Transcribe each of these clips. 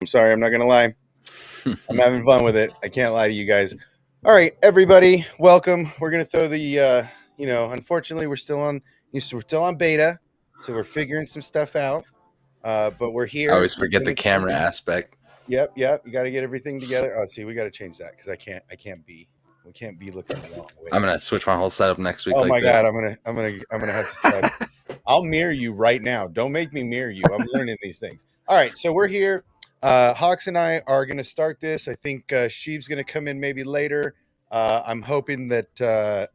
I'm sorry, I'm not gonna lie. I'm having fun with it. I can't lie to you guys. All right, everybody, welcome. We're gonna throw the unfortunately we're still on beta, so we're figuring some stuff out. But we're I here. always forget the camera aspect. Yep. You got to get everything together. Oh, see, we got to change that because we can't be looking the wrong way. I'm gonna switch my whole setup next week. Oh like my this. god, I'm gonna have to start. I'll mirror you right now. Don't make me mirror you. I'm learning these things. All right, so we're here. Hawks and I are going to start this. I think Sheev's going to come in maybe later. I'm hoping that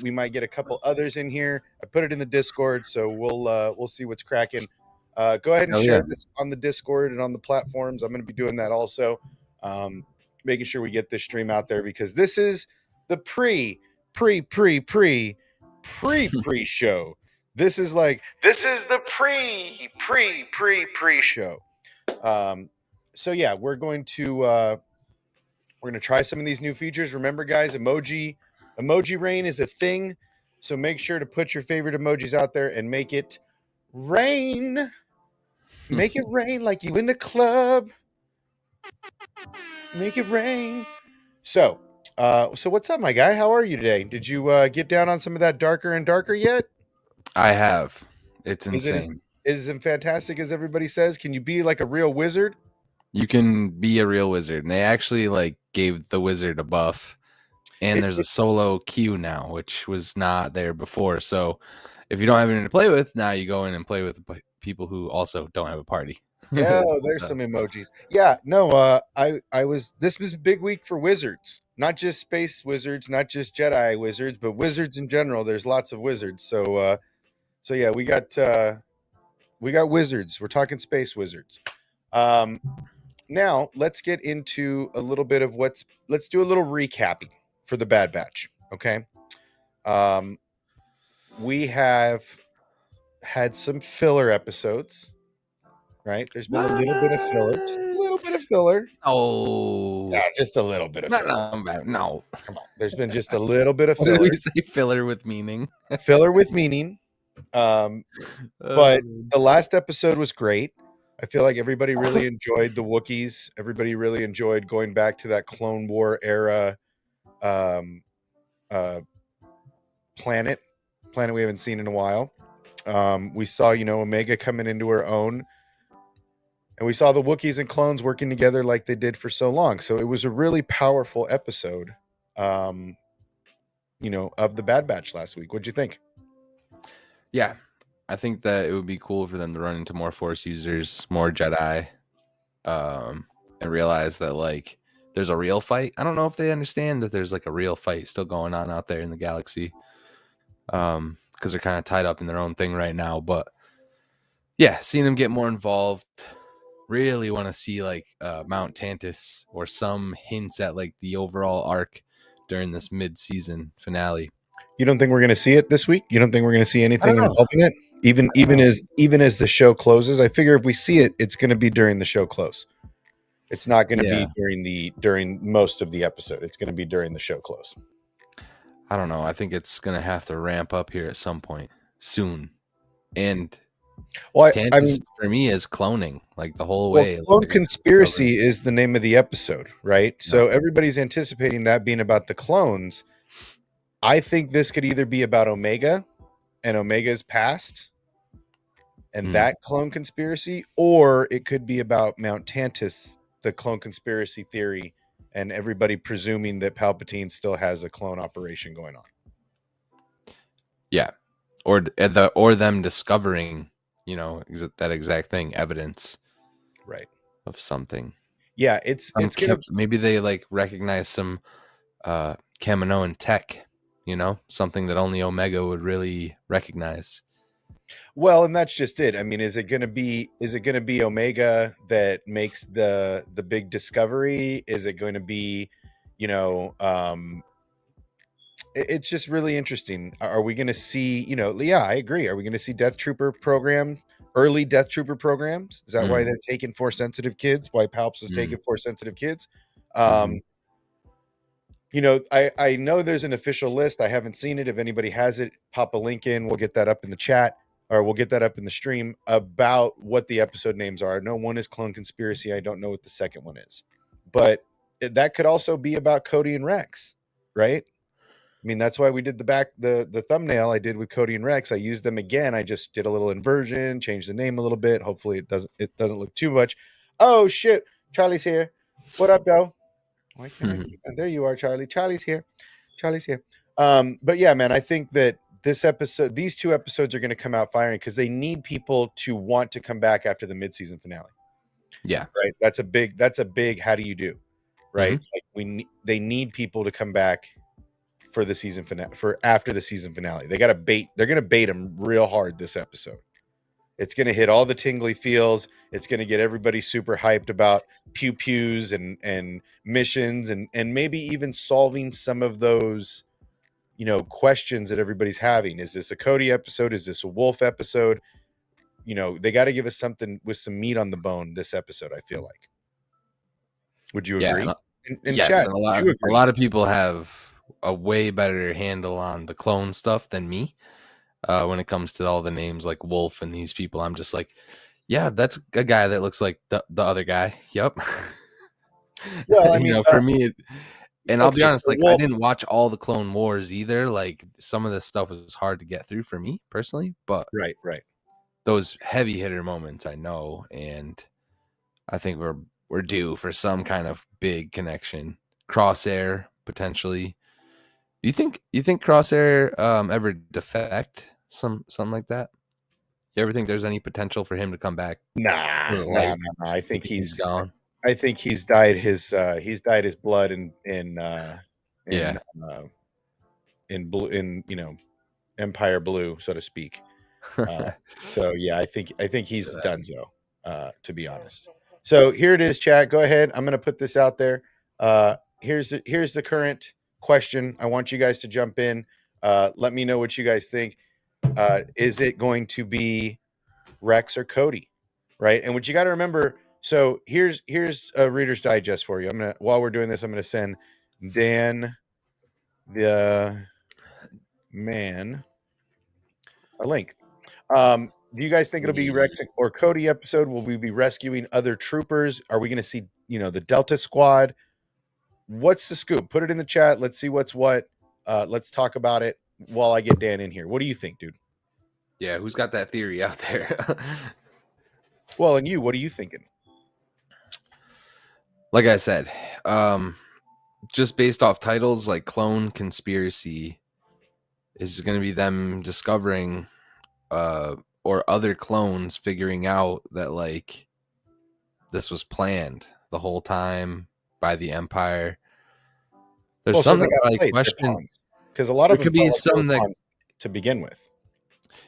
we might get a couple others in here. I put it in the Discord, so we'll see what's cracking. Go ahead and share this on the Discord and on the platforms. I'm going to be doing that also, making sure we get this stream out there because this is the pre show. This is the pre show. So yeah, we're going to try some of these new features. Remember, guys, emoji rain is a thing. So make sure to put your favorite emojis out there and make it rain. Make it rain like you in the club. Make it rain. So what's up, my guy? How are you today? Did you get down on some of that darker and darker yet? I have. It's Is it insane. as fantastic as everybody says? Can you be like a real wizard? You can be a real wizard, and they actually gave the wizard a buff. And there's a solo queue now, which was not there before. So if you don't have anything to play with, now you go in and play with people who also don't have a party. Yeah, there's some emojis. Yeah, no, this was a big week for wizards. Not just space wizards, not just Jedi wizards, but wizards in general. There's lots of wizards. So yeah, we got wizards. We're talking space wizards. Now let's get into a little bit of let's do a little recapping for the Bad Batch. Okay. We have had some filler episodes, right? There's been a little bit of filler, just a little bit of filler. Oh, yeah, just a little bit of filler. No. Come on. There's been just a little bit of What filler. did we say? Filler with meaning. Filler with meaning. But the last episode was great. I feel like everybody really enjoyed the Wookiees. Everybody really enjoyed going back to that Clone War era planet we haven't seen in a while. We saw, Omega coming into her own. And we saw the Wookiees and clones working together like they did for so long. So it was a really powerful episode, of the Bad Batch last week. What'd you think? Yeah, I think that it would be cool for them to run into more Force users, more Jedi, and realize that there's a real fight. I don't know if they understand that there's a real fight still going on out there in the galaxy, because they're kind of tied up in their own thing right now. But yeah, seeing them get more involved, really want to see Mount Tantus or some hints at the overall arc during this mid-season finale. You don't think we're going to see it this week? You don't think we're going to see anything involving it? Even as the show closes, I figure if we see it, it's going to be during the show close. It's not going to be during most of the episode. It's going to be during the show close. I don't know. I think it's going to have to ramp up here at some point soon. And Tantus, for me, is cloning the whole way. Clone Conspiracy is the name of the episode, right? So everybody's anticipating that being about the clones. I think this could either be about Omega and Omega's past and that clone conspiracy, or it could be about Mount Tantus, the clone conspiracy theory, and everybody presuming that Palpatine still has a clone operation going on. Yeah. Or them discovering, that exact thing, evidence, right, of something. Yeah, it's gonna maybe they recognize some Kaminoan tech, something that only Omega would really recognize. Well, and that's just it. I mean, is it going to be Omega that makes the big discovery? Is it going to be, it's just really interesting. Are we going to see, yeah, I agree. Are we going to see early Death Trooper programs? Is that why they're taking Force sensitive kids? Why Palps is taking Force sensitive kids? I know there's an official list. I haven't seen it. If anybody has it, pop a link in. We'll get that up in the chat or we'll get that up in the stream about what the episode names are. I know one is Clone Conspiracy. I don't know what the second one is, but that could also be about Cody and Rex, right? I mean, that's why we did the thumbnail I did with Cody and Rex. I used them again. I just did a little inversion, changed the name a little bit. Hopefully it doesn't look too much. Oh shit, Charlie's here. What up, though? Why can't I keep on? There you are, Charlie. Charlie's here. Charlie's here. But yeah, man, I think that these two episodes are going to come out firing because they need people to want to come back after the mid-season finale. Yeah. Right. That's a big how do you do? Right. Like they need people to come back for the season finale, for after the season finale. They're going to bait them real hard this episode. It's going to hit all the tingly feels. It's going to get everybody super hyped about pew-pews and missions and maybe even solving some of those, questions that everybody's having. Is this a Cody episode? Is this a Wolf episode? They got to give us something with some meat on the bone this episode, I feel like. Would you agree? And yes, Chad, and a lot of people have a way better handle on the clone stuff than me. When it comes to all the names like Wolf and these people, I'm just like, yeah, that's a guy that looks like the other guy. Yep. Well, I mean, for me, and I'll be honest, like Wolf, I didn't watch all the Clone Wars either. Like some of this stuff was hard to get through for me personally, but right. Those heavy hitter moments I know, and I think we're due for some kind of big connection. Crosshair potentially. You think Crosshair ever defect? Something like that? You ever think there's any potential for him to come back? Nah. I think he's gone. I think he's dyed his blood in Empire Blue, so to speak. So yeah, I think he's donezo, to be honest. So here it is, chat. Go ahead. I'm gonna put this out there. Here's the current question. I want you guys to jump in. Let me know what you guys think. Is it going to be Rex or Cody? Right. And what you got to remember. So here's a Reader's Digest for you. While we're doing this, I'm going to send Dan the man a link. Do you guys think it'll be Rex or Cody episode? Will we be rescuing other troopers? Are we going to see, the Delta Squad? What's the scoop? Put it in the chat. Let's see what's what. Let's talk about it while I get Dan in here. What do you think, dude? Yeah, who's got that theory out there? Well, and you, what are you thinking? Like I said, just based off titles like Clone Conspiracy is going to be them discovering or other clones figuring out that like this was planned the whole time by the Empire. There's some that like question because a lot of them could be some that to begin with.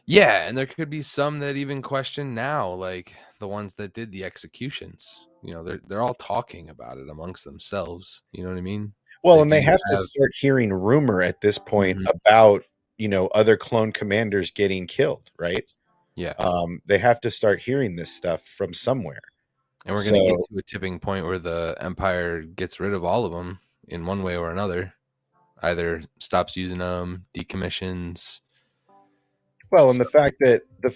Yeah, and there could be some that even question now, like the ones that did the executions. They're all talking about it amongst themselves. You know what I mean? Well, and they have to start hearing rumor at this point about other clone commanders getting killed, right? Yeah. They have to start hearing this stuff from somewhere. And we're going to get to a tipping point where the Empire gets rid of all of them in one way or another. Either stops using them, decommissions. Well, and the fact that the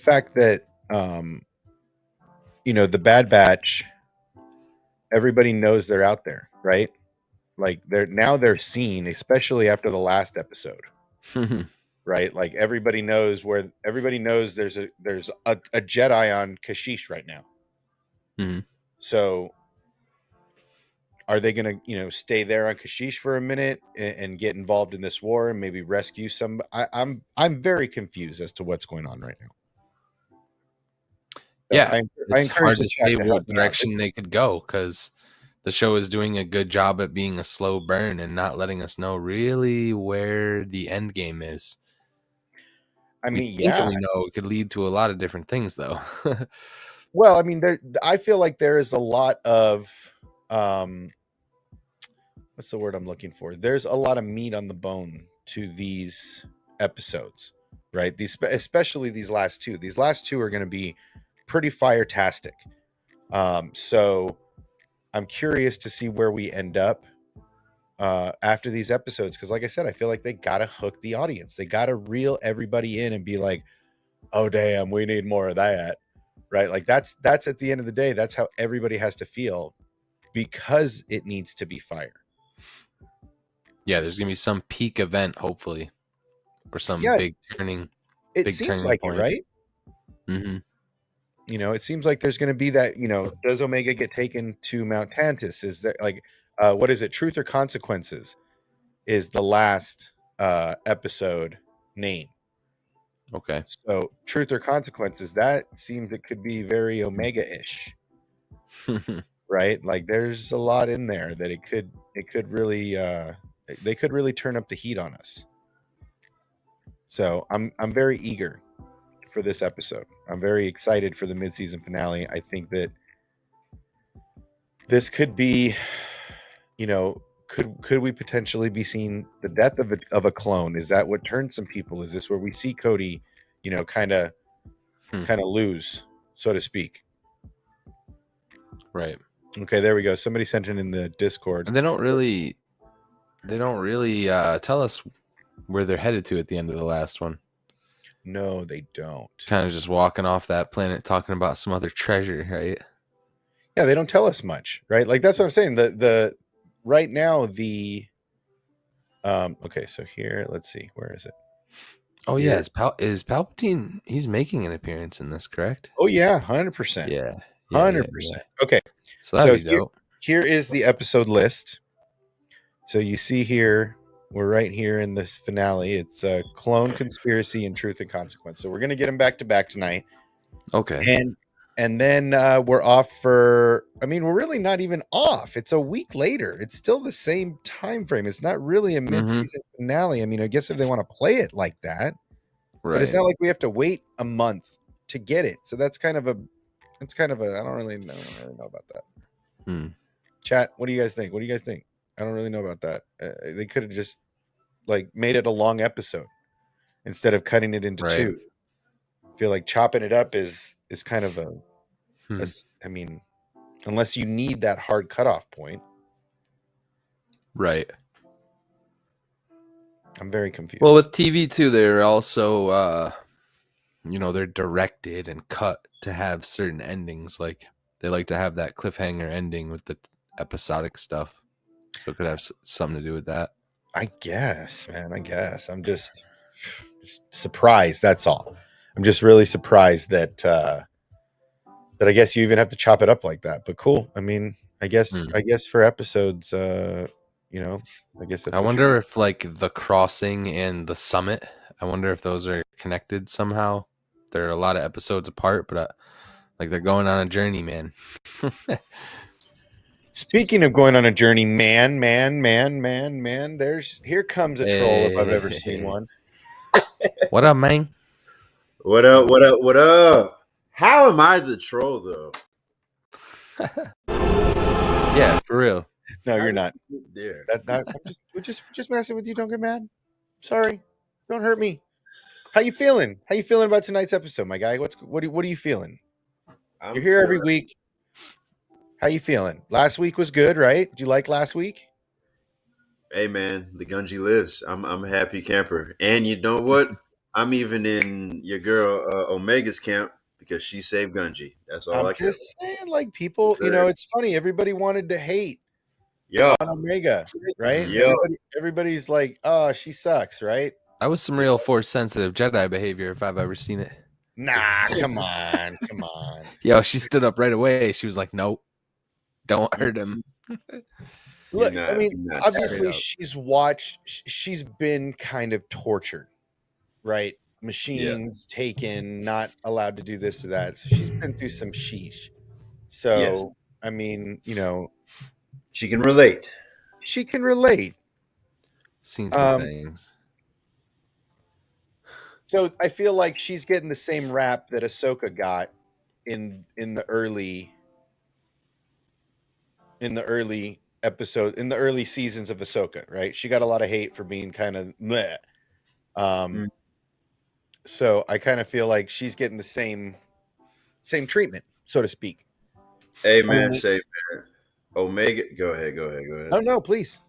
Bad Batch, everybody knows they're out there, right? Like they're seen, especially after the last episode. Right? Like everybody knows there's a Jedi on Kashyyyk right now. Mm-hmm. So are they going to, stay there on Kashyyyk for a minute and get involved in this war and maybe rescue some? I'm very confused as to what's going on right now. Yeah, it's hard to say what direction they could go because the show is doing a good job at being a slow burn and not letting us know really where the end game is. I mean, we know it could lead to a lot of different things, though. Well, I mean, I feel like there is a lot of what's the word I'm looking for? There's a lot of meat on the bone to these episodes, right? Especially these last two. These last two are going to be pretty fire-tastic. So I'm curious to see where we end up after these episodes, because like I said, I feel like they gotta hook the audience. They gotta reel everybody in and be like, oh damn, we need more of that, right? Like that's at the end of the day, that's how everybody has to feel because it needs to be fire. Yeah, there's gonna be some peak event, hopefully, or some Yeah, big turning. it Big seems turning like point. it, right? Mm-hmm. You know, it seems like there's going to be that. You know, does Omega get taken to Mount Tantus? Is that like, what is it? Truth or Consequences is the last episode name. Okay. So Truth or Consequences, that seems it could be very Omega-ish, right? Like there's a lot in there that it could really they could really turn up the heat on us. So I'm very eager for this episode. I'm very excited for the mid-season finale. I think that this could be, you know, could we potentially be seeing the death of a clone? Is that what turned some people? Is this where we see Cody, you know, kind of lose, so to speak? Right. Okay, there we go. Somebody sent it in the Discord. And they don't really tell us where they're headed to at the end of the last one. No, they don't. Kind of just walking off that planet talking about some other treasure, right? Yeah, they don't tell us much, right? Like that's what I'm saying. The right now the okay, so here, let's see, where is it? Oh yeah, is Palpatine? He's making an appearance in this, correct? Oh yeah, 100%. Yeah, 100%. Okay, so here is the episode list. So you see here, we're right here in this finale. It's a Clone Conspiracy and Truth and Consequence. So we're gonna get them back to back tonight. Okay. And then we're off for. I mean, we're really not even off. It's a week later. It's still the same time frame. It's not really a mid-season finale. I mean, I guess if they want to play it like that, right. But it's not like we have to wait a month to get it. So that's kind of a. It's kind of a. I don't really know about that. Chat. What do you guys think? What do you guys think? I don't really know about that. They could have just like made it a long episode instead of cutting it into two. I feel like chopping it up is kind of a. I mean, unless you need that hard cutoff point. Right. I'm very confused. Well, with TV too, they're also, they're directed and cut to have certain endings. Like they like to have that cliffhanger ending with the episodic stuff. So it could have something to do with that. I guess, man. I'm just surprised. That's all. I'm just really surprised that I guess you even have to chop it up like that. But cool. I mean, I guess for episodes, I guess that's. I wonder if like the crossing and the summit. I wonder if those are connected somehow. There are a lot of episodes apart, but like they're going on a journey, man. Speaking of going on a journey, man, here comes a troll if I've ever seen one. What up, man? What up? How am I the troll though? Yeah, for real. No, you're not. There. We're just messing with you. Don't get mad. Sorry. Don't hurt me. How you feeling? How you feeling about tonight's episode, my guy? What are you feeling? You're here every week. How you feeling? Last week was good, right? Did you like last week? Hey man, the Gunji lives. I'm a happy camper. And you know what? I'm even in your girl Omega's camp because she saved Gunji. That's all I can. I'm just saying, like people, it's funny. Everybody wanted to hate on Omega, right? Yeah. Everybody's like, oh, she sucks, right? That was some real Force-sensitive Jedi behavior if I've ever seen it. Nah, come on. Yo, she stood up right away. She was like, nope, don't hurt him. Look, I mean, obviously she's been kind of tortured, right? Machines taken, not allowed to do this or that. So she's been through some sheesh. So, I mean, she can relate. Seen some things. So I feel like she's getting the same rap that Ahsoka got in the early episode, in the early seasons of Ahsoka, right? She got a lot of hate for being kind of meh. So I kind of feel like she's getting the same treatment, so to speak. Hey man, Omega, go ahead. Oh no, please.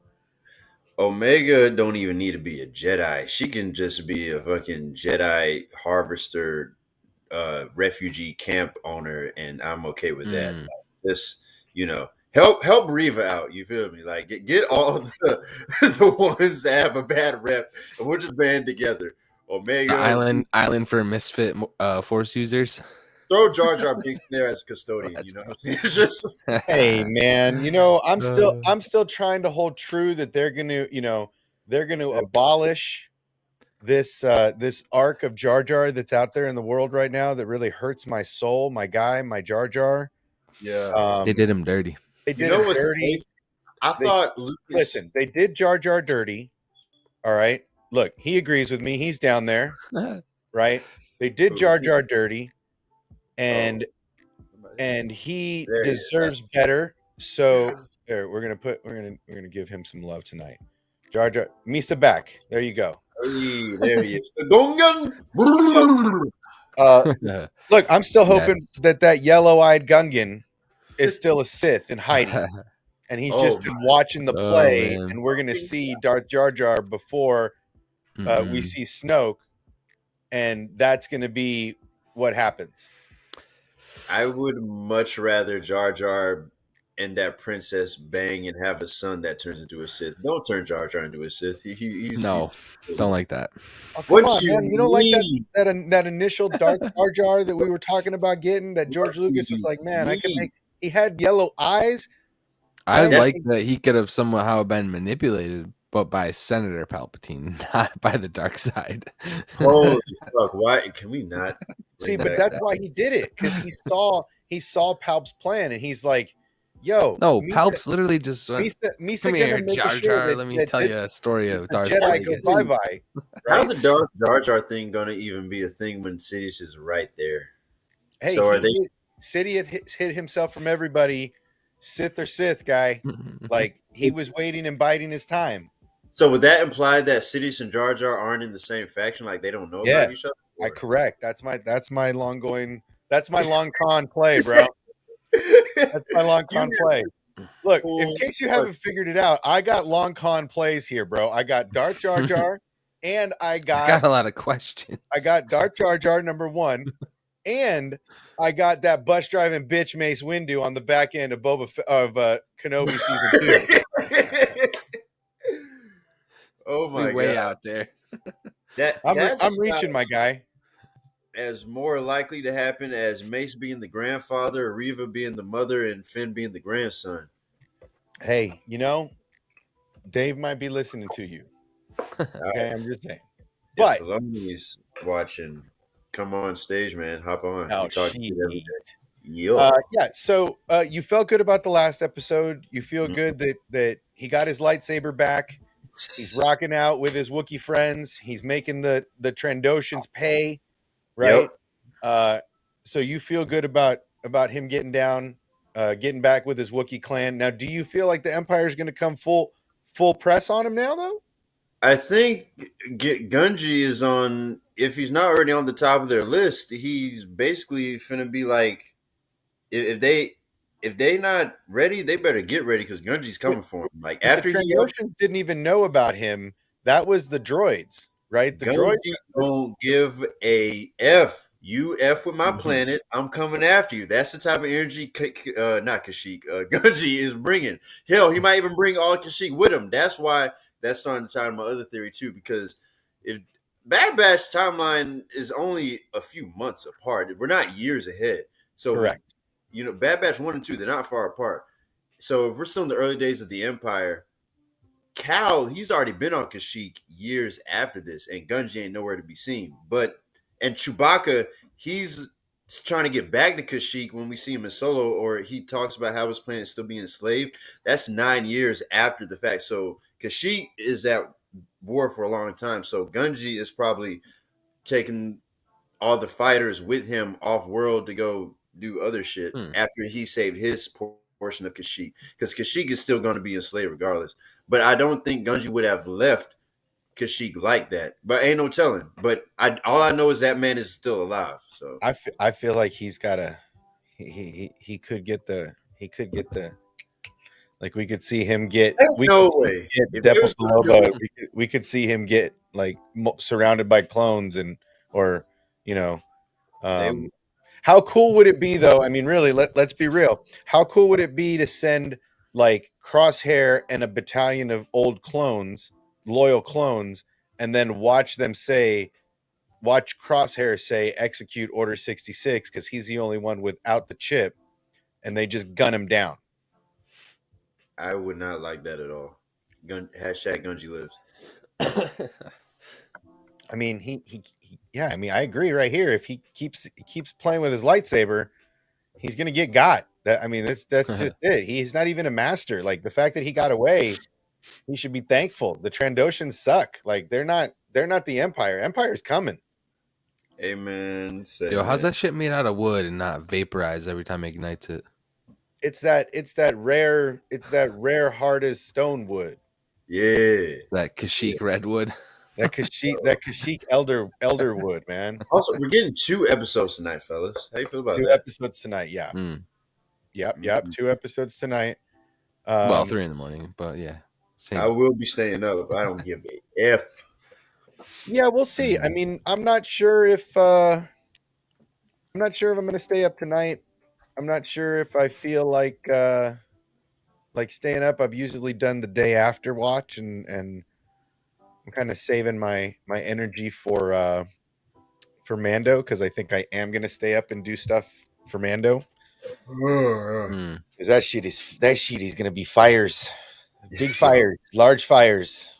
Omega don't even need to be a Jedi. She can just be a fucking Jedi harvester refugee camp owner, and I'm okay with that. Mm. Just help Reva out. You feel me? Like get all the ones that have a bad rep, and we'll just band together. Omega Island for misfit force users. throw Jar Jar Binks there as custodian. You know what I'm saying? Just Hey man, I'm still trying to hold true that they're gonna abolish this arc of Jar Jar that's out there in the world right now that really hurts my soul, my guy, my Jar Jar. yeah. They did him dirty. They did You know him what's dirty. crazy? I thought Lucas. Listen, they did Jar Jar dirty. All right. Look, he agrees with me. He's down there, right? They did Jar Jar dirty, and he There he is. deserves better. So there, we're gonna give him some love tonight. Jar Jar Misa back. There you go. Hey, there he is. The Gungan. Look, I'm still hoping that yellow-eyed Gungan is still a Sith in hiding, and he's just been watching the play, and we're gonna see Darth Jar Jar before we see Snoke, and that's gonna be what happens. I would much rather Jar Jar and that princess bang and have a son that turns into a Sith. Don't turn Jar Jar into a Sith. He's don't like that. Oh, come What on, you man. You don't mean? like that initial Darth Jar Jar that we were talking about getting, that George Lucas was like, man, I can make. He had yellow eyes. I That's like that he could have somehow been manipulated, but by Senator Palpatine, not by the dark side. Holy fuck! Why can we not See? bring But back that's why he did it, because he saw Palp's plan, and he's like, "Yo, No, Misa- Palp's literally just went, Misa come gonna here, make Jar sure Jar. that, Let me that tell this you a story of Darth Jedi go Vegas. bye bye." How Right? the Darth Jar Jar thing gonna even be a thing when Sidious is right there? Hey, So are they? Sidious hid himself from everybody, Sith or Sith guy. Like he was waiting and biding his time. So would that imply that Sidious and Jar Jar aren't in the same faction? Like they don't know Yeah. about each other? I correct. That's my long con play, bro. That's my long con play. Look, in case you haven't figured it out, I got long con plays here, bro. I got Darth Jar Jar, and I I got got a lot of questions. Darth Jar Jar #1, and I got that bus driving bitch Mace Windu on the back end of Kenobi season 2. Oh my way god! out there. I'm reaching, my guy. As more likely to happen as Mace being the grandfather, Reva being the mother, and Finn being the grandson. Hey, Dave might be listening to you. Okay, I'm just saying. But if Filoni's watching, come on stage, man. Hop on. oh, We talk to shit. you every day. Yo. Yeah. So you felt good about the last episode. You feel good that he got his lightsaber back. He's rocking out with his Wookiee friends. He's making the Trandoshans pay, right? Yep. So you feel good about him getting back with his Wookiee clan. Now, do you feel like the Empire is going to come full press on him now, though? I think Gunji is on. If he's not already on the top of their list, he's basically finna be like, if they not ready, they better get ready because Gunji's coming for him. Like after the Trandoshans didn't even know about him. That was the droids, right? The droids don't give a f. You f with my planet, I'm coming after you. That's the type of energy, not Kashyyyk, Gunji is bringing. Hell, he might even bring all Kashyyyk with him. That's why that's starting to tie to my other theory too. Because if Bad Batch timeline is only a few months apart, we're not years ahead. So correct. Bad Batch 1 and 2, they're not far apart. So if we're still in the early days of the Empire, Cal, he's already been on Kashyyyk years after this, and Gunji ain't nowhere to be seen. And Chewbacca, he's trying to get back to Kashyyyk when we see him in Solo, or he talks about how his planet is still being enslaved. That's 9 years after the fact. So Kashyyyk is at war for a long time. So Gunji is probably taking all the fighters with him off world to go do other shit after he saved his portion of Kashyyyk, because Kashyyyk is still going to be enslaved regardless. But I don't think Gunji would have left Kashyyyk like that. But ain't no telling. But all I know is that man is still alive. So I feel like he's got he could get the like we could see him get we could see him get like surrounded by clones or They How cool would it be, though? I mean, really, let's be real. How cool would it be to send like Crosshair and a battalion of old clones, loyal clones, and then watch Crosshair say, execute Order 66 because he's the only one without the chip, and they just gun him down. I would not like that at all. Hashtag Gunji lives. I mean, he yeah. I mean, I agree right here. If he keeps playing with his lightsaber, he's gonna get got. That I mean, that's just it. He's not even a master. Like the fact that he got away, he should be thankful. The Trandoshans suck. Like they're not the Empire. Empire's coming. Amen. Yo, how's that shit made out of wood and not vaporize every time it ignites it? It's that rare hard as stone wood. Yeah. That Kashyyyk redwood. That Kashyyyk elder wood, man. Also, we're getting 2 episodes tonight, fellas. How you feel about 2 that? episodes tonight. Yeah. Yep. Mhm. 2 episodes tonight. Well, 3 in the morning, but yeah. Same. I will be staying up. I don't give a F. Yeah, we'll see. I mean, I'm not sure if I'm going to stay up tonight. I'm not sure if I feel like staying up. I've usually done the day after watch, and I'm kind of saving my energy for Mando because I think I am going to stay up and do stuff for Mando. Because that shit is going to be fires, big fires, large fires,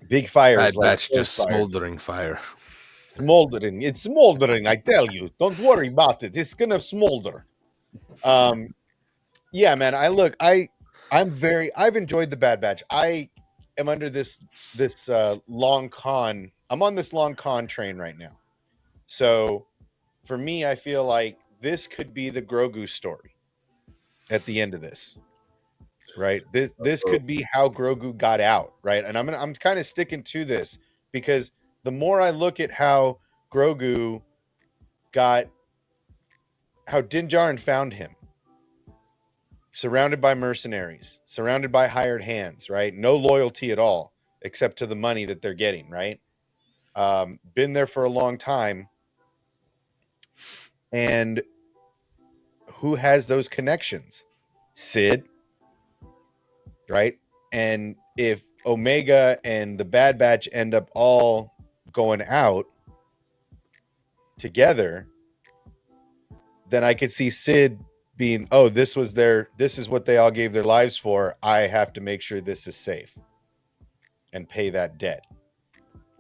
big fires. Bad Batch just smoldering fire. Smoldering. It's smoldering, I tell you. Don't worry about it. It's gonna smolder. Yeah, man. I've enjoyed the Bad Batch. I am under this long con. I'm on this long con train right now. So for me, I feel like this could be the Grogu story at the end of this. Right? This could be how Grogu got out, right? And I'm kind of sticking to this because the more I look at how Grogu how Din Djarin found him, surrounded by mercenaries, surrounded by hired hands, right? No loyalty at all, except to the money that they're getting, right? Been there for a long time. And who has those connections? Sid, right? And if Omega and the Bad Batch end up all going out together, then I could see Sid being, oh, this is what they all gave their lives for. I have to make sure this is safe and pay that debt.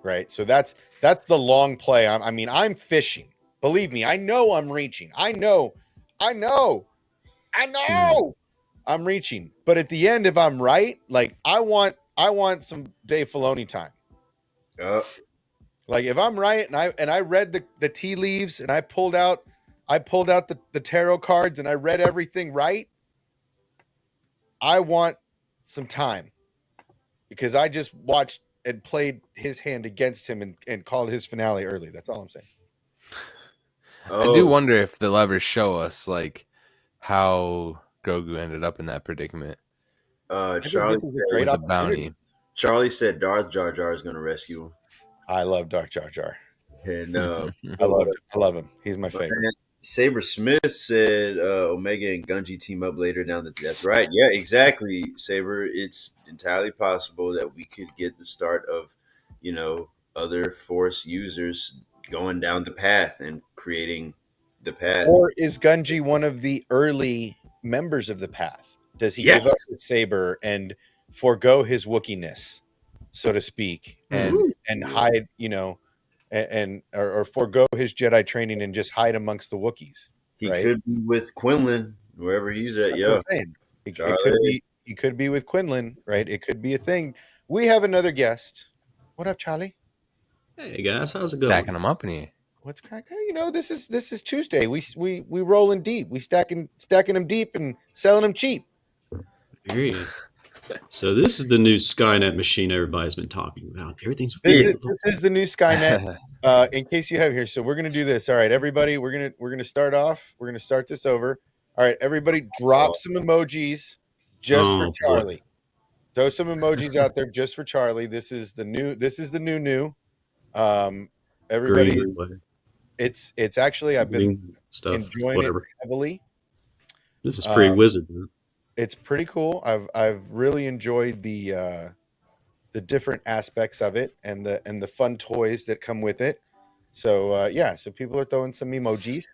Right. So that's the long play. I'm fishing. Believe me, I know I'm reaching. I know I'm reaching. But at the end, if I'm right, like I want some Dave Filoni time. Like if I'm right and I read the tea leaves and I pulled out the tarot cards and I read everything right, I want some time because I just watched and played his hand against him and called his finale early. That's all I'm saying. I do wonder if they'll ever show us like how Grogu ended up in that predicament. Charlie this is a great bounty. Charlie said Darth Jar Jar is going to rescue him. I love Darth Jar Jar. And I love him. He's my favorite. Saber Smith said Omega and Gunji team up later down the. That's right. Yeah, exactly, Saber. It's entirely possible that we could get the start of, other Force users going down the path and creating the path. Or is Gunji one of the early members of the path? Does he give up the saber and forego his Wookieness, so to speak, and hide, or forego his Jedi training and just hide amongst the Wookiees? He could be with Quinlan, wherever he's at. He could be with Quinlan, right? It could be a thing. We have another guest. What up, Charlie? Hey guys, how's it going? Stacking them up in here. What's cracking? This is Tuesday. We rolling deep. We stacking them deep and selling them cheap. Agreed. So this is the new Skynet machine everybody's been talking about. Everything's this is the new Skynet. In case you have here, so we're gonna do this. All right, everybody, we're gonna start off. We're gonna start this over. All right, everybody, drop some emojis just for Charlie. Boy. Throw some emojis out there just for Charlie. This is the new. Everybody It's actually I've been Reading stuff, enjoying whatever. it heavily. This is pretty wizard, man. It's pretty cool. I've really enjoyed the different aspects of it and the fun toys that come with it. So yeah, so people are throwing some emojis.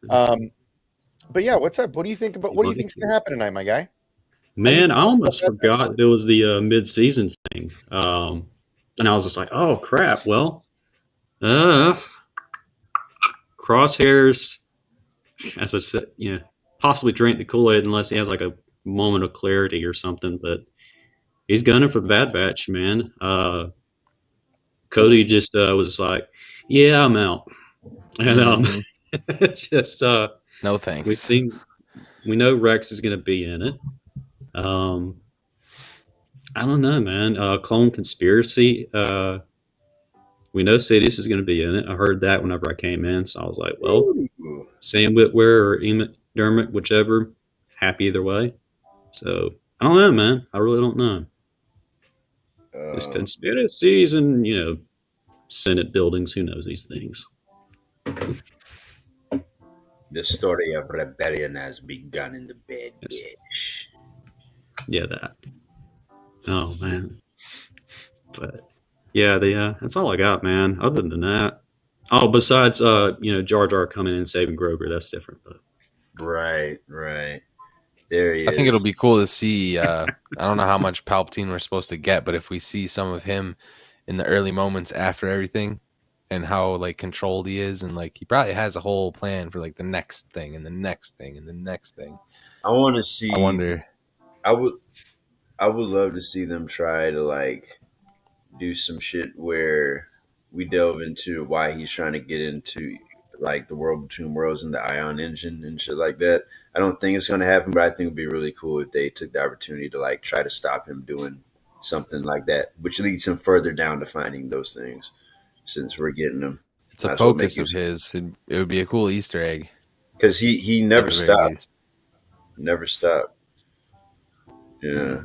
But yeah, what's up? What do you think about? What do you think's gonna happen tonight, my guy? Man, I almost forgot there was the mid-season thing, and I was just like, "Oh crap!" Well, Crosshairs, as I said, possibly drink the Kool-Aid unless he has like a moment of clarity or something. But he's gunning for the Bad Batch, man. Cody just was just like, "Yeah, I'm out," and it's just no thanks. We know Rex is going to be in it. I don't know, man. Clone Conspiracy. We know Sidious is going to be in it. I heard that whenever I came in, so I was like, well, Sam Witwer or Emmett Dermott, whichever. Happy either way. So I don't know, man. I really don't know. There's conspiracies and Senate buildings. Who knows these things? The story of rebellion has begun in the Bad Batch. Yeah, that. Oh man. But yeah, that's all I got, man. Other than that, besides Jar Jar coming in and saving Grogu, that's different. But right, there he is. I think it'll be cool to see. I don't know how much Palpatine we're supposed to get, but if we see some of him in the early moments after everything, and how like controlled he is, and like he probably has a whole plan for like the next thing and the next thing and the next thing. I want to see. I wonder. I would love to see them try to like do some shit where we delve into why he's trying to get into like the World Between Worlds and the Ion Engine and shit like that. I don't think it's going to happen, but I think it'd be really cool if they took the opportunity to like try to stop him doing something like that, which leads him further down to finding those things. Since we're getting them, it's a focus of his. It would be a cool Easter egg because he never stopped. Never stopped. Yeah.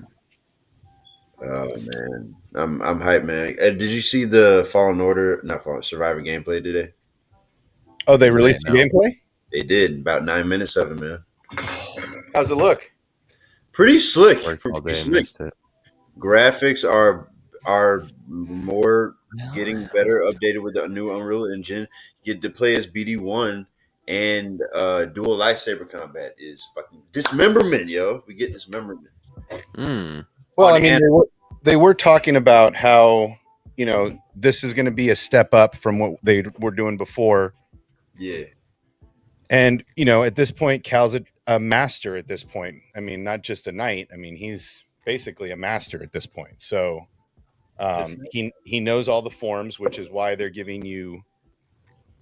Oh man, I'm hyped, man. Did you see the Survivor gameplay today? Oh, they released the gameplay? They did. About 9 minutes of it, man. How's it look? Pretty slick. It. Graphics are more getting better, updated with the new Unreal Engine. You get to play as BD1, and dual lightsaber combat is fucking dismemberment, yo. We get dismemberment. Well, I mean, they were talking about how this is going to be a step up from what they were doing before. Yeah. And at this point, Cal's a master at this point. I mean, not just a knight. I mean, he's basically a master at this point. So he knows all the forms, which is why they're giving you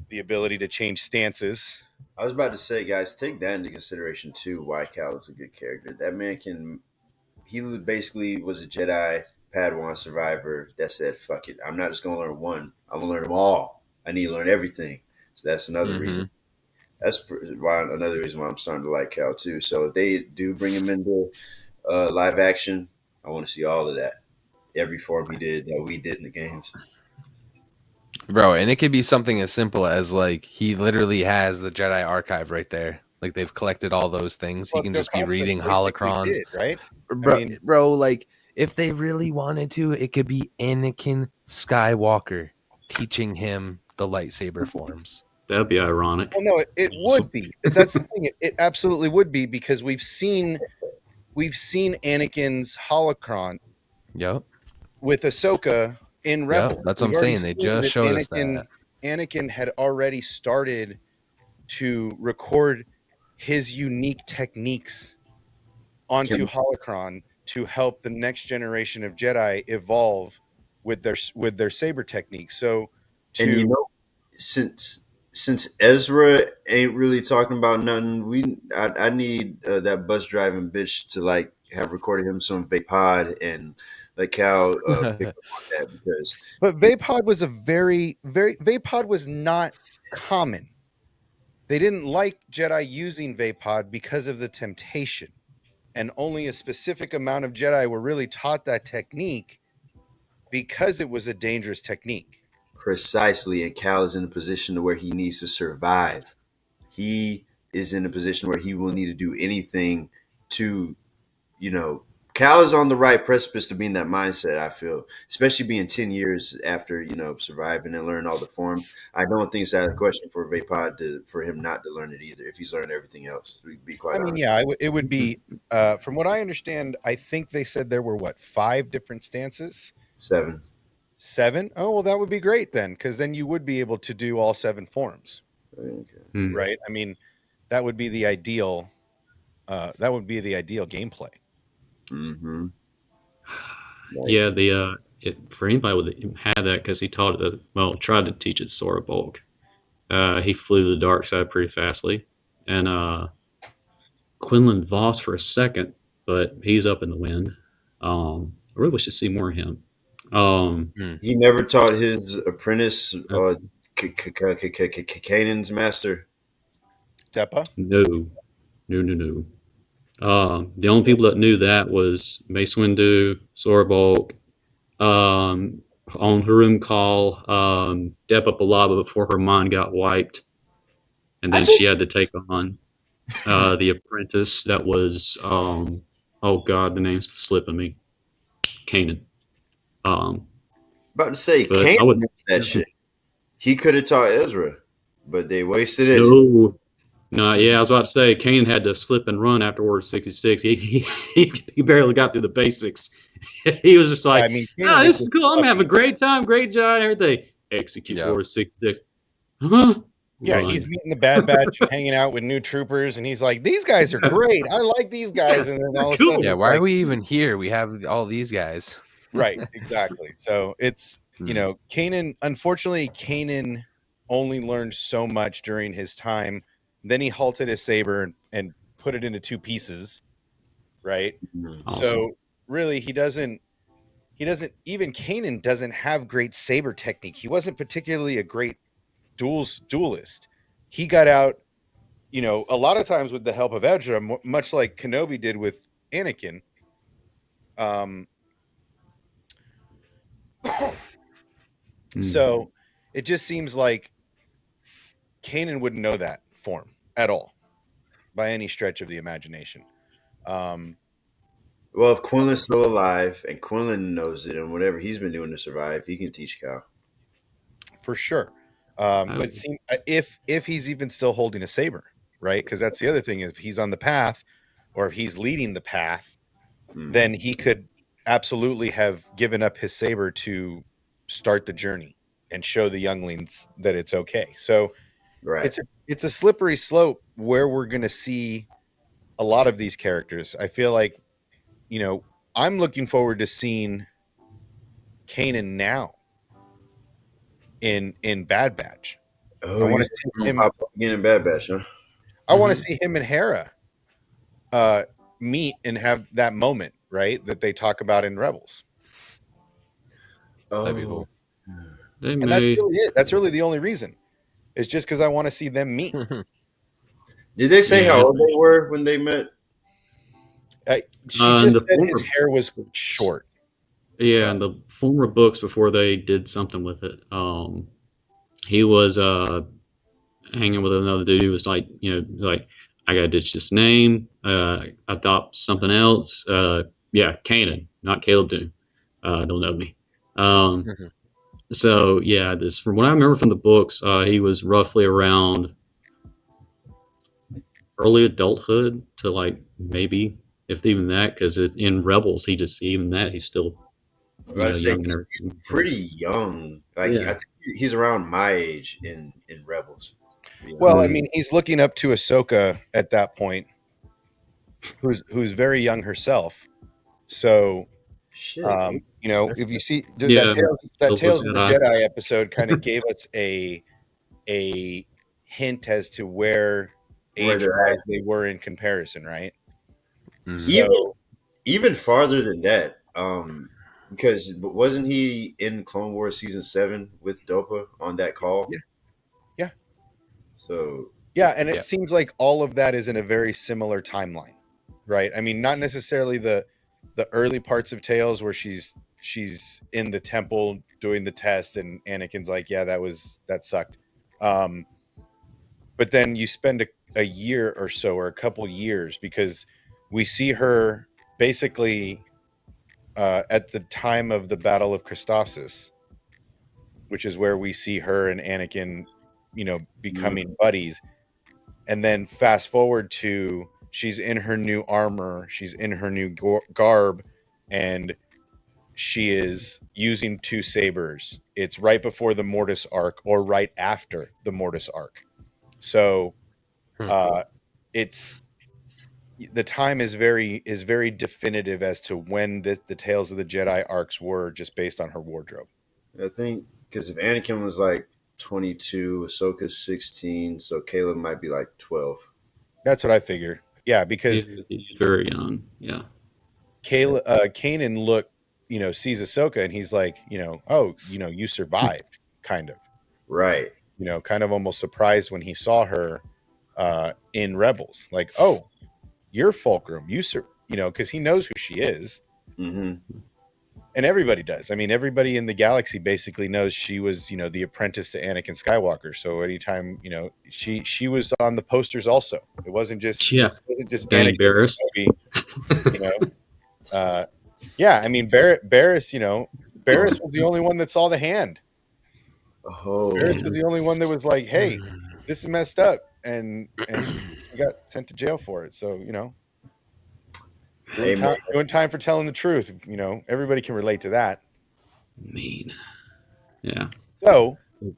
the ability to change stances. I was about to say, guys, take that into consideration too. Why Cal is a good character. That man he basically was a Jedi Padawan survivor that said, "Fuck it, I'm not just gonna learn one. I'm gonna learn them all. I need to learn everything." So that's another reason. That's another reason why I'm starting to like Cal too. So if they do bring him into live action, I want to see all of that. Every form he did that we did in the games. Bro, and it could be something as simple as like he literally has the Jedi archive right there. Like they've collected all those things. He can just be reading holocrons. Right? Bro, like if they really wanted to, it could be Anakin Skywalker teaching him the lightsaber forms. That'd be ironic. Well, no, it would be. That's the thing. It absolutely would be because we've seen Anakin's holocron. Yep. With Ahsoka in Rebel. Yep, that's what I'm saying. They just showed us that. Anakin had already started to record his unique techniques onto holocron to help the next generation of Jedi evolve with their saber techniques. So, since Ezra ain't really talking about nothing, I need that bus driving bitch to like have recorded him some Vapod and like Cal pick up on that because. But Vapod was Vapod was not common. They didn't like Jedi using Vapod because of the temptation, and only a specific amount of Jedi were really taught that technique because it was a dangerous technique. Precisely, and Cal is in a position to where he needs to survive. He is in a position where he will need to do anything to, Cal is on the right precipice to be in that mindset, I feel, especially being 10 years after, surviving and learning all the forms. I don't think it's out of the question for Vapod for him not to learn it either if he's learned everything else, to be quite honest. yeah, it would be, from what I understand, I think they said there were, 5 different stances? 7. 7? Oh, well, that would be great then, because then you would be able to do all 7 forms. Okay. Right? I mean, that would be the ideal gameplay. Mm-hmm. Yeah, for anybody would have that because he tried to teach it Sora Bulk. He flew the dark side pretty fastly, and Quinlan Voss for a second, but he's up in the wind. I really wish to see more of him. He never taught his apprentice, Kanan's master. Deppa? No. The only people that knew that was Mace Windu, Sora Bulk, on Harum Call, Deppa Balaba before her mind got wiped, and then she had to take on the apprentice that was oh god, the name's slipping me. Kanan. About to say, Kanan knew that shit. He could have taught Ezra, but they wasted it. No, yeah, I was about to say Kanan had to slip and run after Order 66. He barely got through the basics. He was just like, this is cool. I'm gonna have a great time, great job, everything. Execute Order 66. Huh? Yeah, Run. He's meeting the Bad Batch and hanging out with new troopers, and he's like, "These guys are great. I like these guys." And then all of a sudden, yeah, why are we even here? We have all these guys. Right, exactly. So it's Kanan. Unfortunately, Kanan only learned so much during his time. Then he halted his saber and put it into 2 pieces. Right. Awesome. So really, he doesn't. Even Kanan doesn't have great saber technique. He wasn't particularly a great duelist. He got out, a lot of times with the help of Ezra, much like Kenobi did with Anakin. So it just seems like Kanan wouldn't know that form at all by any stretch of the imagination. Well, if Quinlan's still alive and Quinlan knows it and whatever he's been doing to survive, he can teach Cal. For sure. But if he's even still holding a saber, right? Because that's the other thing. If he's on the path or if he's leading the path, then he could absolutely have given up his saber to start the journey and show the younglings that it's okay. So it's a slippery slope where we're going to see a lot of these characters. I feel like, I'm looking forward to seeing Kanan now in Bad Batch. Oh, I want to see him again in Bad Batch, huh? I want to see him and Hera meet and have that moment, right? That they talk about in Rebels. That'd be cool. And that's really it. That's really the only reason. It's just because I want to see them meet. Did they say how old they were when they met? She just said his hair was short. Yeah, in the former books before they did something with it, he was hanging with another dude who was like, I gotta ditch this name, adopt something else. Kanan, not Caleb Doom. Don't know me. So yeah, this from what I remember from the books, he was roughly around early adulthood to like maybe if even that, because in Rebels he's still young. He's pretty young. I think he's around my age in Rebels. Well, I mean, he's looking up to Ahsoka at that point, who's very young herself. So, if you see that Tales of the Jedi episode, kind of gave us a hint as to where age-wise they were in comparison, right? So, even farther than that, because wasn't he in Clone Wars season 7 with Dopa on that call? Yeah. So and it seems like all of that is in a very similar timeline, right? I mean, not necessarily the the early parts of Tales where she's in the temple doing the test, and Anakin's like, yeah, that sucked. But then you spend a year or so, or a couple years, because we see her basically at the time of the Battle of Christophsis, which is where we see her and Anakin, becoming buddies. And then fast forward to she's in her new armor, she's in her new garb, and she is using 2 sabers. It's right before the Mortis arc, or right after the Mortis arc. So it's the time is very definitive as to when the Tales of the Jedi arcs were, just based on her wardrobe. I think because if Anakin was like 22, Ahsoka's 16, so Caleb might be like 12. That's what I figured. Yeah, because he's very young. Yeah. Kanan sees Ahsoka, and he's like, oh, you survived, kind of. Right. Kind of almost surprised when he saw her in Rebels. Like, oh, you're Fulcrum. Because he knows who she is. Mm-hmm. And everybody does. I mean, everybody in the galaxy basically knows she was, the apprentice to Anakin Skywalker. So anytime, she was on the posters also. It wasn't just Danny Barris. Yeah, I mean, Barris, Barris was the only one that saw the hand. Oh, Barris was the only one that was like, hey, this is messed up. And he got sent to jail for it. So, doing time for telling the truth. Everybody can relate to that. Mean. Yeah. So,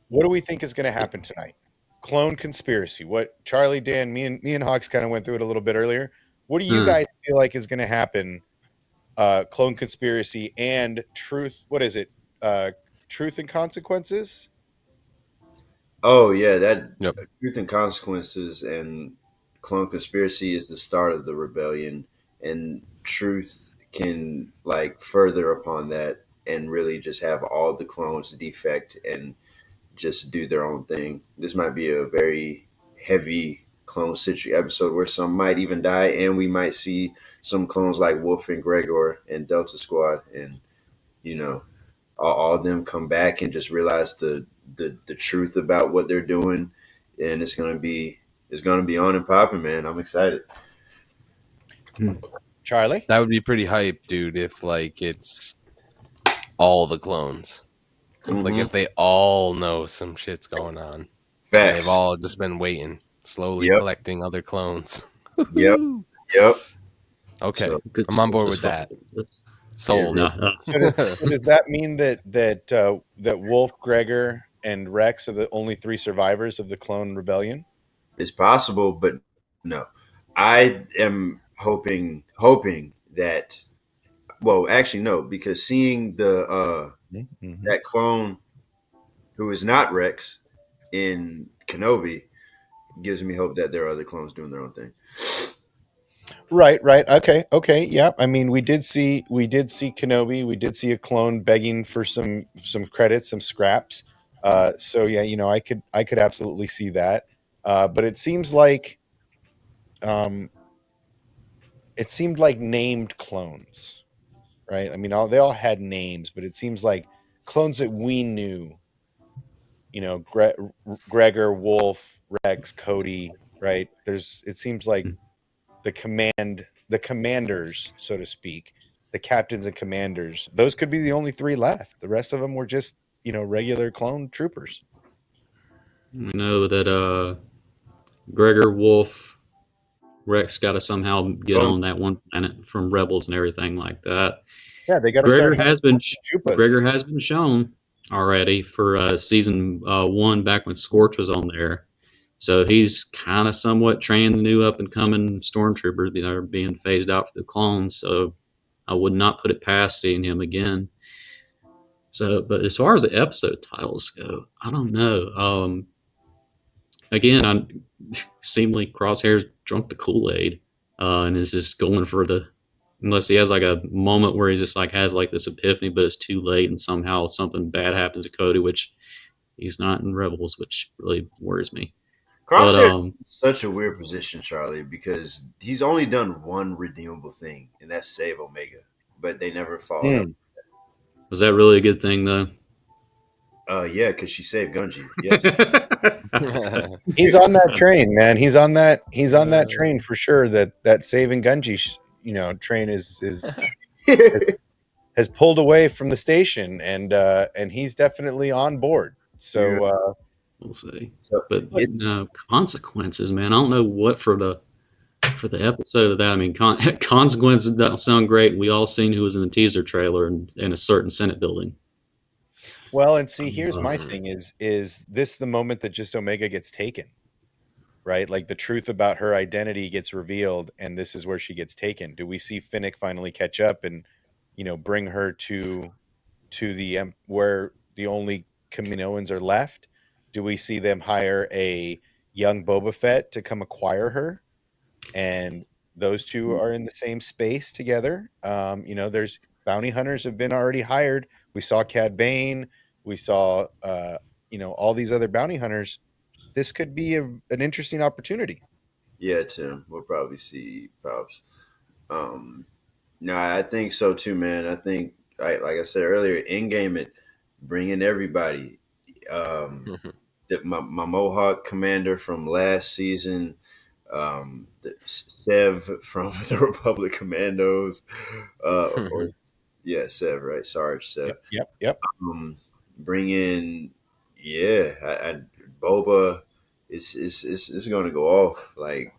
what do we think is going to happen tonight? Clone conspiracy. What Charlie, Dan, me and Hawks kind of went through it a little bit earlier. What do you guys feel like is going to happen? Clone conspiracy and truth. What is it? Truth and consequences. Oh yeah, Truth and Consequences and Clone Conspiracy is the start of the rebellion, and Truth can further upon that and really just have all the clones defect and just do their own thing. This might be a very heavy clone-centric episode where some might even die, and we might see some clones like Wolf and Gregor and Delta Squad, and all of them come back and just realize the truth about what they're doing, and it's gonna be on and popping, man. I'm excited. Charlie, that would be pretty hype, dude. If it's all the clones, if they all know some shit's going on, they've all just been waiting, slowly collecting other clones. Yep. Okay, so, I'm on board with that. Sold. So does that mean that Wolf, Gregor, and Rex are the only 3 survivors of the Clone Rebellion? It's possible, but no. I am hoping that. Well, actually, no, because seeing the that clone who is not Rex in Kenobi gives me hope that there are other clones doing their own thing. Right. Okay. Yeah. I mean, we did see Kenobi. We did see a clone begging for some credits, some scraps. So yeah, I could absolutely see that. But it seemed like named clones, right? I mean, they all had names, but it seems like clones that we knew. Gregor, Wolf, Rex, Cody, right? It seems like the commanders, so to speak, the captains and commanders, those could be the only 3 left. The rest of them were just, regular clone troopers. We know that Gregor, Wolf, Rex got to somehow get on that one planet from Rebels and everything like that. Yeah, they got to Gregor has been shown already for season 1 back when Scorch was on there. So he's kind of somewhat trained the new up-and-coming stormtroopers that are being phased out for the clones. So I would not put it past seeing him again. So, but as far as the episode titles go, I don't know. Again, seemingly Crosshair's drunk the Kool-Aid and is just going for unless he has a moment where he just has this epiphany, but it's too late and somehow something bad happens to Cody, which he's not in Rebels, which really worries me. Crosshair's such a weird position, Charlie, because he's only done one redeemable thing, and that's save Omega. but they never followed Mm. Was that really a good thing though? up. Yeah, because she saved Gunji. Yes. He's on that train, man. He's on that train for sure. That saving Gunji, train has pulled away from the station, and he's definitely on board. So We'll see. So But it's no consequences, man. I don't know what for the episode of that. I mean, consequences don't sound great. We all seen who was in the teaser trailer in a certain Senate building. well, and see, here's my thing: is this the moment that just Omega gets taken, right? Like the truth about her identity gets revealed, and this is where she gets taken. Do we see Finnick finally catch up and bring her to the where the only Kaminoans are left? Do we see them hire a young Boba Fett to come acquire her, and those two are in the same space together? There's bounty hunters have been already hired. We saw Cad Bane. We saw all these other bounty hunters. This could be an interesting opportunity. yeah, Tim. We'll probably see Pops. No, I think so too, man. I think like I said earlier, in game it bringing everybody. My Mohawk commander from last season, Sev from the Republic Commandos, or yeah, Sev, right? Sarge Sev. Yep. Bring in, yeah, Boba. It's going to go off. Like,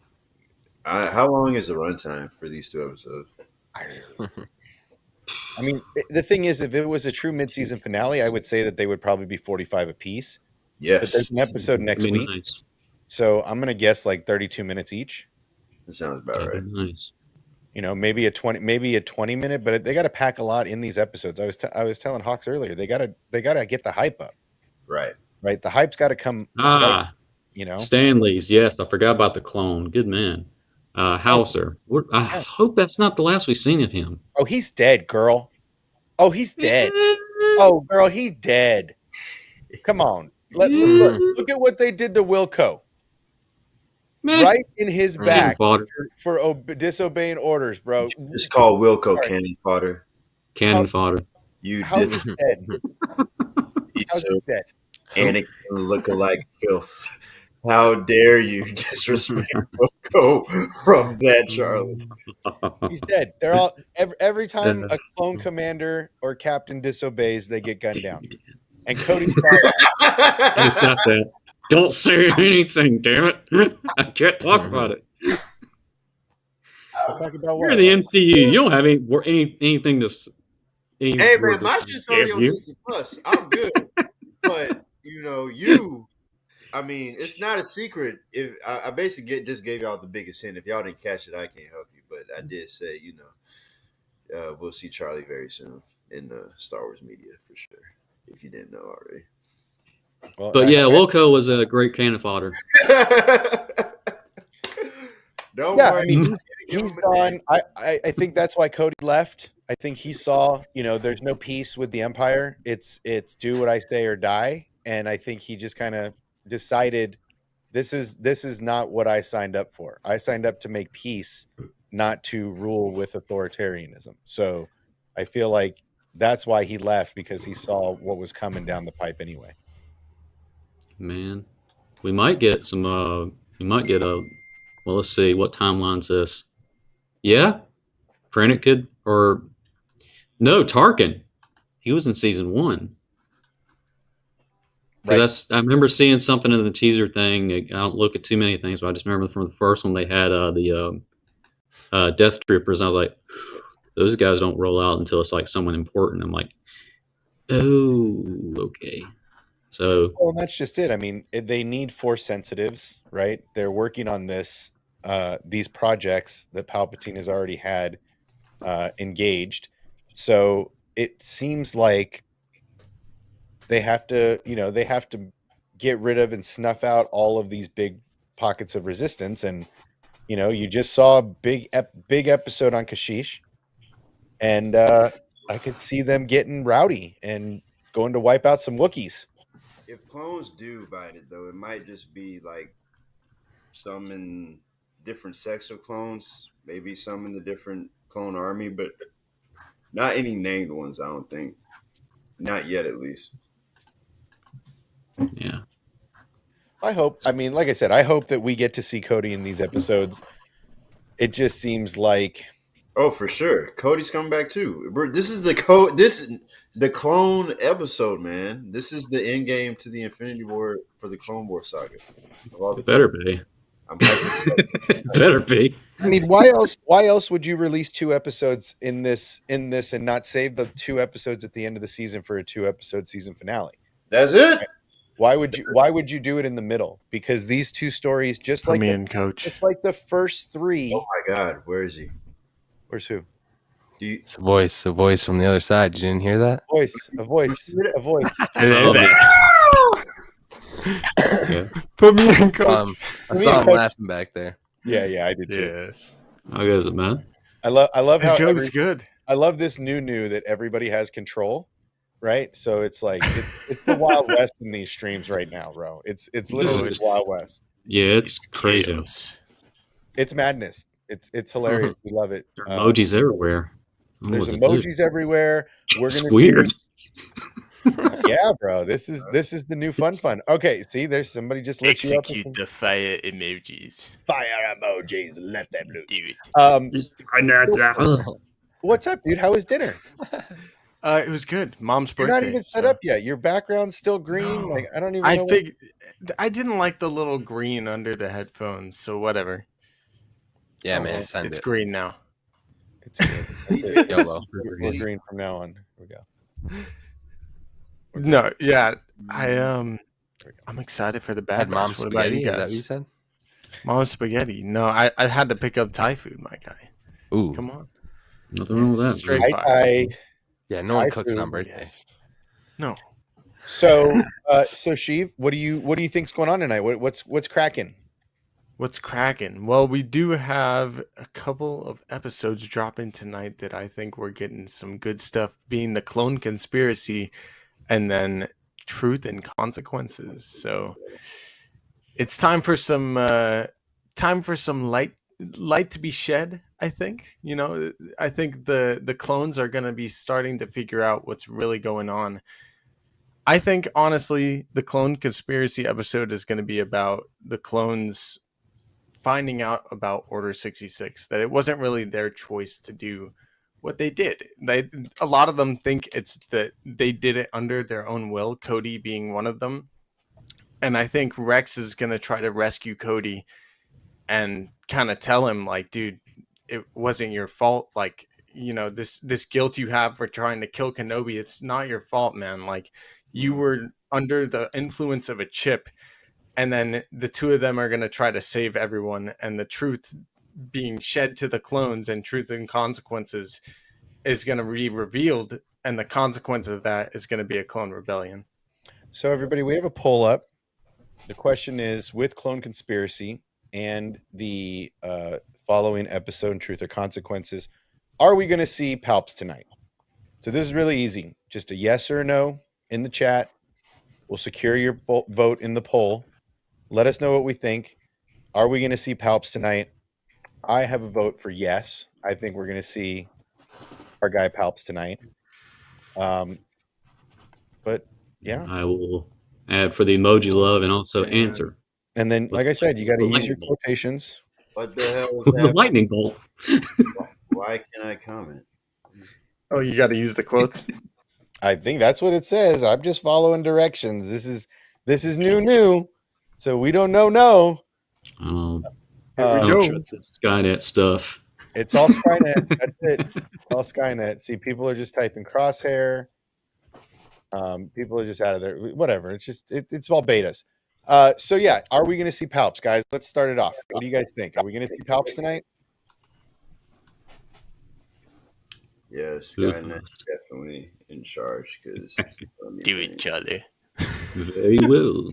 how long is the runtime for these 2 episodes? I mean, the thing is, if it was a true mid-season finale, I would say that they would probably be 45 apiece. But Yes, there's an episode next week, Nice. so I'm gonna guess like 32 minutes each. that sounds about right. That'd be nice. Maybe a 20 minute, but they got to pack a lot in these episodes. I was telling Hawks earlier, they gotta get the hype up, Right. right? The hype's got to come. Stanley's. Yes, I forgot about the clone. Good man. Hauser. I hope that's not the last we've seen of him. Oh, he's dead, girl. Oh, he's dead. Oh, girl, he's dead. Come on. Look at what they did to Wilco. Man. Right in his back Fodder. for disobeying orders, bro. It's called Wilco cannon fodder. Cannon fodder. You How did he's dead? How's so he dead? Anakin lookalike filth. How dare you disrespect Wilco from that, Charlie? He's dead. They're all every time a clone commander or captain disobeys, they get gunned down. And Cody's It's got that. Don't say anything, damn it. I can't talk about it. talk about You're in the MCU. You don't have anything to. Hey man, my shit's already on Disney Plus. I'm good. But I mean, it's not a secret. If I basically just gave y'all the biggest hint. If y'all didn't catch it, I can't help you. But I did say, we'll see Charlie very soon in Star Wars media for sure. If you didn't know already. Well, but Wilco was a great cannon fodder. Don't worry. I mean, he's gone. I think that's why Cody left. I think he saw, there's no peace with the Empire. It's do what I say or die. And I think he just kind of decided this is not what I signed up for. I signed up to make peace, not to rule with authoritarianism. So I feel like that's why he left, because he saw what was coming down the pipe anyway. Man, we might get some. Well, let's see what timeline's this. Yeah, Krennic could, or no, Tarkin. He was in season 1. Because I remember seeing something in the teaser thing. I don't look at too many things, but I just remember from the first one they had the Death Troopers. And I was like, those guys don't roll out until it's like someone important. I'm like, oh, okay. So, well, that's just it. I mean, they need Force sensitives, right? They're working on these projects that Palpatine has already had engaged. So it seems like they have to get rid of and snuff out all of these big pockets of resistance. And you just saw a big episode on Kashyyyk, and I could see them getting rowdy and going to wipe out some Wookiees. If clones do bite it, though, it might just be like some in different sects of clones, maybe some in the different clone army, but Not any named ones, I don't think. Not yet, at least. Yeah. I mean, like I said, I hope that we get to see Cody in these episodes. It just seems like, Oh, for sure. Cody's coming back too. This is the the clone episode, man. This is the end game to the Infinity War for the Clone War saga. It better be. I'm hyped. It better be. I mean, why else would you release 2 episodes in this and not save the 2 episodes at the end of the season for a 2-episode season finale? That's it. Why would you do it in the middle? Because these 2 stories, just like Coach. it's like the first 3. Oh my God, where is he? Where's who? Do you, It's a voice from the other side. You didn't hear that? A voice. Yeah. Put me in, Coach. I saw him laughing back there. Yeah, I did too. Yes. How good is it, man? I love His how joke's good. I love this new that everybody has control, right? So it's like it's the Wild West in these streams right now, bro. It's literally the Wild West. Yeah, it's crazy. Chaos. It's madness. It's hilarious. We love it. There are emojis everywhere. I don't know There's what to do. emojis everywhere. We're It's gonna weird. Yeah, bro. This is the new fun. Okay, see, there's somebody just lit you up. Execute the fire emojis. Fire emojis. Let them loose. Do it. What's up, dude? How was dinner? It was good. Mom's You're birthday. not even set so- up yet. Your background's still green. No. Like I don't even I know. I didn't like the little green under the headphones, so whatever. Yeah, man. It's, Send it's it. green now. It's good. YOLO. We're green from now on. Here we go. No, yeah, There we go. I'm excited for the bad Had mom batch. What about spaghetti? you Is that guys? what you said? Mom spaghetti. No, I had to pick up Thai food, my guy. Ooh. Come on. Nothing wrong with that. Straight bro. fire. Yeah, no one Thai cooks food, on birthday. Yes. No. So Sheev, what do you think's going on tonight? What's cracking? What's cracking? Well, we do have a couple of episodes dropping tonight that I think we're getting some good stuff, being the Clone Conspiracy and then Truth and Consequences. So it's time for some light to be shed, I think. You know, I think the clones are going to be starting to figure out what's really going on. I think honestly the Clone Conspiracy episode is going to be about the clones finding out about Order 66, that it wasn't really their choice to do what they did. A lot of them think it's that they did it under their own will, Cody being one of them. And I think Rex is going to try to rescue Cody and kind of tell him, like, dude, it wasn't your fault. Like, you know, this guilt you have for trying to kill Kenobi, it's not your fault, man. Like, you were under the influence of a chip, and then the two of them are going to try to save everyone, and the truth being shed to the clones and Truth and Consequences is going to be revealed, and the consequence of that is going to be a clone rebellion. So everybody, we have a poll up. The question is, with Clone Conspiracy and the following episode, Truth or Consequences, are we going to see Palps tonight? So this is really easy. Just a yes or a no in the chat. We'll secure your vote in the poll. Let us know what we think. Are we going to see Palps tonight? I have a vote for yes. I think we're going to see our guy Palps tonight. But yeah. I will add for the emoji love and also answer. And then, like I said, you got to The use your lightning bolt. quotations. what the hell is The happening? lightning bolt. Why can't I comment? Oh, you got to use the quotes? I think that's what it says. I'm just following directions. This is new. So we don't know. No. I'm go. sure it's Skynet stuff. It's all Skynet. That's it. All Skynet. See, people are just typing crosshair. People are just out of there. Whatever. It's just it's all betas. So yeah, are we going to see Palps, guys? Let's start it off. What do you guys think? Are we going to see Palps tonight? Yeah, Skynet's definitely in charge because Do it, Charlie. Very well.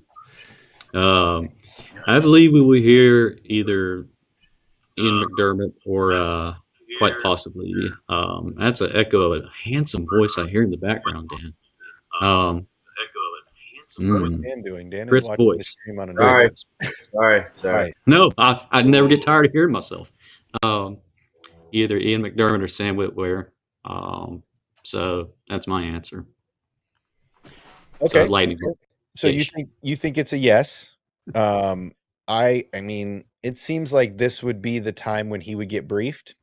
I believe we will hear either Ian McDermott or quite possibly that's an echo of a handsome voice I hear in the background, Dan. What is Dan doing? Dan is Chris watching the Boyce. stream on Sorry. another. Sorry. No, I never get tired of hearing myself. Either Ian McDermott or Sam Witwer. So that's my answer. Okay. So lightning. So you think it's a yes? I mean, it seems like this would be the time when he would get briefed,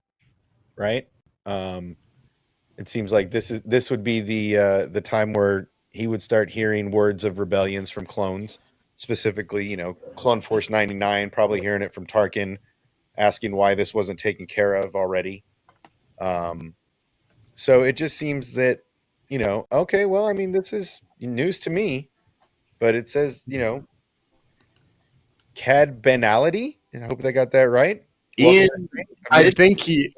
right? It seems like this would be the time where he would start hearing words of rebellions from clones, specifically, Clone Force 99, probably hearing it from Tarkin, asking why this wasn't taken care of already. So it just seems that, okay, well, I mean, this is news to me, but it says, Cad Banality, and I hope I got that right. Ian, I think he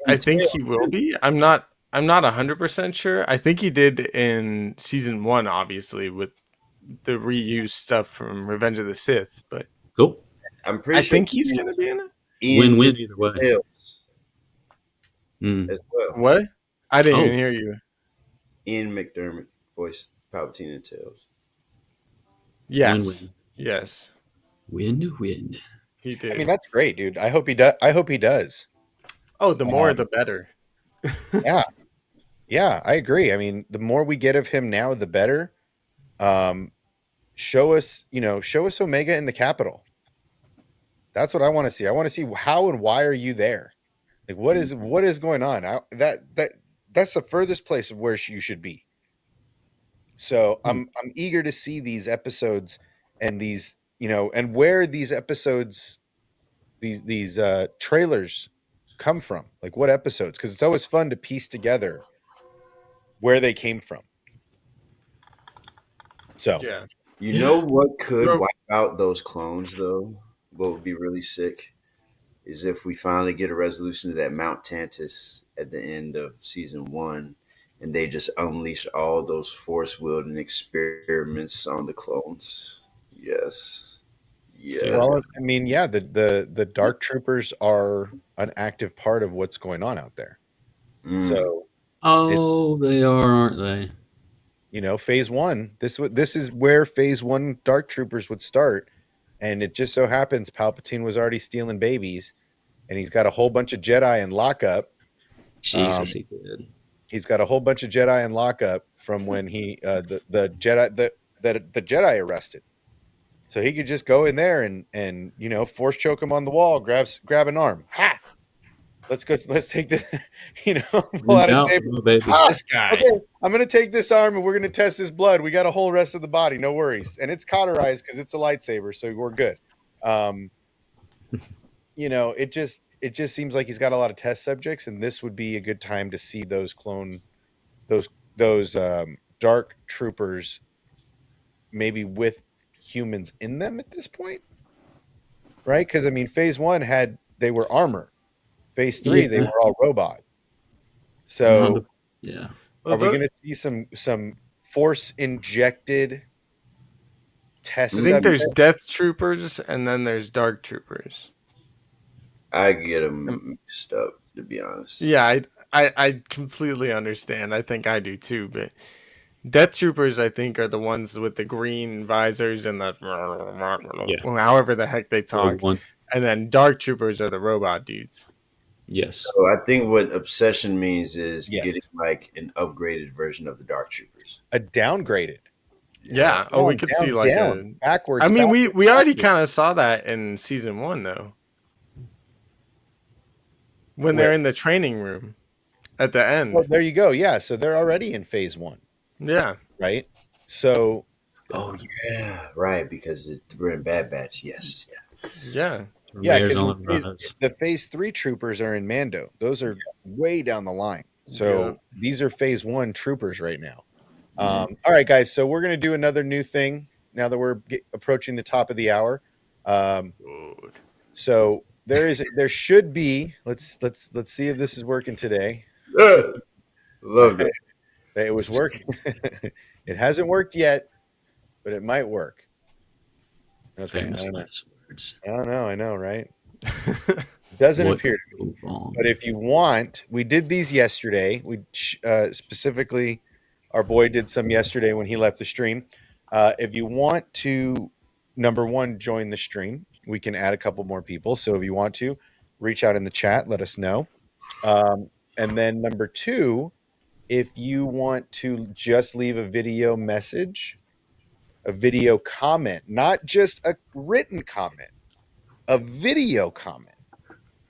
will be. I'm not 100% sure. I think he did in season 1, obviously, with the reused stuff from Revenge of the Sith, but Cool. I'm pretty I sure think he's gonna be in it. Ian Win-win either way. Tails Mm. as well. What? I didn't Oh. even hear you. Ian McDermott voiced Palpatine and Tails. Yes. Win-win. Yes. Win-win. He did. I mean, that's great, dude. I hope he does. Oh, the more the better. Yeah, I agree. I mean, the more we get of him now, the better. Show us Omega in the Capitol. That's what I want to see. I want to see how and why are you there? Like, what is going on? That's the furthest place of where you should be. So I'm eager to see these episodes and these, and where these episodes, these trailers come from. Like what episodes? Because it's always fun to piece together where they came from. So Yeah. You know what could Bro. wipe out those clones, though? What would be really sick is if we finally get a resolution to that Mount Tantus at the end of season 1, and they just unleash all those force wielding experiments on the clones. Yes. well, I mean, yeah, the Dark Troopers are an active part of what's going on out there. So they are, aren't they? Phase 1. This is where Phase 1 Dark Troopers would start, and it just so happens Palpatine was already stealing babies, and he's got a whole bunch of Jedi in lockup. Jesus, he did. He's got a whole bunch of Jedi in lockup from when he the Jedi arrested. So he could just go in there and force choke him on the wall, grab an arm. Ha! Let's go. Let's take the pull out a saber. This guy. Okay, I'm gonna take this arm and we're gonna test his blood. We got a whole rest of the body, no worries. And it's cauterized because it's a lightsaber, so we're good. It just seems like he's got a lot of test subjects, and this would be a good time to see those Dark Troopers, maybe with humans in them at this point, right? Because I mean, Phase 1 they were armor. Phase 3 they were all robot. So yeah, are we going to see some force injected tests? I think there's Death Troopers and then there's Dark Troopers. I get them mixed up, to be honest. Yeah, I completely understand. I think I do too, but Death Troopers, I think, are the ones with the green visors and the however the heck they talk. And then Dark Troopers are the robot dudes. Yes. So I think what obsession means is getting like an upgraded version of the Dark Troopers. A downgraded. Yeah. Oh, we could see like a backwards. I mean, we already kind of saw that in season 1, though. When they're in the training room at the end. Well, there you go. Yeah. So they're already in Phase 1. Yeah. Right. So. Oh yeah. Right. Because we're in Bad Batch. Yes. Yeah. Yeah. Because the Phase 3 troopers are in Mando. Those are way down the line. So these are Phase 1 troopers right now. All right, guys. So we're going to do another new thing now that we're approaching the top of the hour. So there should be. Let's see if this is working today. Love it. It was working. It hasn't worked yet, but it might work. Okay. I don't know. I know, right? Doesn't appear to be. But if you want, we did these yesterday. We specifically, our boy did some yesterday when he left the stream. If you want to, number one, join the stream, we can add a couple more people. So if you want to, reach out in the chat, let us know. And then number two, if you want to just leave a video message, a video comment, not just a written comment, a video comment,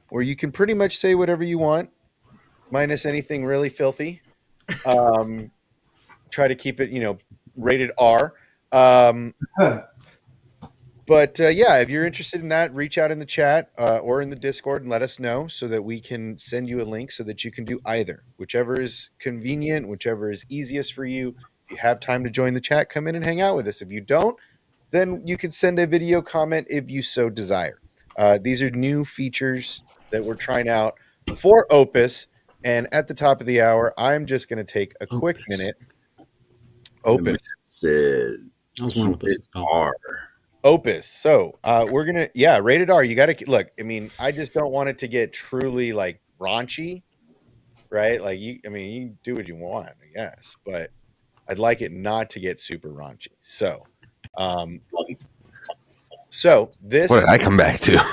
where you can pretty much say whatever you want, minus anything really filthy. Try to keep it, rated R. But yeah, if you're interested in that, reach out in the chat or in the Discord and let us know so that we can send you a link so that you can do either. Whichever is convenient, whichever is easiest for you. If you have time to join the chat, come in and hang out with us. If you don't, then you can send a video comment if you so desire. These are new features that we're trying out for Opus. And at the top of the hour, I'm just going to take a quick minute. Opus. Said, I was wondering what this was called. R. Opus. So we're gonna, rated R. You got to look. I mean, I just don't want it to get truly like raunchy, right? Like you do what you want, I guess, but I'd like it not to get super raunchy. So, this. What did I come back to?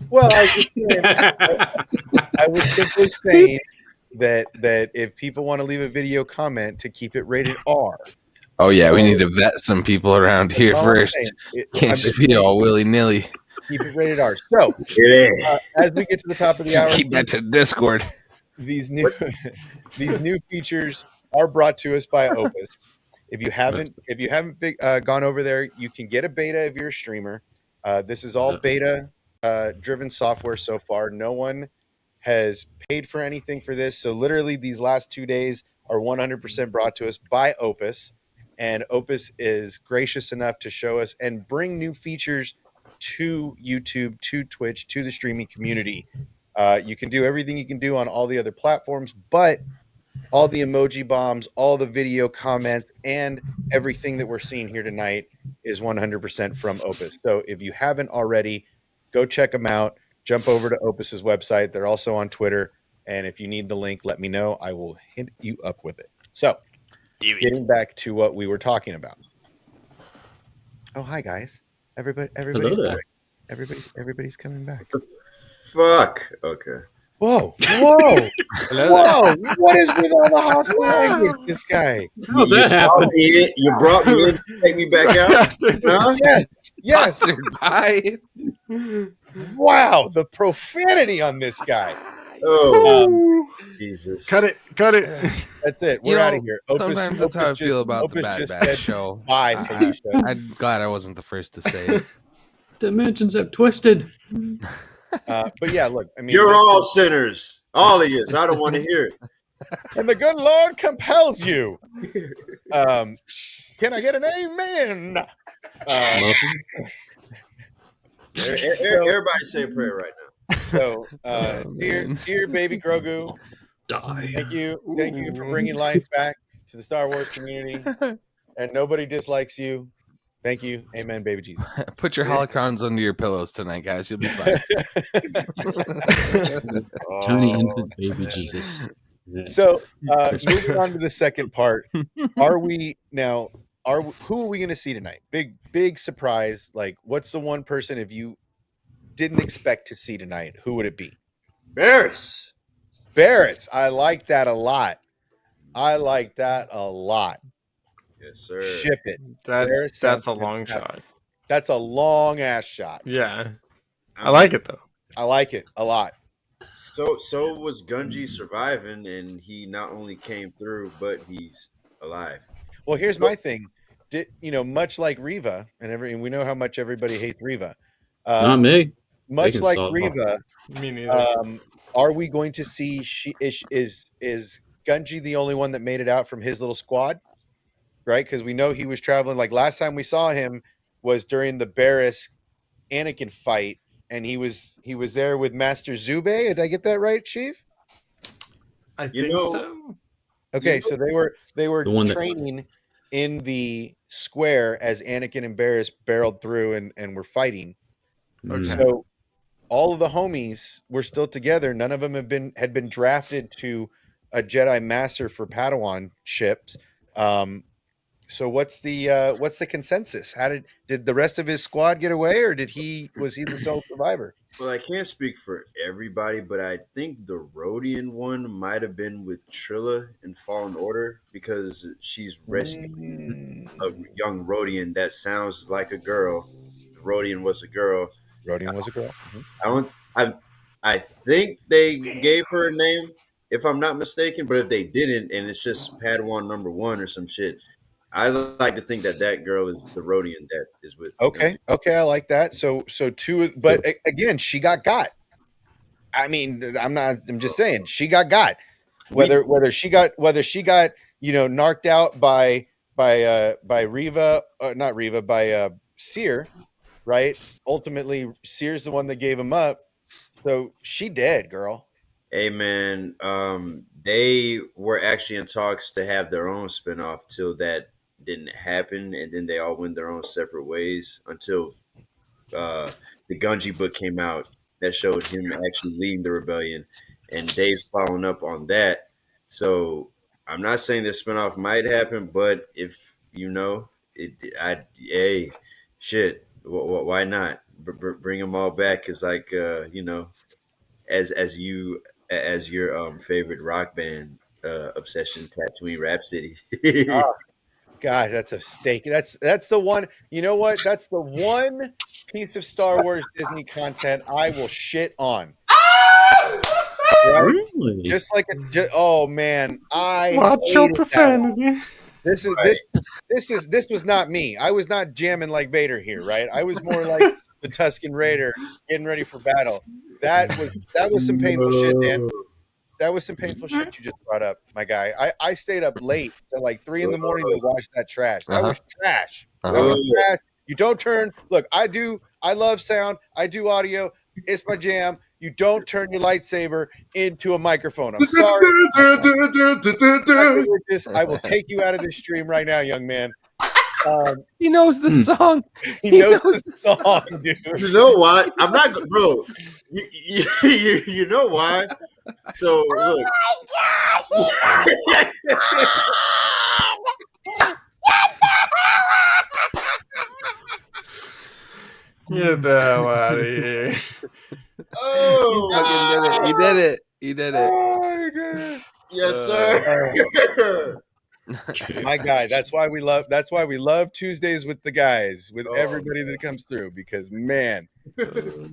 Well, I was simply saying that if people want to leave a video comment, to keep it rated R. Oh yeah, we need to vet some people around here first. Can't just be all willy nilly. Keep it rated R. So, as we get to the top of the hour, Keep that to Discord. These new features are brought to us by Opus. If you haven't gone over there, you can get a beta if you're a streamer. This is all beta driven software so far. No one has paid for anything for this. So literally these last 2 days are 100% brought to us by Opus. And Opus is gracious enough to show us and bring new features to YouTube, to Twitch, to the streaming community. You can do everything you can do on all the other platforms, but all the emoji bombs, all the video comments, and everything that we're seeing here tonight is 100% from Opus. So if you haven't already, go check them out. Jump over to Opus's website. They're also on Twitter. And if you need the link, let me know. I will hit you up with it. So, getting back to what we were talking about. Oh, hi guys! Everybody's coming back. Fuck. Okay. Whoa! Whoa! What is with all the hostility against this guy? How that happened? You brought me in to take me back out? Huh? Yes. Sponsored by. Wow, the profanity on this guy. Oh, Jesus! Cut it. That's it. We're out of here. Sometimes that's how I feel about the Bad Batch show. Bye, Felicia. I'm glad I wasn't the first to say it. Dimensions have twisted. But yeah, look. I mean, You're all sinners, all of you. I don't want to hear it. and the good Lord compels you. Can I get an amen? Everybody say a prayer right now. So, dear baby Grogu, Die. thank you for bringing life back to the Star Wars community, and nobody dislikes you. Thank you, amen, baby Jesus. Put your holocrons under your pillows tonight, guys. You'll be fine. Tiny infant baby Jesus. Yeah. So, moving on to the second part, who are we going to see tonight? Big surprise. Like, what's the one person if you didn't expect to see tonight? Who would it be? Barris. I like that a lot. Yes, sir. Ship it. That's a long shot. That's a long ass shot. Yeah. I like it though. I like it a lot. So was Gunji surviving, and he not only came through, but he's alive. Well, here's my thing. Much like Reva, and we know how much everybody hates Reva. Not me. Much They can like solve Reva, Me neither. are we going to see is Gunji the only one that made it out from his little squad? Right? Because we know he was traveling. Like last time we saw him was during the Barris Anakin fight, and he was there with Master Zube. Did I get that right, Chief? I think so. Okay, so they were The one that- training in the square as Anakin and Barris barreled through and were fighting. Okay. So all of the homies were still together. None of them had been drafted to a Jedi Master for Padawan ships. So what's the consensus? How did the rest of his squad get away, or was he the sole survivor? Well, I can't speak for everybody, but I think the Rodian one might have been with Trilla in Fallen Order because she's rescuing a young Rodian that sounds like a girl. Rodian was a girl. Rodian was a girl. I think they gave her a name, if I'm not mistaken. But if they didn't, and it's just Padawan number 1 or some shit, I like to think that girl is the Rodian that is with. Okay, I like that. So two, but again, she got. I mean, I'm just saying she got. Whether she got narked out by Reva, not Reva, by Seer, right? Ultimately, Seer's the one that gave him up. So she dead, girl. Hey man, they were actually in talks to have their own spinoff till that didn't happen, and then they all went their own separate ways until the Gunji book came out that showed him actually leading the rebellion, and Dave's following up on that. So I'm not saying this spinoff might happen, but if hey, shit, why not bring them all back? It's like as your favorite rock band obsession, Tatooine Rhapsody. Oh, God, that's a stake. That's the one. You know what? That's the one piece of Star Wars Disney content I will shit on. Right? Really? Just like oh man, I watch your profanity. This was not me. I was not jamming like Vader here, right? I was more like the Tusken Raider getting ready for battle. That was some painful shit, Dan. That was some painful shit you just brought up, my guy. I stayed up late till like 3 a.m. to watch that trash. That was trash. That was trash. You don't turn. Look, I love sound. I do audio. It's my jam. You don't turn your lightsaber into a microphone. I'm sorry. I will take you out of this stream right now, young man. He knows the song. He knows the song, dude. You know what? I'm not, bro. You know why? So look. Get the hell out of here. Oh, he did it. He did it. Oh, he did it. Yes, sir. My guy. That's why we love Tuesdays with the guys, with everybody that comes through, because man,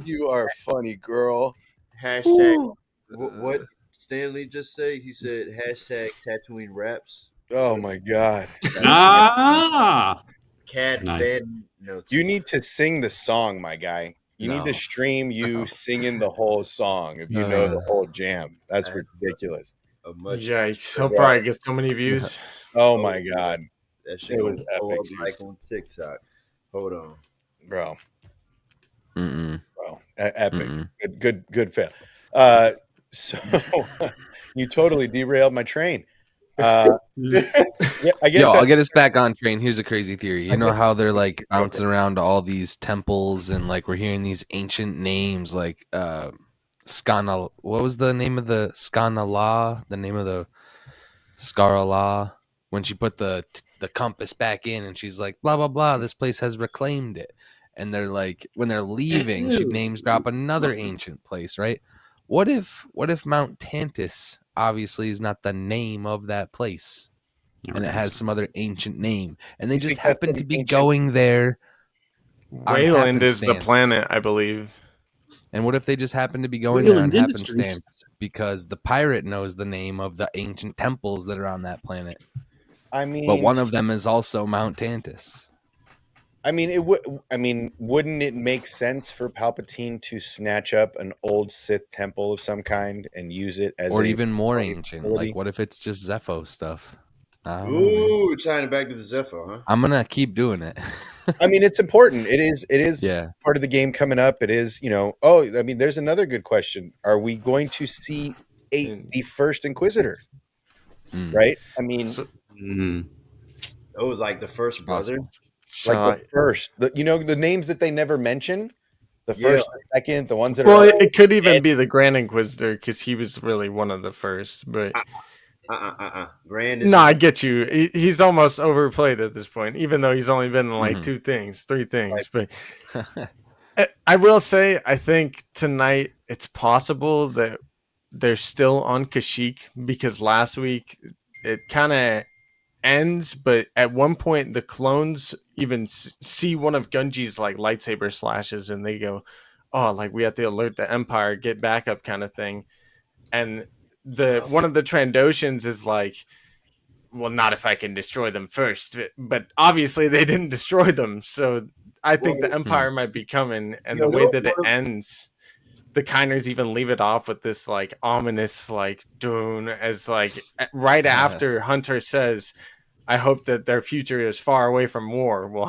you are funny, girl. Hashtag what Stanley just say? He said hashtag Tatooine Raps. Oh my God. Cat Nice. Ben notes. You need to sing the song, my guy. You need to stream you singing the whole song if you know the whole jam. That's ridiculous. Yikes. He'll probably get so many views. Oh my God. That shit was epic, like on TikTok. Hold on. Bro. Mm-mm. Bro. Epic. Mm-mm. Good fail. So you totally derailed my train. Yeah, I guess I'll get us back on train. Here's a crazy theory. You know how they're like bouncing around to all these temples and like we're hearing these ancient names like Skana. What was the name of the Skanala? The name of the Scarala when she put the compass back in and she's like blah blah blah. This place has reclaimed it. And they're like when they're leaving, she names drop another ancient place, right? What if Mount Tantus obviously is not the name of that place and it has some other ancient name and they just happen to be going there? Wayland is the planet, I believe. And what if they just happen to be going there on happenstance because the pirate knows the name of the ancient temples that are on that planet? I mean, but one of them is also Mount Tantus. I mean, wouldn't it make sense for Palpatine to snatch up an old Sith temple of some kind and use it as even more ancient? Like, what if it's just Zepho stuff? Ooh, tying it back to the Zepho, huh? I'm gonna keep doing it. I mean, it's important. It is yeah. part of the game coming up. It is, I mean, there's another good question. Are we going to see the first Inquisitor? Right? I mean, like the first brother. Like the first, the names that they never mention, the first, the second, the ones that it could even be the Grand Inquisitor because he was really one of the first. But Grand is No, I get you. He's almost overplayed at this point, even though he's only been in like Mhm. 3 things. But I will say, I think tonight it's possible that they're still on Kashyyyk because last week it kind of ends, but at one point the clones even see one of Gunji's like lightsaber slashes and they go, "Oh, like we have to alert the Empire, get backup," kind of thing. And the one of the Trandoshans is like, well, not if I can destroy them first. But obviously they didn't destroy them, so I think the Well, Empire might be coming. And You the you way know, that it ends, the Kiners even leave it off with this like ominous like Dune as like right after Hunter says, "I hope that their future is far away from war." Well,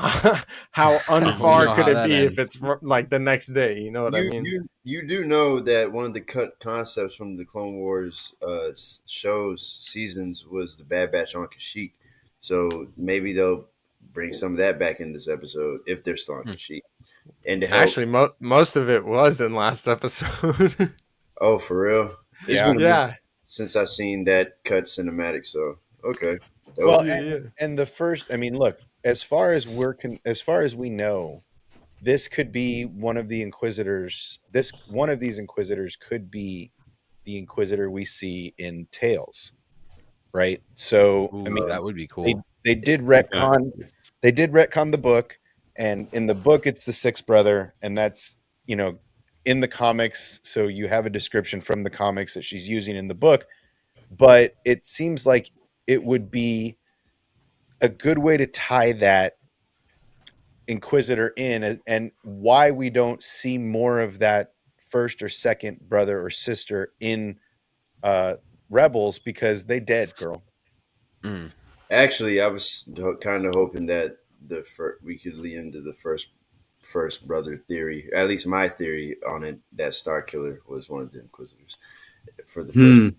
how We unfar know could how it that be if ends. it's like the next day? You know what I you mean? you you do know that one of the cut concepts from the Clone Wars shows seasons was the Bad Batch on Kashyyyk, so maybe they'll bring some of that back in this episode if they're still on Hmm. Kashyyyk, and to help. Actually, most of it was in last episode. Oh, for real? It's Yeah. been a minute Yeah, since I seen that cut cinematic. So okay, Well, dope. yeah. and the first, I mean, look, as far as as far as we know, this could be one of the Inquisitors. This one of these Inquisitors could be the Inquisitor we see in Tales, right? So, I Ooh, mean, that would be they cool. they did Yeah. retcon they did retcon the book, and in the book it's the sixth brother, and that's, you know, in the comics, so you have a description from the comics that she's using in the book, but it seems like it would be a good way to tie that Inquisitor in, and why we don't see more of that first or second brother or sister in Rebels, because they dead, girl. Mm. Actually, I was kind of hoping that we could lead into the first brother theory. At least my theory on it, that Star Killer was one of the Inquisitors for the first Hmm.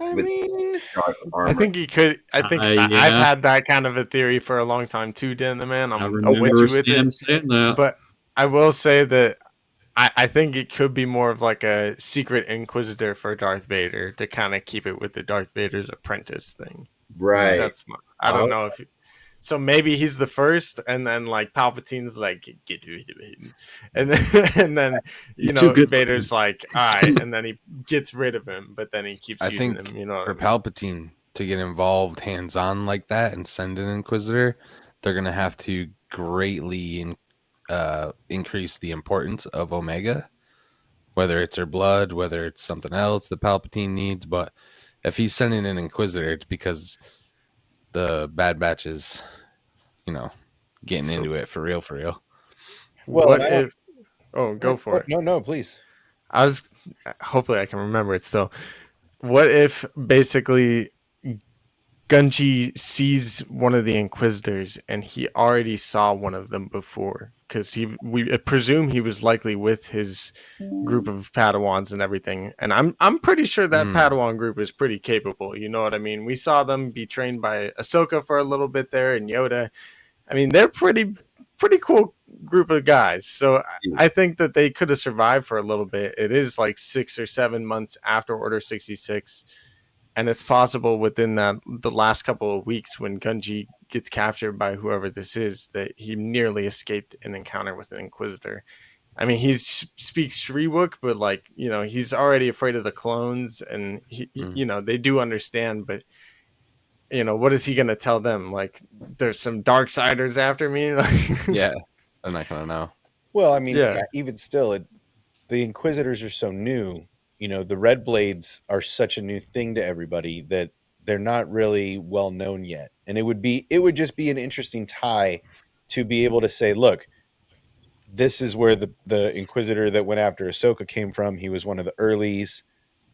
I with mean, dark I armor. think he could. I think I've Yeah, had that kind of a theory for a long time too, Dan the Man. I I'm with remember you with it, Sam saying that. but I will say that I think it could be more of like a secret Inquisitor for Darth Vader to kind of keep it with the Darth Vader's apprentice thing. Right. I don't Oh, know if. So maybe he's the first, and then like Palpatine's like get rid of him, and then and then He's too good for Vader's him. like all right, and then he gets rid of him, but then he keeps I using think him. You know what I for mean? Palpatine to get involved hands on like that and send an Inquisitor, they're gonna have to greatly increase the importance of Omega, whether it's her blood, whether it's something else that Palpatine needs. But if he's sending an Inquisitor, it's because the Bad Batch is, you know, getting So- into it for real, for real. Well, what and I don't- if? Oh, go for it. No, please. I was hopefully I can remember it still. What if basically Gunji sees one of the Inquisitors and he already saw one of them before? Because we presume he was likely with his group of Padawans and everything. And I'm pretty sure that Padawan group is pretty capable. You know what I mean? We saw them be trained by Ahsoka for a little bit there and Yoda. I mean, they're pretty cool group of guys. So I think that they could have survived for a little bit. It is like 6 or 7 months after Order 66. And it's possible within the last couple of weeks when Gunji gets captured by whoever this is that he nearly escaped an encounter with an Inquisitor. I mean, he speaks Shriwook, but like, you know, he's already afraid of the clones and you know, they do understand, but you know, what is he going to tell them? Like, there's some Darksiders after me? Yeah, I'm not gonna know. Well, I mean, Yeah. even still, the Inquisitors are so new. You know, the Red Blades are such a new thing to everybody that they're not really well known yet. And it would just be an interesting tie to be able to say, look, this is where the Inquisitor that went after Ahsoka came from. He was one of the earlies.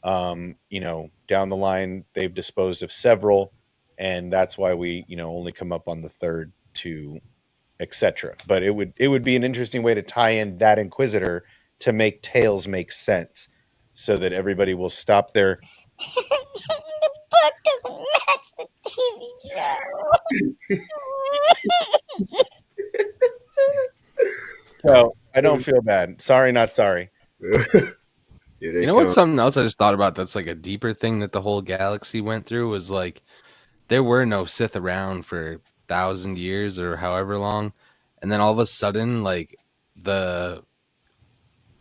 You know, down the line, they've disposed of several, and that's why we, you know, only come up on the third two, etc. But it would be an interesting way to tie in that Inquisitor to make Tales make sense, so that everybody will stop their. The book doesn't match the TV show. So I don't feel bad. Sorry, not sorry. Here You they know come. what's something else I just thought about that's like a deeper thing that the whole galaxy went through was like there were no Sith around for 1,000 years or however long, and then all of a sudden, like the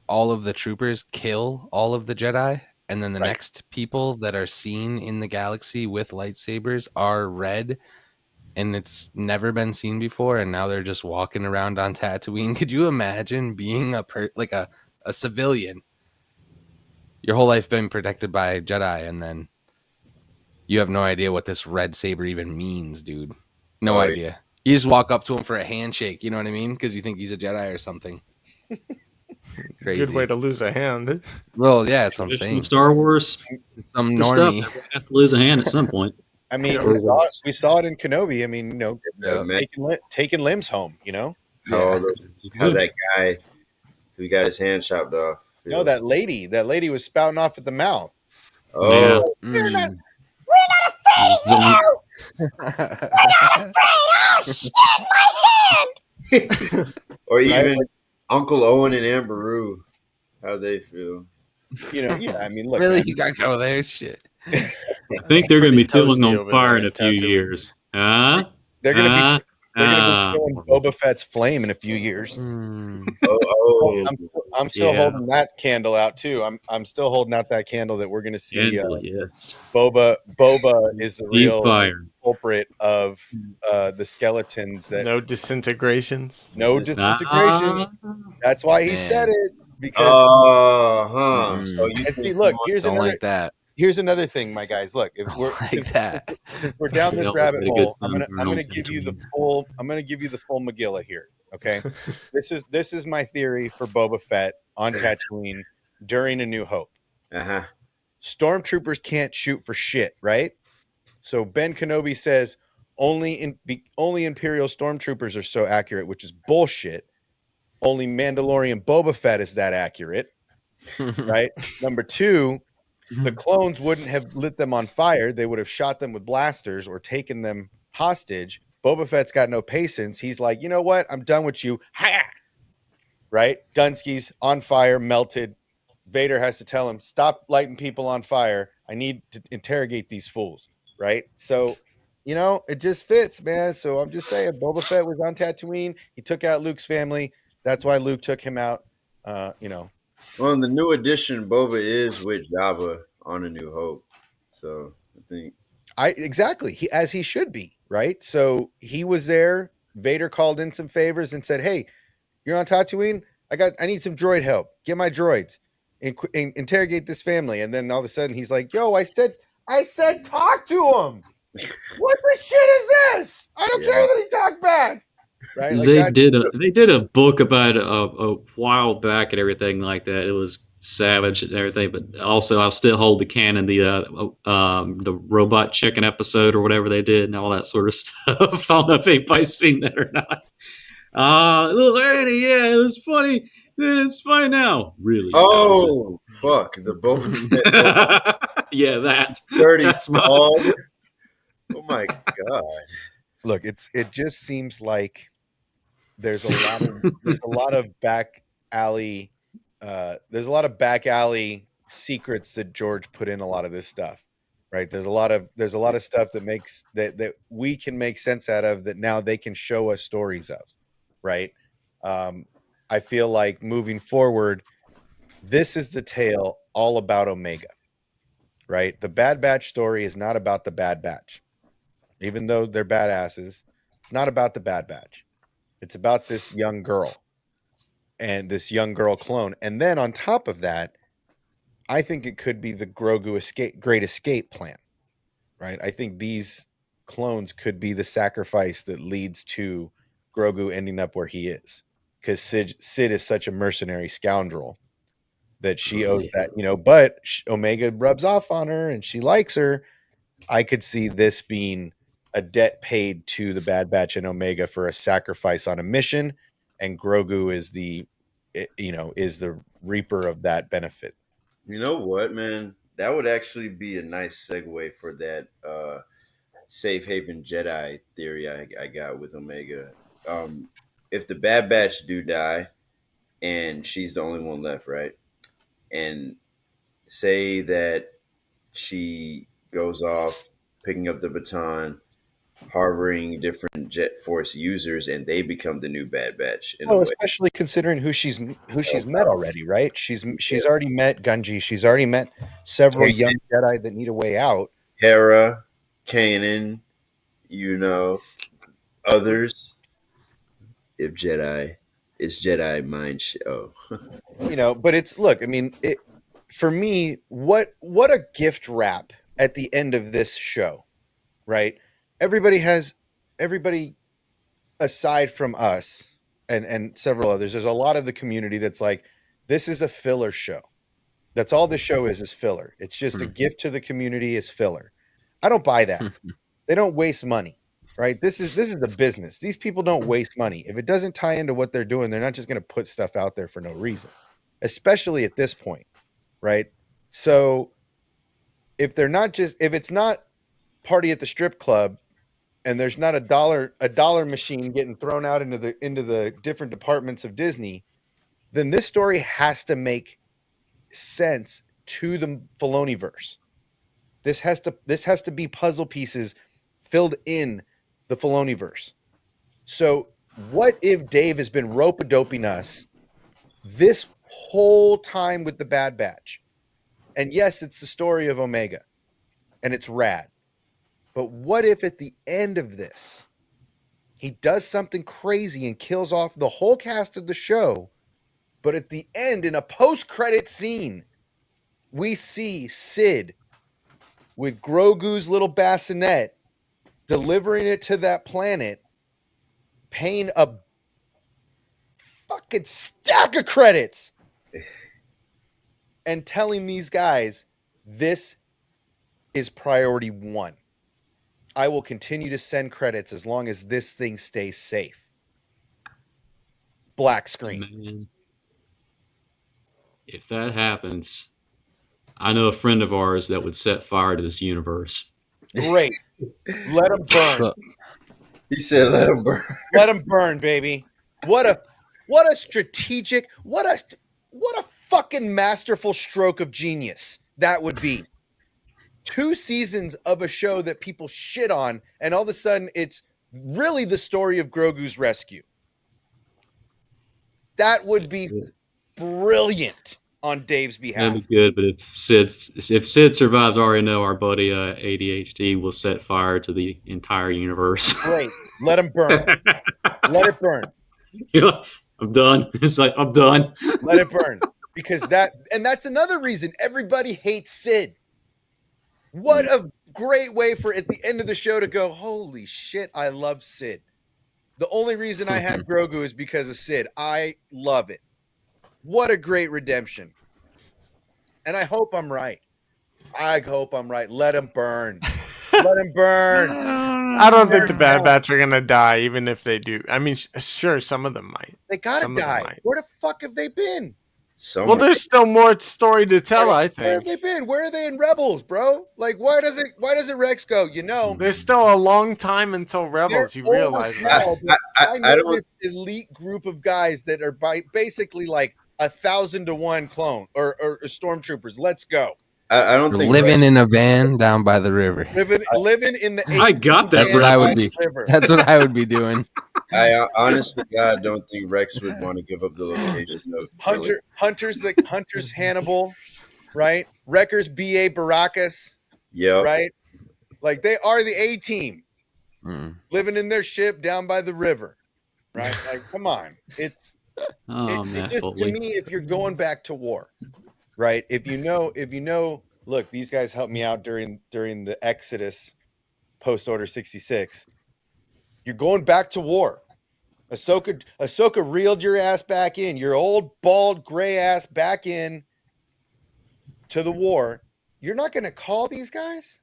all of the troopers kill all of the Jedi, and then the Right. next people that are seen in the galaxy with lightsabers are red, and it's never been seen before, and now they're just walking around on Tatooine. Could you imagine being a civilian? Your whole life been protected by Jedi, and then you have no idea what this red saber even means, dude. No Oh, yeah. idea. You just walk up to him for a handshake, you know what I mean? Because you think he's a Jedi or something. Crazy. Good way to lose a hand. Well, yeah, that's what I'm Tradition saying. of Star Wars, Some the stuff normie. everyone has to lose a hand at some point. I mean, Yeah. we saw it in Kenobi. I mean, Yeah. Man, taking limbs home. how Yeah. that guy who got his hand chopped off. No, feels. that lady was spouting off at the mouth. Oh, We're not- We're not afraid of you! Mm. Oh, shit, my hand! or even Right? Uncle Owen and Amber Rue. How they feel. Yeah. I mean, look, Really? man, You gotta go there? Shit. I think they're going to be Pretty toasty feeling on over fire there in a at few Tatooine. years. Huh? they're gonna be Ah. feeling Boba Fett's flame in a few years. Mm. Oh, I'm still Yeah. holding that candle out too. I'm still holding out that candle that we're gonna see. Candle, yeah. Boba is the Deep real fire. culprit of the skeletons. That No disintegrations. no disintegration. Ah. That's why he Man. said it because. huh. Mm. So you And see, think look, here's Don't another like that. here's another thing, my guys. Look, if we're Like that. since we're down this Yeah, rabbit we had a good hole, I'm time gonna around give you the Tatooine. full Megillah here. Okay, this is my theory for Boba Fett on Tatooine during A New Hope. Uh-huh. Stormtroopers can't shoot for shit, right? So Ben Kenobi says only Imperial stormtroopers are so accurate, which is bullshit. Only Mandalorian Boba Fett is that accurate, right? Number two, the clones wouldn't have lit them on fire. They would have shot them with blasters or taken them hostage. Boba Fett's got no patience. He's like, you know what? I'm done with you. Ha! Right? Dunsky's on fire, melted. Vader has to tell him, stop lighting people on fire. I need to interrogate these fools. Right? So, it just fits, man. So I'm just saying, Boba Fett was on Tatooine. He took out Luke's family. That's why Luke took him out. Well, in the new edition, Boba is with Jabba on A New Hope. So I think Exactly. He should be, right? So he was there. Vader called in some favors and said, "Hey, you're on Tatooine. I need some droid help. Get my droids and interrogate this family." And then all of a sudden he's like, "Yo, I said, talk to him. What the shit is this? I don't care that he talked back." Right? Like They did a book about it a while back and everything like that. It was savage and everything, but also I still hold the canon the robot chicken episode or whatever they did and all that sort of stuff. I don't know if anybody's seen that or not. Little Annie, yeah, it was funny. It's fine now. Really? oh fuck the Boba Fett Yeah, that. dirty That's my- dog. Oh my god. Look, it just seems like there's a lot of back alley secrets that George put in a lot of this stuff, right? There's a lot of stuff that makes that we can make sense out of that now they can show us stories of, right? I feel like moving forward, this is the tale all about Omega, right? The Bad Batch story is not about the Bad Batch. Even though they're badasses, it's not about the Bad Batch. It's about this young girl and this young girl clone. And then on top of that, I think it could be the Grogu Great Escape plan, right? I think these clones could be the sacrifice that leads to Grogu ending up where he is. Because Sid is such a mercenary scoundrel that she owes that, but Omega rubs off on her and she likes her. I could see this being a debt paid to the Bad Batch and Omega for a sacrifice on a mission, and Grogu is the reaper of that benefit. You know what, man? That would actually be a nice segue for that safe haven Jedi theory I got with Omega. If the Bad Batch do die, and she's the only one left, right? And say that she goes off picking up the baton, harboring different Jet Force users, and they become the new Bad Batch in a Well, way. especially considering who she's met already, right? She's already met Gunji. She's already met several Kanan. young Jedi that need a way out. Hera, Kanan, others. If Jedi is Jedi mind show. But it's look. I mean, for me, what a gift wrap at the end of this show, right? Everybody aside from us and several others, there's a lot of the community that's like, this is a filler show. That's all the show is filler. It's just a gift to the community is filler. I don't buy that. They don't waste money, right? This is the business. These people don't waste money. If it doesn't tie into what they're doing, they're not just going to put stuff out there for no reason, especially at this point, right? So if it's not Party at the Strip Club, and there's not a dollar machine getting thrown out into the different departments of Disney, then this story has to make sense to the Filoniverse. This has to be puzzle pieces filled in the Filoniverse. So what if Dave has been rope-a-doping us this whole time with the Bad Batch? And yes, it's the story of Omega, and it's rad. But what if at the end of this, he does something crazy and kills off the whole cast of the show, but at the end, in a post-credit scene, we see Sid with Grogu's little bassinet delivering it to that planet, paying a fucking stack of credits and telling these guys, this is priority one. I will continue to send credits as long as this thing stays safe. Black screen. Man, if that happens, I know a friend of ours that would set fire to this universe. Great. Let them burn. So, He said, "Let him burn." Let them burn, baby. What a strategic, what a fucking masterful stroke of genius that would be. 2 seasons of a show that people shit on, and all of a sudden it's really the story of Grogu's rescue. That would be brilliant on Dave's behalf. That'd be good, but if Sid survives RNO, our buddy ADHD will set fire to the entire universe. Great. Let him burn. Let it burn. I'm done. It's like, I'm done. Let it burn. Because that's another reason everybody hates Sid. What a great way for at the end of the show to go, holy shit, I love Sid. The only reason I had Grogu is because of Sid. I love it. What a great redemption. And I hope I'm right. I hope I'm right. Let him burn. Let him burn. I don't think the Bad Batch are going to die, even if they do. I mean, sure, some of them might. They gotta die. Where the fuck have they been? Well, there's still more story to tell, I Where have think. they been? Where are they in Rebels, bro? Like, why doesn't Rex go? There's still a long time until Rebels, you they're old realize as that. hell, but I know don't- this elite group of guys that are basically like 1,000 to 1 clone or stormtroopers. Let's go. I don't we're think living in a van down by the river. Living in the. I got that. That's what I would be. River. That's what I would be doing. I honestly, God, don't think Rex would want to give up the location of Hunter's Hannibal, right? Wreckers B.A. Baracus, Yep. right? Like they are the A team, Mm. living in their ship down by the river, right? Like, come on, it's. Oh, it Matt just to Foley. me, if you're going back to war, right? If you know, look, these guys helped me out during the Exodus post Order 66. You're going back to war. Ahsoka reeled your ass back in, your old bald gray ass back in to the war. You're not going to call these guys?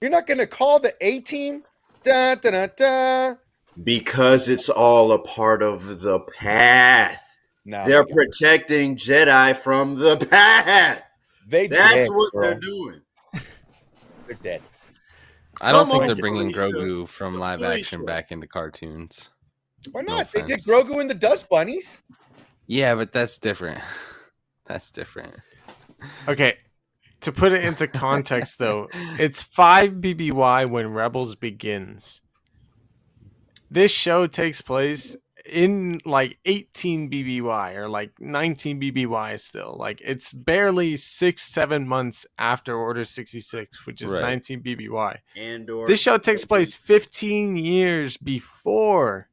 You're not going to call the A team? Da, da, da, da. Because it's all a part of the path. No, They're protecting Jedi from the path. That's That's what they're doing. They're dead. I don't Come think on, they're bringing Felicia. Grogu from live action Felicia. back into cartoons. Why No not? They did offense. Grogu and the Dust Bunnies. Yeah, but that's different. That's different. Okay, to put it into context, though, it's 5 BBY when Rebels begins. This show takes place in like 18 BBY or like 19 BBY still. Like it's barely 6-7 months after Order 66, which is Right. 19 BBY. Andor. This show takes place 15 years before.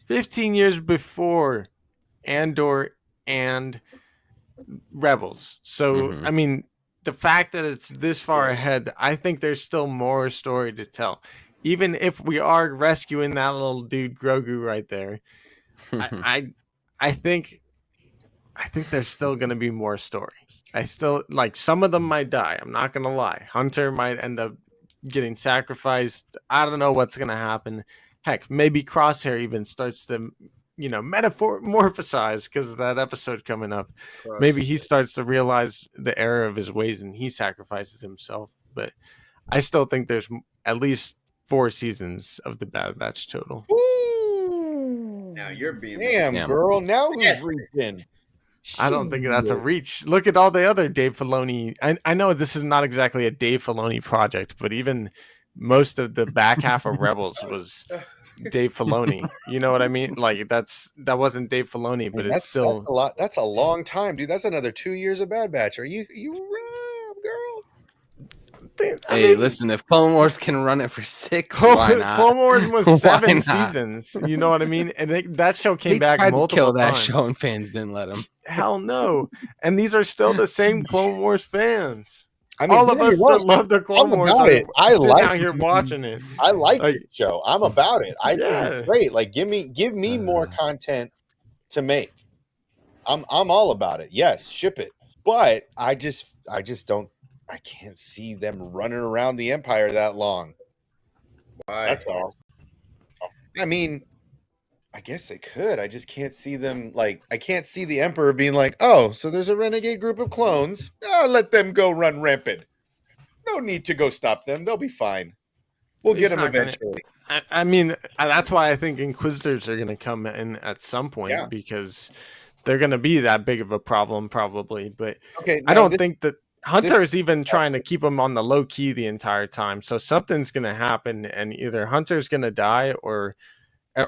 15 years before Andor and Rebels. So, Mhm. I mean, the fact that it's this far ahead, I think there's still more story to tell. Even if we are rescuing that little dude Grogu right there, I think there's still going to be more story. I still like some of them might die. I'm not going to lie. Hunter might end up getting sacrificed. I don't know what's going to happen. Heck, maybe Crosshair even starts to, metamorphosize because of that episode coming up. Maybe he starts to realize the error of his ways and he sacrifices himself. But I still think there's at least 4 seasons of the Bad Batch total. Ooh. Now you're being Damn, girl. Now who's reaching? I don't think that's a reach. Look at all the other Dave Filoni. I know this is not exactly a Dave Filoni project, but even most of the back half of Rebels was Dave Filoni. You know what I mean? Like that wasn't Dave Filoni, but it's still that's a lot. That's a long time, dude. That's another 2 years of Bad Batch. Are you girl? Hey, listen, if Clone Wars can run it for 6, why not? Clone Wars was Why 7 not? seasons. You know what I mean? And that show came They back tried to multiple kill that times. show and fans didn't let him. Hell no. And these are still the same Clone Wars fans. I mean, all of us that love the Clone Wars about are it. I sitting like out here watching it. I like Like- the show. I'm about it. I think Yeah. it's great. Like give me more content to make. I'm all about it. Yes, ship it. But I just don't. I can't see them running around the Empire that long. Why? That's all. I mean, I guess they could. I just can't see them. Like, I can't see the Emperor being like, "Oh, so there's a renegade group of clones. Oh, let them go run rampant. No need to go stop them. They'll be fine. We'll He's get them not gonna- eventually." I mean, that's why I think Inquisitors are going to come in at some point Yeah. because they're going to be that big of a problem, probably. But Okay, I now don't think that Hunter is even trying to keep them on the low key the entire time. So something's going to happen, and either Hunter's going to die or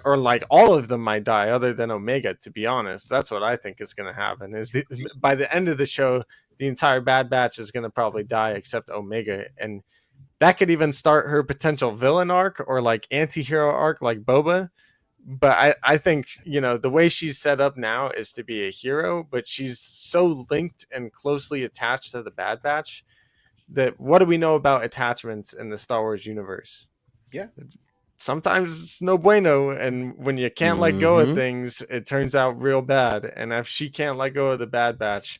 like all of them might die, other than Omega. To be honest, that's what I think is going to happen. By the end of the show, the entire Bad Batch is going to probably die except Omega, and that could even start her potential villain arc or like anti-hero arc like Boba. But I think, the way she's set up now is to be a hero, but she's so linked and closely attached to the Bad Batch that what do we know about attachments in the Star Wars universe? Yeah. Sometimes it's no bueno, and when you can't let go of Mhm. things, it turns out real bad. And if she can't let go of the Bad Batch,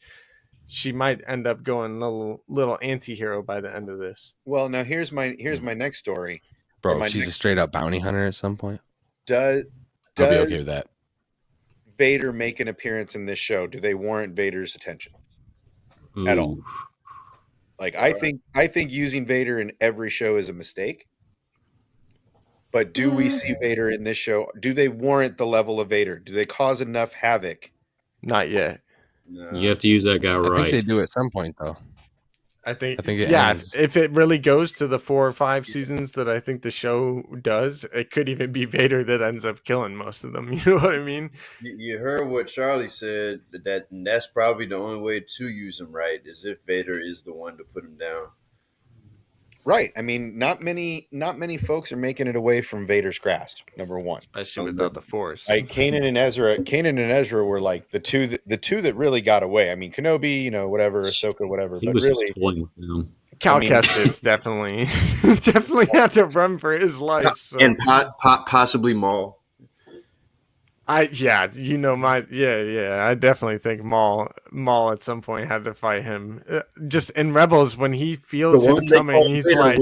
she might end up going little anti-hero by the end of this. Well, now here's my next story. Bro, my if she's a next- straight up bounty hunter at some point, Does I'll be okay with that. Vader make an appearance in this show? Do they warrant Vader's attention? At all. Ooh. Like I think using Vader in every show is a mistake. But do we see Vader in this show? Do they warrant the level of Vader? Do they cause enough havoc? Not yet. No. You have to use that guy I think right. they do at some point though. I think it yeah, ends. if it really goes to the 4 or 5 seasons that I think the show does, it could even be Vader that ends up killing most of them. You know what I mean? You heard what Charlie said, that's probably the only way to use him right is if Vader is the one to put him down. Right. I mean, not many folks are making it away from Vader's grasp. Number one, Especially without the Force. like Kanan and Ezra were like the two that really got away. I mean, Kenobi, whatever, Ahsoka, whatever, He but was really, toying with them. Cal I mean- Kestis definitely had to run for his life. So. And possibly Maul. I definitely think Maul at some point had to fight him. Just in Rebels when he feels him coming, he's like,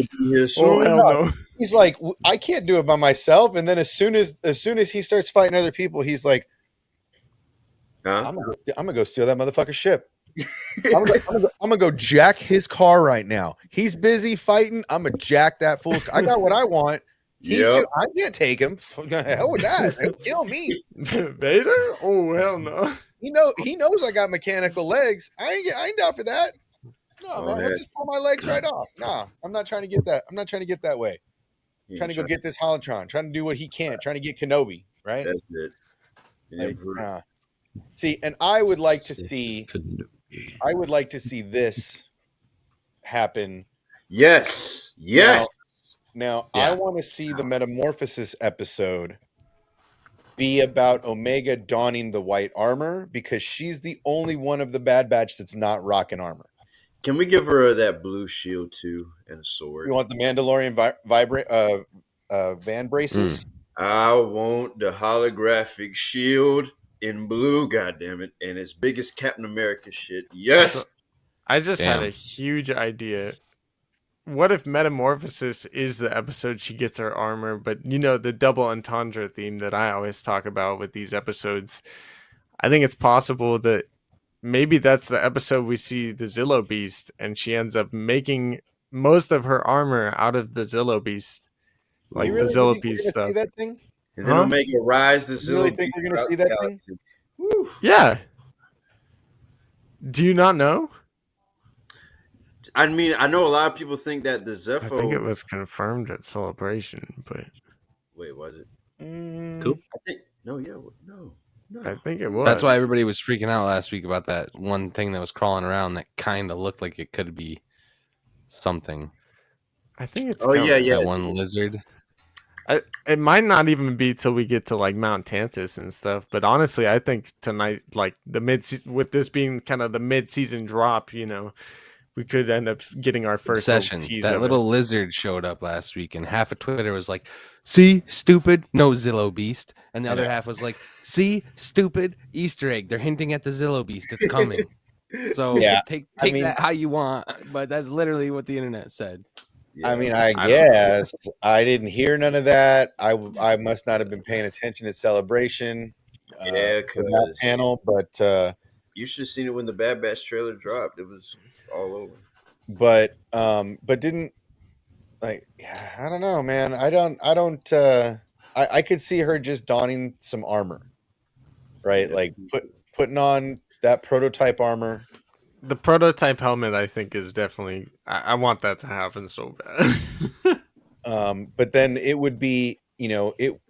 "Oh hell no!" he's like, I can't do it by myself. And then as soon as he starts fighting other people, he's like, Huh? I'm gonna go steal that motherfucker's ship. I'm gonna go jack his car right now. He's busy fighting. I'm gonna jack that fool's. I got what I want. I can't take him. Hell with that. He'll kill me. Vader? Oh hell no! He knows I got mechanical legs. I ain't down for that. No, man, I'll just pull my legs right off. Nah, I'm not trying to get that. I'm not trying to get that way. Trying to go get this Holotron. Trying to do what he can. Trying to get Kenobi. Right. That's it. Like, see, and I would like to see this happen. Yes. Now I want to see the Metamorphosis episode be about Omega donning the white armor because she's the only one of the Bad Batch that's not rocking armor. Can we give her that blue shield too and a sword? You want the Mandalorian van braces? I want the holographic shield in blue, goddammit, and as big as Captain America shit. Yes. I just had a huge idea. What if Metamorphosis is the episode she gets her armor, but the double entendre theme that I always talk about with these episodes? I think it's possible that maybe that's the episode we see the Zillo Beast, and she ends up making most of her armor out of the Zillo Beast, like the Zillo Beast stuff. See that thing? And then Omega rise the Zillo Beast. Think we're gonna see that thing? Woo. Yeah. Do you not know? I mean, I know a lot of people think that the Zepho. I think it was confirmed at Celebration, but wait, was it? Cool. I think no. I think it was. That's why everybody was freaking out last week about that one thing that was crawling around that kind of looked like it could be something. I think it's. That one lizard. It might not even be till we get to like Mount Tantus and stuff, but honestly, I think tonight, like with this being kind of the mid-season drop, we could end up getting our first session. That little lizard showed up last week, and half of Twitter was like, "See, stupid, no Zillo Beast," and the other half was like, "See, stupid, Easter egg. They're hinting at the Zillo Beast. It's coming." So take that how you want, but that's literally what the internet said. I mean, I guess I didn't hear none of that. I must not have been paying attention at Celebration. That panel, but you should have seen it when the Bad Batch trailer dropped. It was all over. But didn't I don't know, man. I could see her just donning some armor, right? Like putting on that prototype armor. The prototype helmet, I think, is definitely. I want that to happen so bad. But then it would be, it.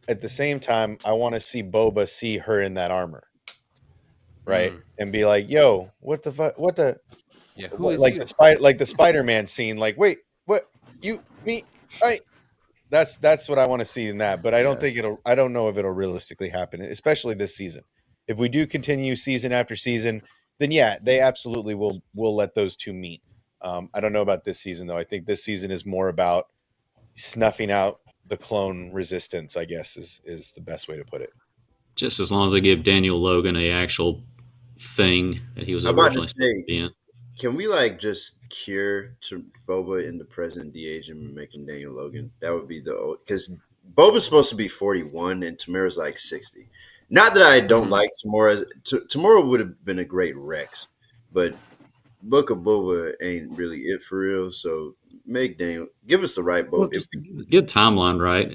At the same time, I want to see Boba see her in that armor, right? And be like, "Yo, what the fuck? What the?" Yeah, who is the Spider-Man scene? Like, wait, what? You, me, I. That's what I want to see in that. But I don't think it'll. I don't know if it'll realistically happen, especially this season. If we do continue season after season, then they absolutely will let those two meet. I don't know about this season though. I think this season is more about snuffing out the clone resistance, I guess is the best way to put it. Just as long as they give Daniel Logan a actual thing that he was originally supposed to be in. Can we just cure to Boba in the present de-age and making Daniel Logan? That would be because Boba's supposed to be 41 and Tamara's like 60. Not that I don't like Tamara. Tamara would have been a great Rex, but Book of Boba ain't really it for real. So give us the right Boba. Get timeline right.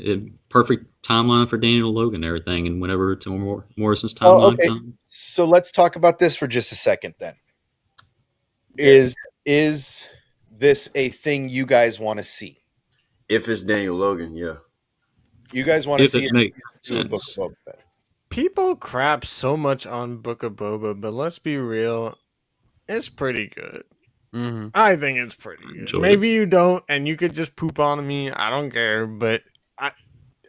Perfect timeline for Daniel Logan and everything, and whenever Morrison's timeline comes. So let's talk about this for just a second then. Is this a thing you guys want to see? If it's Daniel Logan, yeah. You guys want to see it makes sense. People crap so much on Book of Boba, but let's be real, it's pretty good. Mm-hmm. I think it's pretty good. Maybe you don't, and you could just poop on me. I don't care, but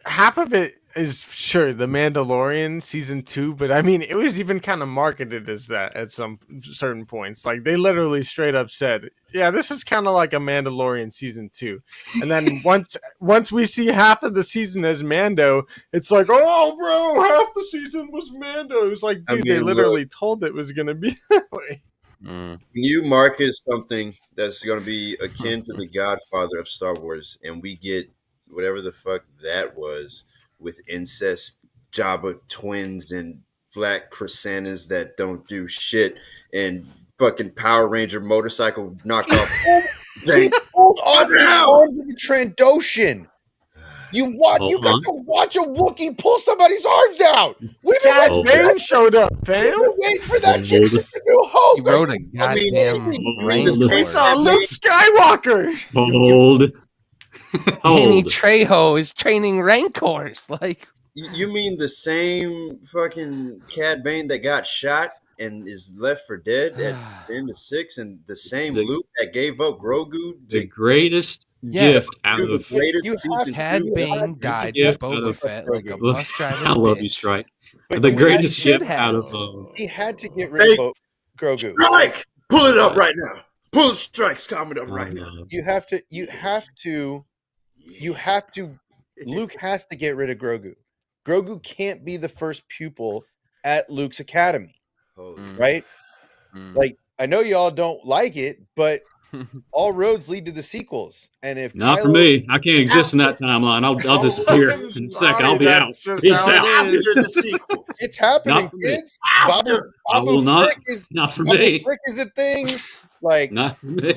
half of it is sure the Mandalorian season 2, but I mean, it was even kind of marketed as that at some certain points. Like they literally straight up said, "Yeah, this is kind of like a Mandalorian season 2." And then once we see half of the season as Mando, it's like, "Oh, bro, half the season was Mando." It's like, dude, they literally told it was gonna be that way. Can you market something that's going to be akin to the Godfather of Star Wars, and we get whatever the fuck that was with incest Jabba twins and flat Chrysanas that don't do shit and fucking Power Ranger motorcycle knockoff. Trandoshan. You got to watch a Wookiee pull somebody's arms out. We've been Cad waiting, Bane showed up, we've fam. been waiting for that shit since A New Hope. He rode a I mean, goddamn you mean rain the same We horse. saw Luke Skywalker. Hold. Danny Hold. Trejo is training rancors. Like, You mean the same fucking Cad Bane that got shot and is left for dead at the end of 6, and the same Luke that gave up Grogu The to greatest Yeah. gift out do the of greatest You have season Cad 2 Bane died to gift out Boba of Fett like a Grogu. bus driver. I love you, bitch. Strike. But The you greatest should gift have. out of He had to get rid of Grogu. Strike! Pull it up right now. Pull Strike's comment up right now. You have to. Luke has to get rid of Grogu. Grogu can't be the first pupil at Luke's academy, Holy right? Mm. Like, I know y'all don't like it, but all roads lead to the sequels. And if not for Kylo- me. I can't exist in that timeline. I'll disappear in a second. I'll be out. That's just Peace how it out. is. after the sequel. it's happening, Not for me. kids. Babu I will not. Frick is Not for Babu me. Frick is a thing. Like Not for me.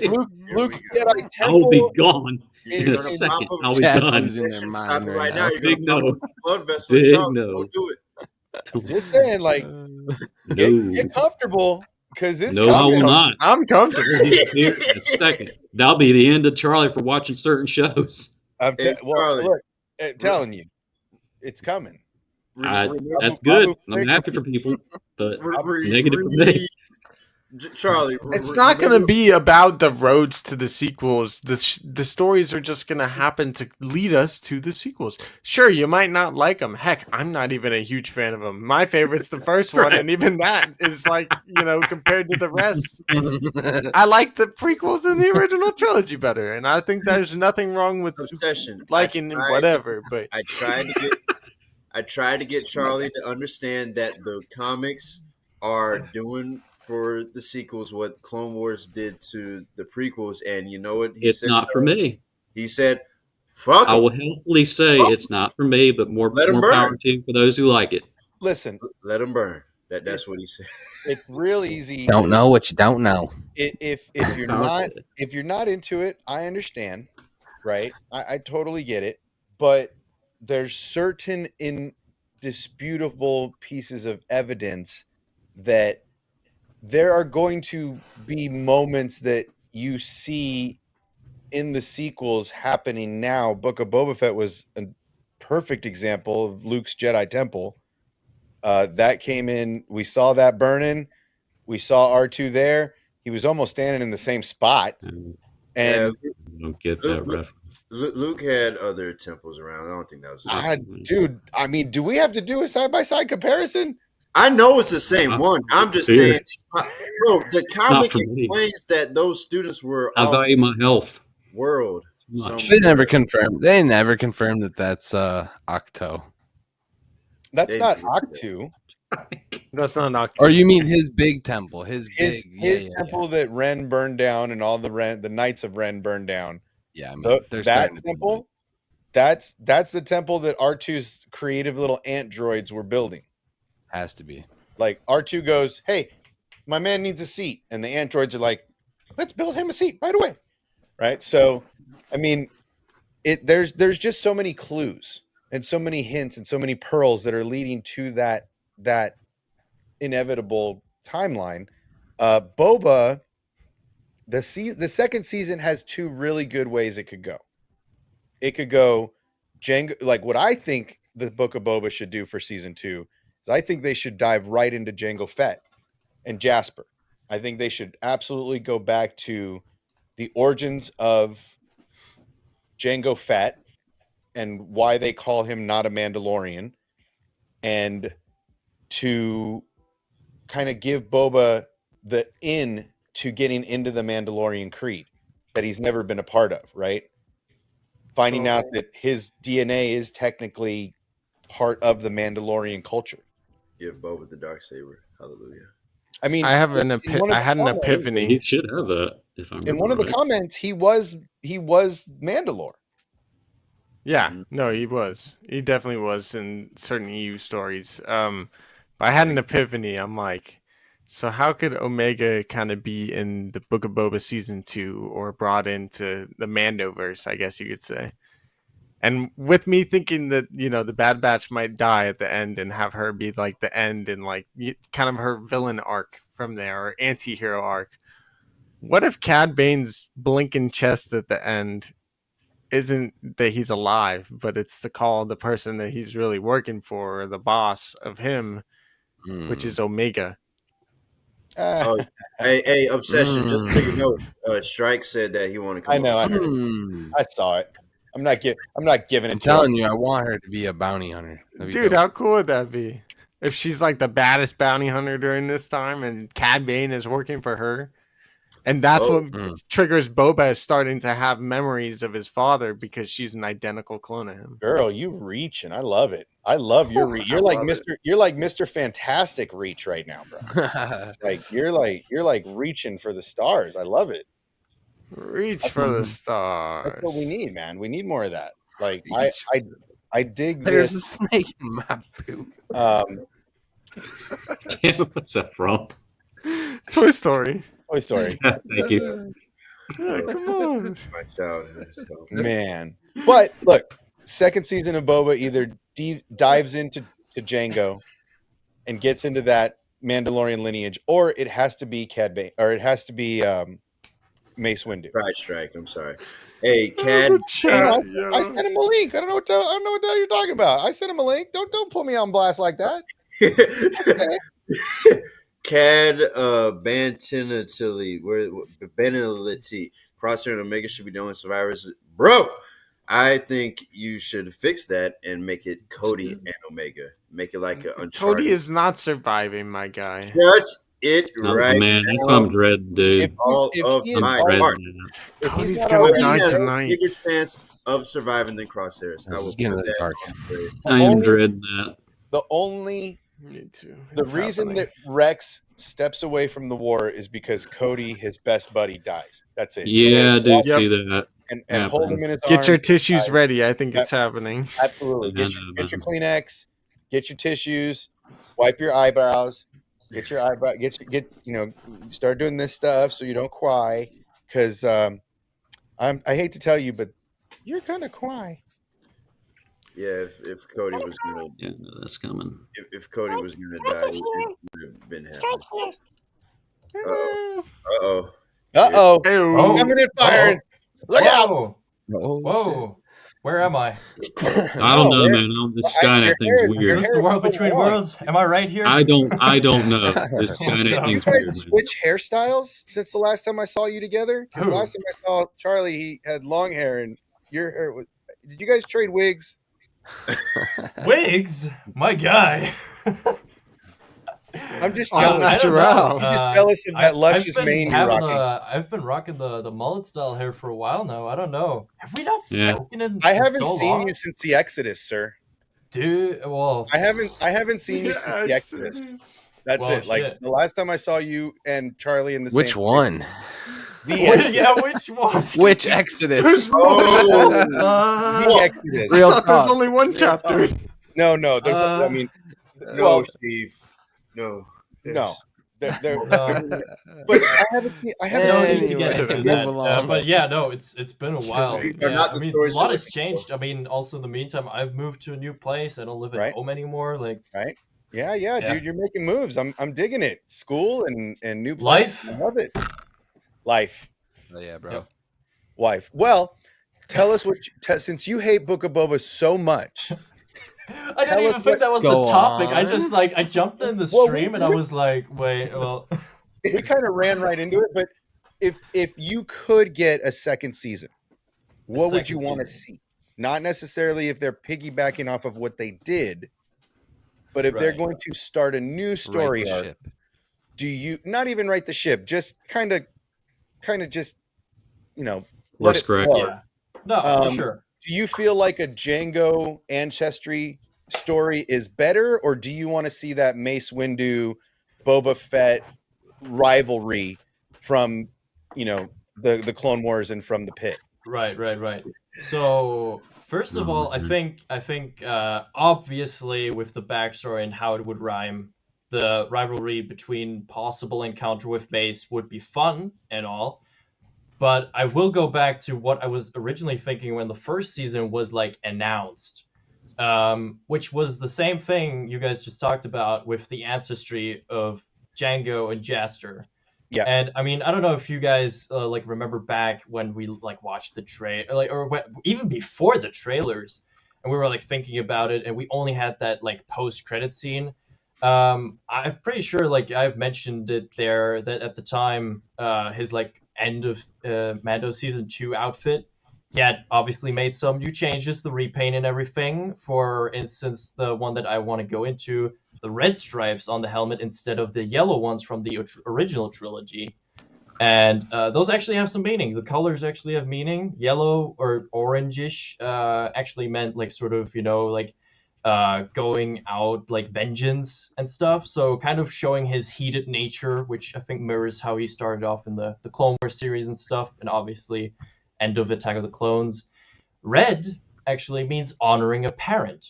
Luke's Here we go. Jedi I will be Temple. gone You're in a gonna second. pop I'll be Chat's done. losing their Stop mind it right right now. now. You're Big gonna pop no. a blood vessel. Big Charlie, no. don't do it. Just saying, like, No. get comfortable because it's No, I will coming. not. I'm comfortable. I'll disappear in a second. That'll be the end of Charlie for watching certain shows. I'm Hey, well, Charlie. look, telling you, it's coming. That's good. I'm happy for people, but negative for me. Charlie, It's not going to be about the roads to the sequels. The stories are just going to happen to lead us to the sequels. Sure, you might not like them. Heck, I'm not even a huge fan of them. My favorite's the first one, and even that is like, compared to the rest. I like the prequels and the original trilogy better, and I think there's nothing wrong with obsession. liking whatever. But I tried to get Charlie to understand that the comics are doing for the sequels what Clone Wars did to the prequels, and you know what he It's said? not for me. He said, "Fuck I 'em. will helpfully say it's not for me, but more Let 'em power burn. to you for those who like it. Listen, Let them burn." That's what he said. it's real easy. Don't know what you don't know. If you're not into it, I understand, right? I totally get it, but there's certain indisputable pieces of evidence that there are going to be moments that you see in the sequels happening now. Book of Boba Fett was a perfect example of Luke's Jedi Temple. That came in. We saw that burning. We saw R2 there. He was almost standing in the same spot. And I don't get that reference. Luke had other temples around. I don't think that was. dude, I mean, do we have to do a side-by-side comparison? I know it's the same one. I'm just saying, bro. The comic for me. explains that those students were I off value my health. world. Much. They never confirmed that that's Octo. That's They not did. Octu. that's not an Octo. Or you mean his big temple? His temple that Ren burned down and all the Knights of Ren burned down. Yeah, I mean, That they're starting to do temple, that's the temple that R2's creative little ant droids were building. Has to be. Like R2 goes, "Hey, my man needs a seat," and the androids are like, "Let's build him a seat right away." Right? So, I mean, there's just so many clues and so many hints and so many pearls that are leading to that inevitable timeline. Boba, the second season has two really good ways it could go. It could go Jango, like what I think the Book of Boba should do for season 2. I think they should dive right into Jango Fett and Jasper. I think they should absolutely go back to the origins of Jango Fett and why they call him not a Mandalorian, and to kind of give Boba the in to getting into the Mandalorian creed that he's never been a part of, right? Finding out that his DNA is technically part of the Mandalorian culture. Give Boba the dark saber. Hallelujah. I mean, I have an in one of I the had an comments- He epiphany. should have that. If I'm In one of the comments, he was Mandalore. Yeah, no, he was. He definitely was in certain EU stories. But I had an epiphany. I'm like, so how could Omega kind of be in the Book of Boba season 2 or brought into the Mandoverse, I guess you could say? And with me thinking that, the Bad Batch might die at the end and have her be like the end and like kind of her villain arc from there, or anti-hero arc. What if Cad Bane's blinking chest at the end isn't that he's alive, but it's to call the person that he's really working for, or the boss of him, which is Omega. Oh, hey, Obsession, just so you know, Strike said that he wanted to come I know. on. I saw it. I'm not giving it. I'm telling you, I want her to be a bounty hunter. Dude, how cool would that be? If she's like the baddest bounty hunter during this time and Cad Bane is working for her. And that's what triggers Boba starting to have memories of his father because she's an identical clone of him. Girl, you reaching. I love it. I love your reach. You're like Mr. Fantastic reach right now, bro. you're like reaching for the stars. I love it. Reach for the stars. That's what we need, man. We need more of that. Like I dig There's this. a snake in my poop. Damn, what's that from? Toy Story. Toy Story. Thank you. Yeah, come on. My childhood. Man. But look, second season of Boba either dives into Jango and gets into that Mandalorian lineage, or it has to be Cad Bane, or it has to be Mace Windu. Right, Strike. I'm sorry. Hey, Cad. I sent him a link. I don't know what the hell you're talking about. I sent him a link. Don't put me on blast like that. Cad Bantinatelli, Beneliti, Crosshair and Omega should be doing Survivors. Bro, I think you should fix that and make it Cody and Omega. Make it like an Uncharted. Cody is not surviving, my guy. Shut it right man, that's what I'm dreading, dude. All of my heart. Cody's gonna die has tonight. a bigger chance of surviving than Crosshairs. This is getting the dark. I am dreading that. The only Me too. the reason that Rex steps away from the war is because Cody, his best buddy, dies. That's it. Yeah, I do Yep. see that. And hold him in his Get arms. your tissues ready. I think it's happening. Absolutely. Get your Kleenex. Get your tissues. Wipe your eyebrows. Get your eyebrow. Start doing this stuff so you don't cry. Because I hate to tell you, but you're gonna cry. Yeah, if Cody was gonna, Yeah, no, that's coming. if Cody was gonna die, it would have been happening. Strike's here. Uh-oh. Uh-oh. Oh. Coming in firing. Look out. Whoa. Oh, Whoa. Where am I? I don't know, man. This Skynet thing's Is weird. this the world between worlds? Am I right here? I don't know. This Skynet So- You thing's guys weird, man. switch hairstyles since the last time I saw you together? Because Who? last time I saw Charlie, he had long hair, and your hair was. Did you guys trade wigs? Wigs? My guy. I'm just Oh, jealous. that's I don't know. Jarrell. I'm just jealous of that luscious mane you're rocking. I've been rocking the mullet style hair for a while now. I don't know. Have we not Yeah. spoken in I haven't so seen long? you since the Exodus, sir. Dude, well, I haven't seen you since the Exodus. That's Well, it. Like shit. the last time I saw you and Charlie in the which same one? The Wait, Exodus. yeah, which one? Which Exodus? Oh, the Uh, Exodus. Real I thought there's talk. only one chapter. No. There's. I mean, No, well, Steve. No. no. There- No. but I haven't. I haven't. no seen need to get you- into Move that. along. But yeah, no, it's been a while. These are Yeah, not I the mean, a stories lot we're has looking changed. I mean, also in the meantime, I've moved to a new place. I don't live at Right. home anymore. Like, Yeah, Yeah. dude, you're making moves. I'm digging it. School and new place. Life? I love it. Life, Oh, yeah, bro. Yep. wife. Well, tell us since you hate Book of Boba so much. I Tell didn't us even think that was the Go topic. I on. just I jumped in the Well, stream and I was like, wait, well, We kind of ran right into it, but if you could get a second season, what would you second want to season. see? Not necessarily if they're piggybacking off of what they did, but if they're Right. going to start a new story Right the arc. ship. Do you not even write the ship? Just kind of just let Course it correct. flow. yeah, no, for Um, sure. Do you feel like a Django ancestry story is better, or do you want to see that Mace Windu, Boba Fett rivalry from the Clone Wars and from the pit? Right. So first of all, I think obviously with the backstory and how it would rhyme, the rivalry between possible encounter with Mace would be fun and all. But I will go back to what I was originally thinking when the first season was like announced, which was the same thing you guys just talked about with the ancestry of Django and Jaster. Yeah. And I mean, I don't know if you guys like remember back when we like watched the even before the trailers, and we were like thinking about it, and we only had that like post-credit scene. I'm pretty sure like I've mentioned it there that at the time his like end of Mando season 2 outfit, he had obviously made some new changes, the repaint and everything. For instance, the one that I want to go into, the red stripes on the helmet instead of the yellow ones from the original trilogy. And those actually have some meaning. The colors actually have meaning. Yellow or orangish actually meant like sort of, you know, like going out like vengeance and stuff. So kind of showing his heated nature, which I think mirrors how he started off in the Clone Wars series and stuff. And obviously end of Attack of the Clones. Red actually means honoring a parent.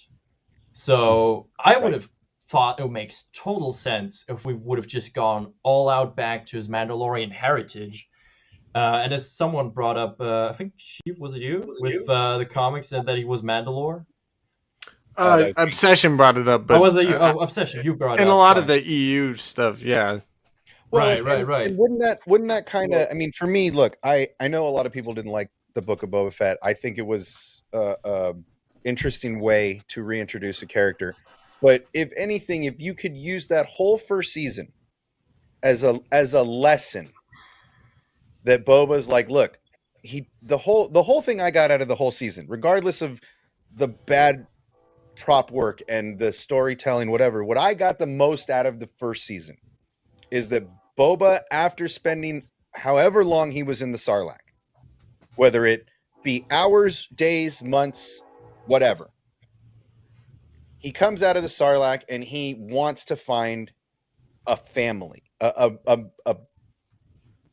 So I would have thought it makes total sense if we would have just gone all out back to his Mandalorian heritage. And as someone brought up, I think was it you with the comics and that he was Mandalore? Obsession brought it up, but was that you? Obsession, you brought it up. And a lot of the EU stuff, yeah. Well, Right. And wouldn't that kind of? I mean, for me, look, I know a lot of people didn't like the Book of Boba Fett. I think it was a interesting way to reintroduce a character. But if anything, if you could use that whole first season as a lesson, that Boba's like, look, the whole thing I got out of the whole season, regardless of the bad prop work and the storytelling, whatever, what I got the most out of the first season is that Boba, after spending however long he was in the Sarlacc, whether it be hours, days, months, whatever, he comes out of the Sarlacc and he wants to find a family, a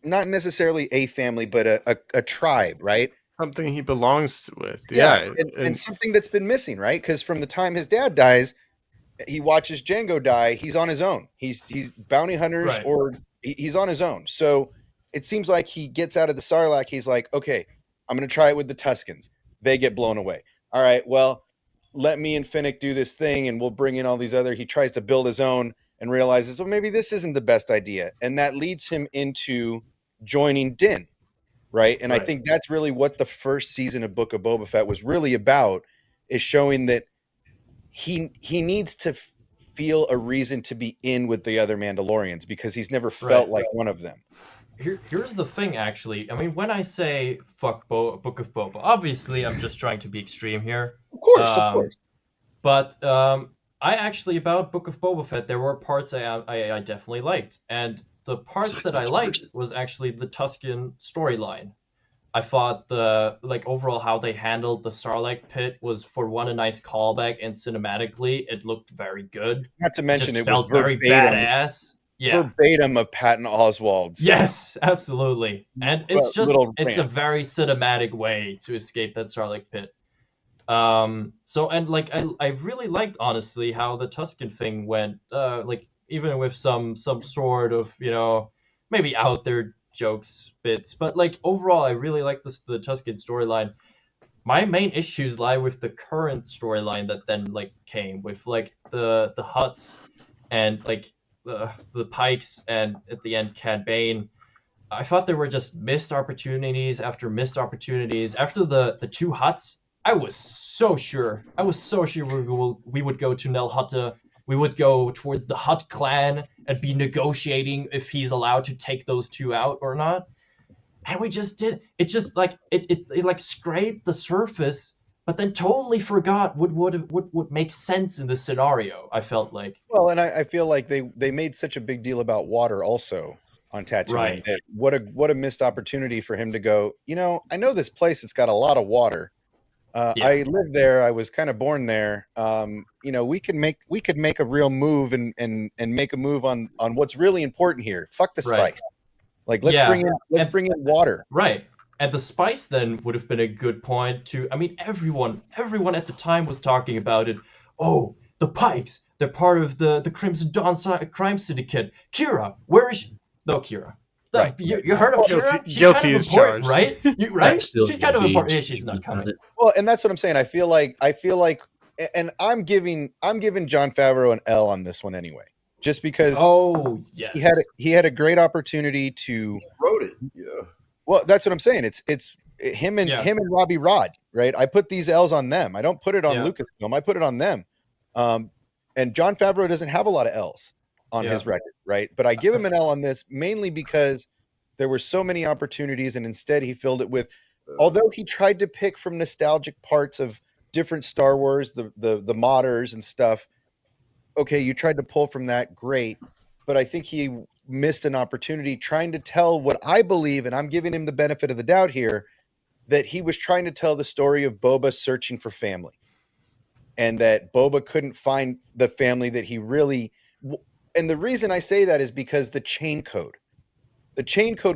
not necessarily a family, but a tribe, right? Something he belongs with. Yeah. And something that's been missing, right? Because from the time his dad dies, he watches Django die. He's on his own. He's bounty hunters, Right. or he's on his own. So it seems like he gets out of the Sarlacc. He's like, okay, I'm going to try it with the Tuskens. They get blown away. All right, well, let me and Finnick do this thing, and we'll bring in all these other. He tries to build his own and realizes, well, maybe this isn't the best idea. And that leads him into joining Din, right? And I think that's really what the first season of Book of Boba Fett was really about, is showing that he needs to feel a reason to be in with the other Mandalorians because he's never felt like one of them. Here's the thing, actually. I mean, when I say fuck Book of Boba, obviously I'm just trying to be extreme here. Of course. But I actually, about Book of Boba Fett, there were parts I definitely liked. And the parts that I liked was actually the Tusken storyline. I thought overall how they handled the Sarlacc pit was, for one, a nice callback, and cinematically it looked very good. Not to mention, it felt was very badass. Yeah. Verbatim of Patton Oswalt's. Yes, absolutely. And it's just it's a rant. very cinematic way to escape that Sarlacc pit. I really liked, honestly, how the Tusken thing went, even with some sort of, you know, maybe out there jokes bits, but like overall I really like the Tusken storyline. My main issues lie with the current storyline that then like came with like the Hutts and like the Pikes, and at the end Cad Bane. I thought there were just missed opportunities after missed opportunities. After the two Hutts, I was so sure we would go to Nel Hutta. We would go towards the Hutt clan and be negotiating if he's allowed to take those two out or not. And we just did. It just like it like scraped the surface, but then totally forgot what would make sense in this scenario. I felt like. Well, and I feel like they made such a big deal about water also on Tatooine. Right. That what a missed opportunity for him to go, you know, I know this place, it's got a lot of water. I lived there. I was kind of born there. You know, we could make a real move and make a move on what's really important here. Fuck the spice. Right. Like let's bring in water. Right. And the spice then would have been a good point to. I mean, everyone at the time was talking about it. Oh, the Pikes. They're part of the Crimson Dawn crime syndicate. Kira, where is she? No, Kira. Right. You heard of Kira? She's guilty kind of as important, charged. right? Right? Still She's kind of be important. Yeah, cheating she's not about coming. it. Well, and that's what I'm saying. I feel like, and I'm giving John Favreau an L on this one anyway, just because Oh yes. he had a great opportunity to. Wrote it. Yeah. Well, that's what I'm saying. It's him and Robbie Rod, right? I put these L's on them. I don't put it on Lucasfilm. I put it on them. And John Favreau doesn't have a lot of L's on his record, right? But I give him an L on this mainly because there were so many opportunities, and instead he filled it with. Although he tried to pick from nostalgic parts of different Star Wars, the modders and stuff. Okay, you tried to pull from that, great, but I think he missed an opportunity trying to tell what I believe, and I'm giving him the benefit of the doubt here, that he was trying to tell the story of Boba searching for family, and that Boba couldn't find the family that he really. And the reason I say that is because the chain code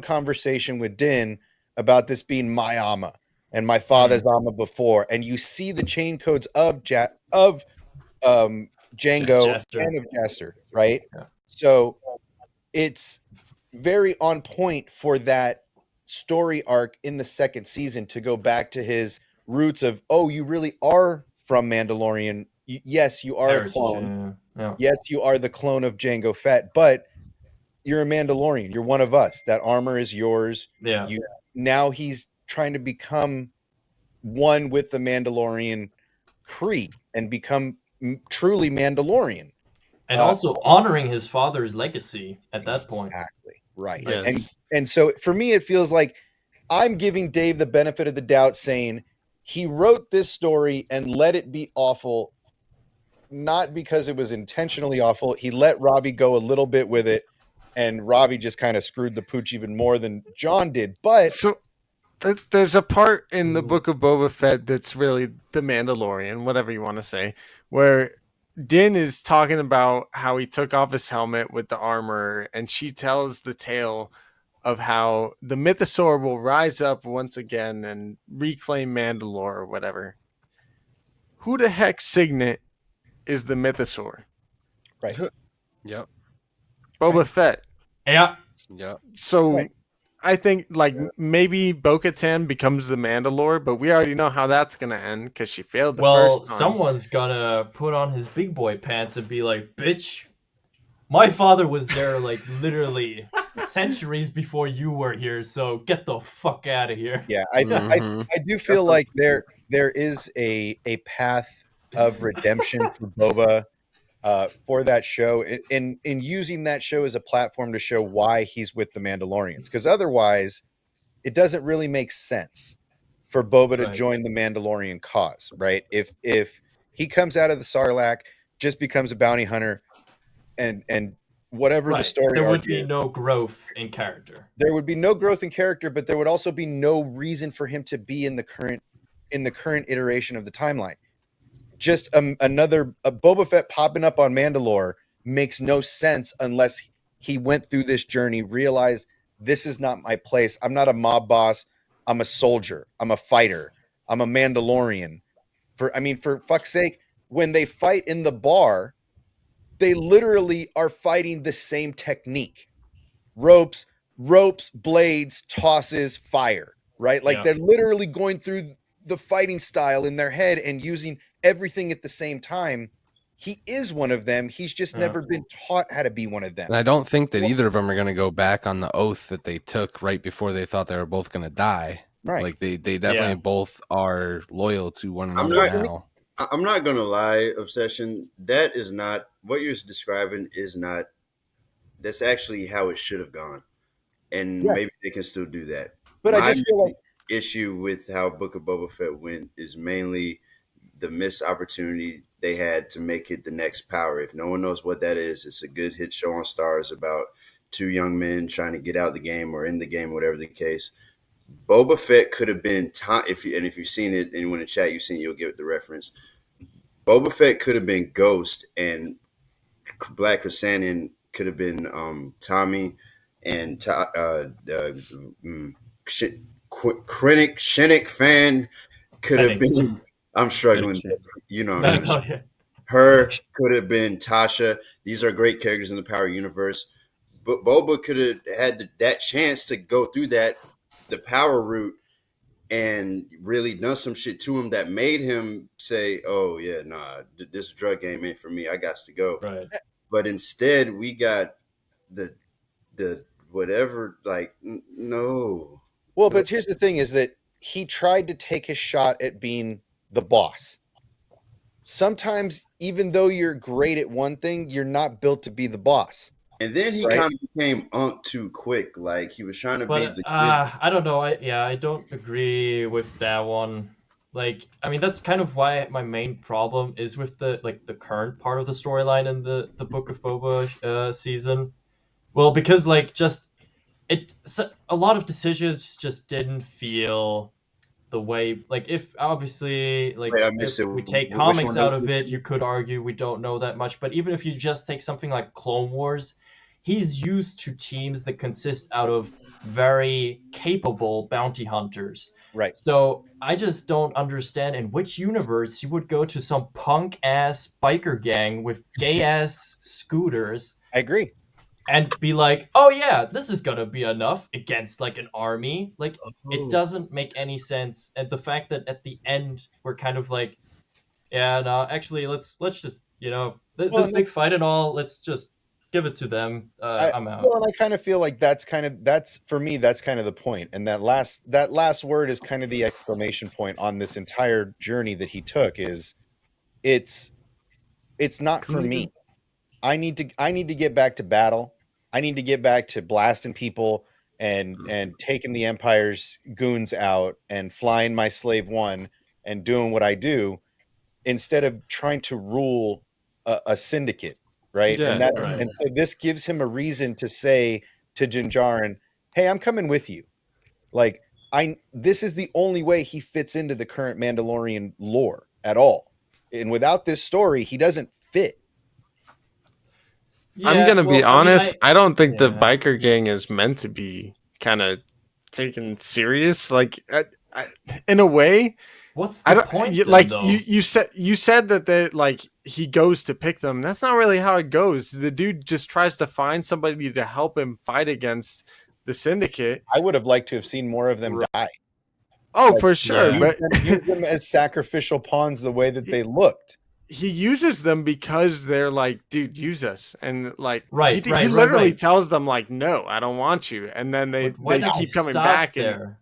conversation with Din about this being my Amma and my father's Amma before, and you see the chain codes of Django Jester. and of Jester, right? Yeah. So it's very on point for that story arc in the second season to go back to his roots of, oh, you really are from Mandalorian. Yes, you are a clone. Yeah. Yes, you are the clone of Jango Fett, but you're a Mandalorian. You're one of us. That armor is yours. Yeah. Now he's trying to become one with the Mandalorian creed and become truly Mandalorian. And also honoring his father's legacy at that point. Exactly. Right. Yes. And so for me, it feels like I'm giving Dave the benefit of the doubt, saying he wrote this story and let it be awful, not because it was intentionally awful. He let Robbie go a little bit with it, and Robbie just kind of screwed the pooch even more than John did. But So there's a part in the Book of Boba Fett that's really the Mandalorian, whatever you want to say, where Din is talking about how he took off his helmet with the armor, and she tells the tale of how the Mythosaur will rise up once again and reclaim Mandalore or whatever. Who the heck Signet is the Mythosaur? right. Yep. Boba Fett. Yeah. Yep. So Right. I think maybe Bo-Katan becomes the Mandalore, but we already know how that's gonna end because she failed the Well, first time. someone's gonna put on his big boy pants and be like, "Bitch, my father was there like literally centuries before you were here, so get the fuck out of here." Yeah, I do feel like there is a path of redemption for Boba for that show, in using that show as a platform to show why he's with the Mandalorians, because otherwise it doesn't really make sense for Boba to Right. join the Mandalorian cause, right? If he comes out of the Sarlacc, just becomes a bounty hunter, and whatever the Right. story There would arc be is, no growth in character. there would be no growth in character, but there would also be no reason for him to be in the current iteration of the timeline. Just another Boba Fett popping up on Mandalore makes no sense unless he went through this journey, realized this is not my place. I'm not a mob boss. I'm a soldier. I'm a fighter. I'm a Mandalorian. For fuck's sake, when they fight in the bar, they literally are fighting the same technique. Ropes, blades, tosses, fire, right? Like they're literally going through the fighting style in their head and using everything at the same time. He is one of them. He's just never been taught how to be one of them. And I don't think that either of them are going to go back on the oath that they took right before they thought they were both going to die. Right. Like they definitely both are loyal to one I'm another not- now. I'm not gonna lie, Obsession. That is not what you're describing. Is not. That's actually how it should have gone, and Yes. maybe they can still do that. But My I just feel like issue with how Book of Boba Fett went is mainly the missed opportunity they had to make it the next Power. If no one knows what that is, it's a good hit show on Stars about two young men trying to get out the game or in the game, whatever the case. Boba Fett could have been if you've seen it, anyone in the chat you've seen it, you'll get the reference. Boba Fett could have been Ghost, and Black Chrysanthemum could have been Tommy, and Krennic fan could have been. I'm struggling. You know, That's okay. her could have been Tasha. These are great characters in the Power universe. Boba could have had that chance to go through the power route and really done some shit to him that made him say, "Oh yeah, nah, this drug game ain't for me. I got to go." Right. But instead, we got the whatever. Like, no. Well, but here's the thing: is that he tried to take a shot at being the boss. Sometimes, even though you're great at one thing, you're not built to be the boss. And then he kind of became too quick. Like he was trying to be the. I don't know. I don't agree with that one. Like, I mean, that's kind of why my main problem is with the current part of the storyline in the Book of Boba season. Well, because like a lot of decisions just didn't feel the way, like, if obviously like if we take comics out of it, you could argue we don't know that much. But even if you just take something like Clone Wars, he's used to teams that consist out of very capable bounty hunters. Right. So I just don't understand in which universe you would go to some punk ass biker gang with gay ass scooters. I agree. And be like, oh yeah, this is gonna be enough against like an army. Like, it doesn't make any sense. And the fact that at the end we're kind of like, yeah, no, actually, let's just, this big fight and all, let's just give it to them. I'm out. Well, and I kind of feel like that's kind of the point. And that last word is kind of the exclamation point on this entire journey that he took. Is it's not for me. I need to get back to battle. I need to get back to blasting people and taking the Empire's goons out and flying my Slave One and doing what I do, instead of trying to rule a syndicate, right? Yeah, and so this gives him a reason to say to Din Djarin, "Hey, I'm coming with you." Like, this is the only way he fits into the current Mandalorian lore at all. And without this story, he doesn't fit. Yeah, I'm gonna be honest. I don't think the biker gang is meant to be kind of taken serious. Like, in a way, what's the point? You said that he goes to pick them. That's not really how it goes. The dude just tries to find somebody to help him fight against the syndicate. I would have liked to have seen more of them die. Oh, for sure. But use them as sacrificial pawns the way that they looked. He uses them because they're like, dude, use us. And like, he literally tells them like, no, I don't want you. And then they keep coming back there.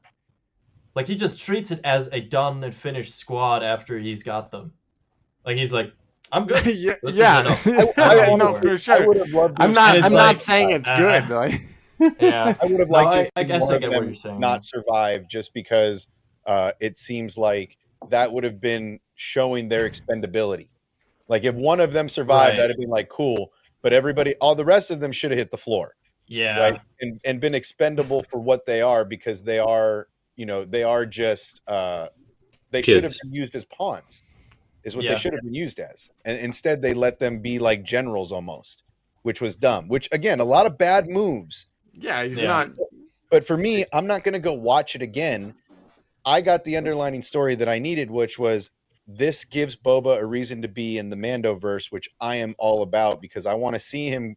Like, he just treats it as a done and finished squad after he's got them. Like, he's like, I'm good. I know for sure. I would have loved. I'm not saying it's good. Like, yeah, I would have liked to. I guess I get what you're saying. Not survive just because it seems like that would have been showing their expendability. Like, if one of them survived, that'd have been like cool. But all the rest of them should have hit the floor. Yeah. Right. And been expendable for what they are, because they are, they are just they should have been used as pawns, is what they should have been used as. And instead they let them be like generals almost, which was dumb. Which, again, a lot of bad moves. Yeah, he's not. But for me, I'm not gonna go watch it again. I got the underlining story that I needed, which was, this gives Boba a reason to be in the Mandoverse, which I am all about, because I want to see him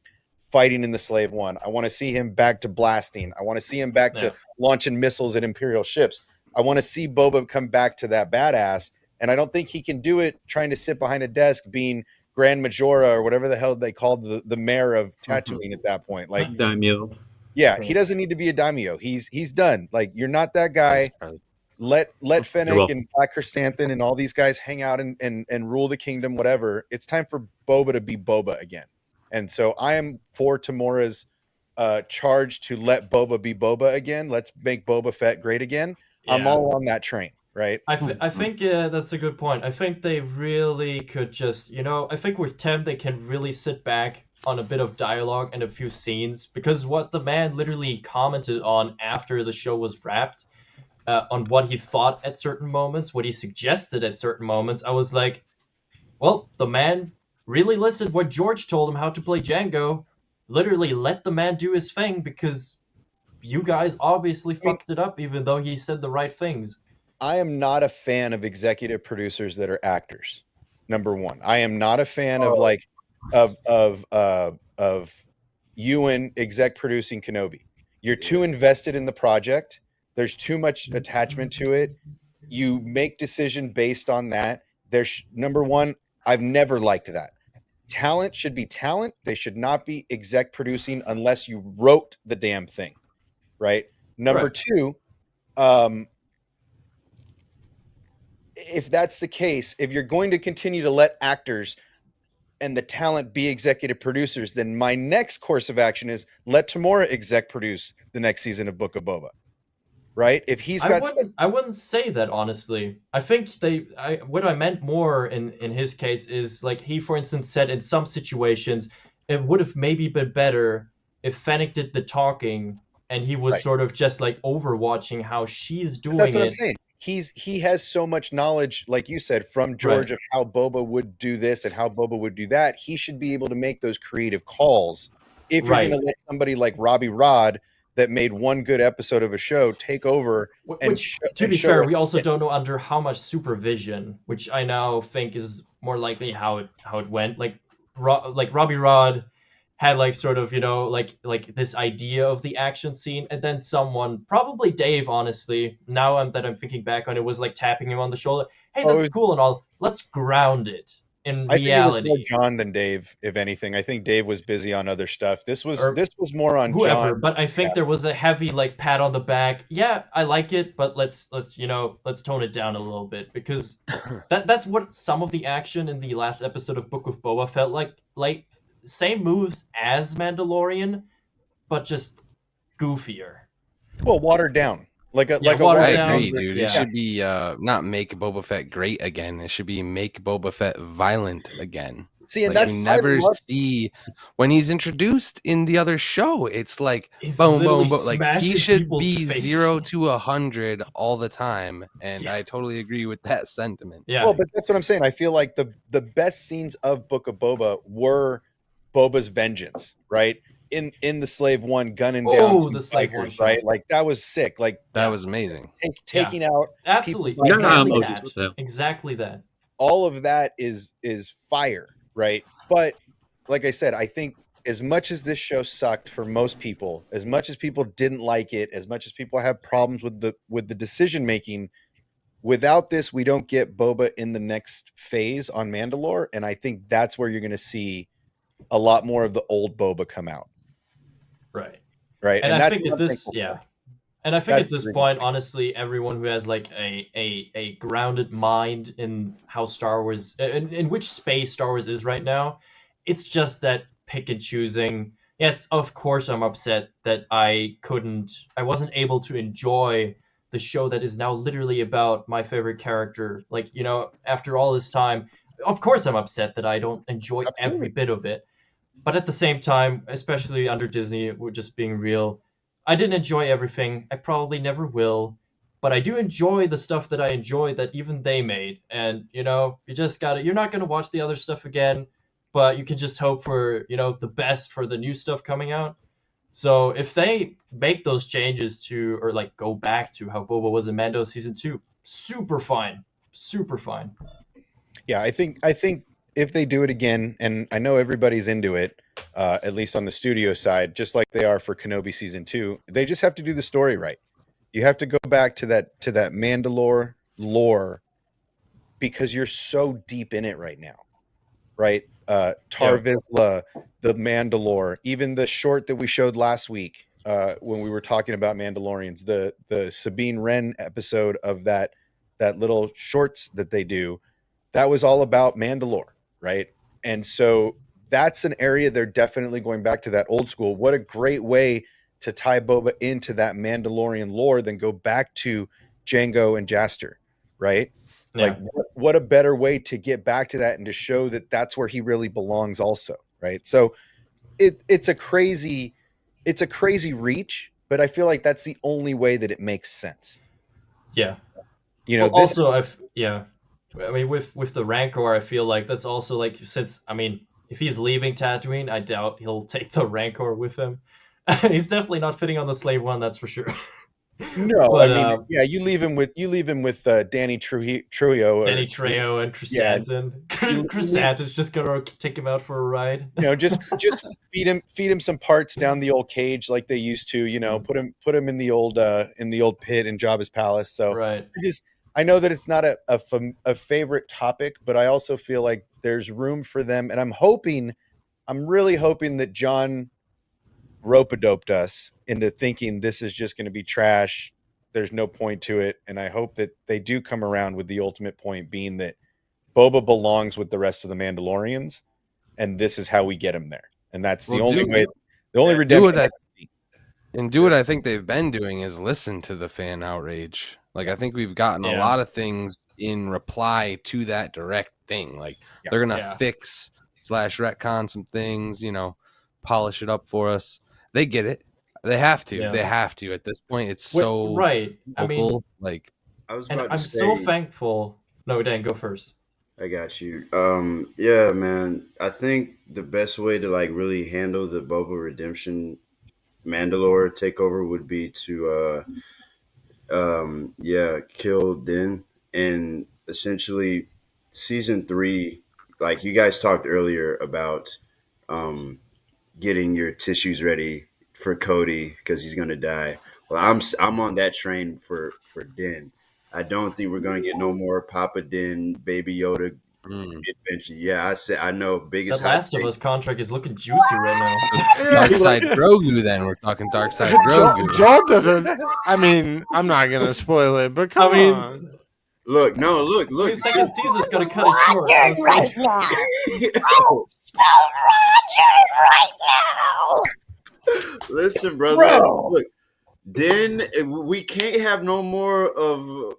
fighting in the Slave One. I want to see him back to blasting. I want to see him back to launching missiles at Imperial ships. I want to see Boba come back to that badass. And I don't think he can do it trying to sit behind a desk being Grand Majora or whatever the hell they called the mayor of Tatooine at that point. Like, daimyo. Yeah, he doesn't need to be a daimyo. He's done. Like, you're not that guy. Let Fennec and Black Krrsantan and all these guys hang out and rule the kingdom, whatever. It's time for Boba to be Boba again. And so I am for Tamora's charge to let Boba be Boba again. Let's make Boba Fett great again. Yeah. I'm all on that train, right? I think that's a good point. I think they really could just, I think with Tem, they can really sit back on a bit of dialogue and a few scenes, because what the man literally commented on after the show was wrapped, on what he thought at certain moments, what he suggested at certain moments, I was like, well, the man really listened what George told him how to play Django. Literally let the man do his thing, because you guys obviously fucked it up, even though he said the right things. I am not a fan of executive producers that are actors. Number one, I am not a fan of Ewan exec producing Kenobi. You're too invested in the project. There's too much attachment to it. You make decision based on that. There's number one, I've never liked that. Talent should be talent. They should not be exec producing unless you wrote the damn thing, right? Number Right. two, if that's the case, if you're going to continue to let actors and the talent be executive producers, then my next course of action is let Tamora exec produce the next season of Book of Boba. Right? If he's got I wouldn't say that, honestly. I think what I meant more in his case is, like, he, for instance, said in some situations it would have maybe been better if Fennec did the talking and he was Right. sort of just like overwatching how she's doing that's what I'm it. saying. He has so much knowledge, like you said, from George Right. of how Boba would do this and how Boba would do that. He should be able to make those creative calls. If you're Right. going to let somebody like Robbie Rod, that made one good episode of a show, take over and Which, to be show fair, us we also it. don't know under how much supervision, which I now think is more likely how it went. Like Robbie Rod had, like, sort of, you know, like this idea of the action scene, and then someone, probably Dave, honestly, now that I'm thinking back on it, was like tapping him on the shoulder. Hey, that's cool and all. Let's ground it in I reality. think it was more John than Dave, if anything. I think Dave was busy on other stuff. This was more on Whoever, John. but I think there was a heavy, like, pat on the back. Yeah, I like it, but let's tone it down a little bit, because that's what some of the action in the last episode of Book of Boba felt like. Like, same moves as Mandalorian, but just goofier. Well, watered down. Like a watered watered down. I agree, version. dude. Yeah. It should be not make Boba Fett great again. It should be make Boba Fett violent again. See, and Like, that's we never I love- see when he's introduced in the other show. It's like He's boom, literally boom, boom. Like, he smashing should people's be face. 0 to 100 all the time, and Yeah. I totally agree with that sentiment. Yeah. Well, but that's what I'm saying. I feel like the best scenes of Book of Boba were Boba's vengeance, right? In the Slave One gunning down Oh, some the Slave One bikers, shot. right? Like that was sick. Like That was amazing. taking out Absolutely. people- Yeah, Exactly I'm that. okay with that. Exactly that. all of that is fire, right? But like I said, I think as much as this show sucked for most people, as much as people didn't like it, as much as people have problems with the decision making, without this, we don't get Boba in the next phase on Mandalore, and I think that's where you're going to see a lot more of the old Boba come out, Right. right? And I that's think what at I'm this, thankful yeah. for. And I think That's at this really point, great. honestly, everyone who has like a grounded mind in how Star Wars, in which space Star Wars is right now, it's just that pick and choosing. Yes, of course, I'm upset that I wasn't able to enjoy the show that is now literally about my favorite character. Like, you know, after all this time, of course I'm upset that I don't enjoy every Absolutely. bit of it. But at the same time, especially under Disney, we're just being real. I didn't enjoy everything. I probably never will. But I do enjoy the stuff that I enjoy that even they made. And, you know, you're not going to watch the other stuff again, but you can just hope for, you know, the best for the new stuff coming out. So if they make those changes to, or like go back to how Boba was in Mando season 2, super fine. Super fine. Yeah, I think if they do it again, and I know everybody's into it, at least on the studio side, just like they are for Kenobi season 2, they just have to do the story right. You have to go back to that Mandalore lore because you're so deep in it right now, right? Tar Vizsla, the Mandalore, even the short that we showed last week when we were talking about Mandalorians, the Sabine Wren episode of that little shorts that they do, that was all about Mandalore, right? And so that's an area they're definitely going back to that old school. What a great way to tie Boba into that Mandalorian lore than go back to Jango and Jaster, right? Yeah. Like what a better way to get back to that and to show that that's where he really belongs also, right? So it's a crazy reach, but I feel like that's the only way that it makes sense. Yeah. You know, Well, also, I mean, with the Rancor, I feel like that's also like, since, I mean, if he's leaving Tatooine, I doubt he'll take the Rancor with him. He's definitely not fitting on the Slave One, that's for sure. No, But, I mean, yeah, you leave him with Danny Trujillo. Danny Trejo and Chrysanthemum. Chrysanthemum's just gonna take him out for a ride. Just feed him some parts down the old cage like they used to. Put him in the old pit in Jabba's palace. So Right. I know that it's not a favorite topic, but I also feel like there's room for them, and I'm really hoping that John rope-a-doped us into thinking this is just going to be trash. There's no point to it, and I hope that they do come around with the ultimate point being that Boba belongs with the rest of the Mandalorians, and this is how we get him there. And that's the only way. The only redemption. Do what I think they've been doing is listen to the fan outrage. Like, I think we've gotten a lot of things in reply to that direct thing. Like, they're gonna fix / retcon some things, polish it up for us. They get it. They have to. Yeah. They have to. At this point, it's so right. vocal. I mean, like, I was and about I'm to say, so thankful. No, Dan, go first. I got you. Yeah, man. I think the best way to really handle the Boba redemption Mandalore takeover would be to kill Din, and essentially season 3, like you guys talked earlier about getting your tissues ready for Cody because he's gonna die. Well, I'm on that train for Din. I don't think we're gonna get no more Papa Din, Baby Yoda adventure. Yeah, I know. Biggest That Last of Us contract is looking juicy right now. Dark Side Grogu. Then we're talking Dark Side Grogu. Joel doesn't. I mean, I'm not gonna spoil it, but come on. Look. The second season's gonna cut it short. Roger right now. Oh, so Roger right now. Listen, brother. Look, then we can't have no more of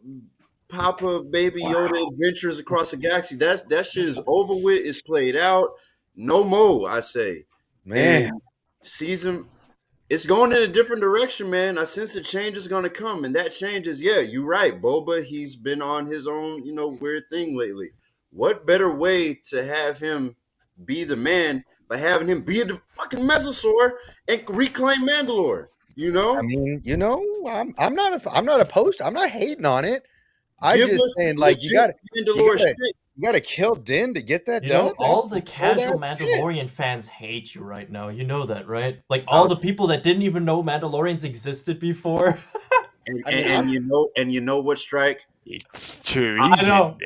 Papa Baby Yoda adventures across the galaxy. That shit is over with. It's played out. No more, I say. Man. And season, it's going in a different direction, man. I sense a change is going to come, and that change is, you're right. Boba, he's been on his own, weird thing lately. What better way to have him be the man by having him be the fucking Mesosaur and reclaim Mandalore? I mean, I'm not opposed. I'm not hating on it. I'm just saying, you gotta kill Din to get that done. All the casual Mandalorian fans hate you right now. You know that, right? Like all the people that didn't even know Mandalorians existed before. and you know what, Strike? It's true. I know.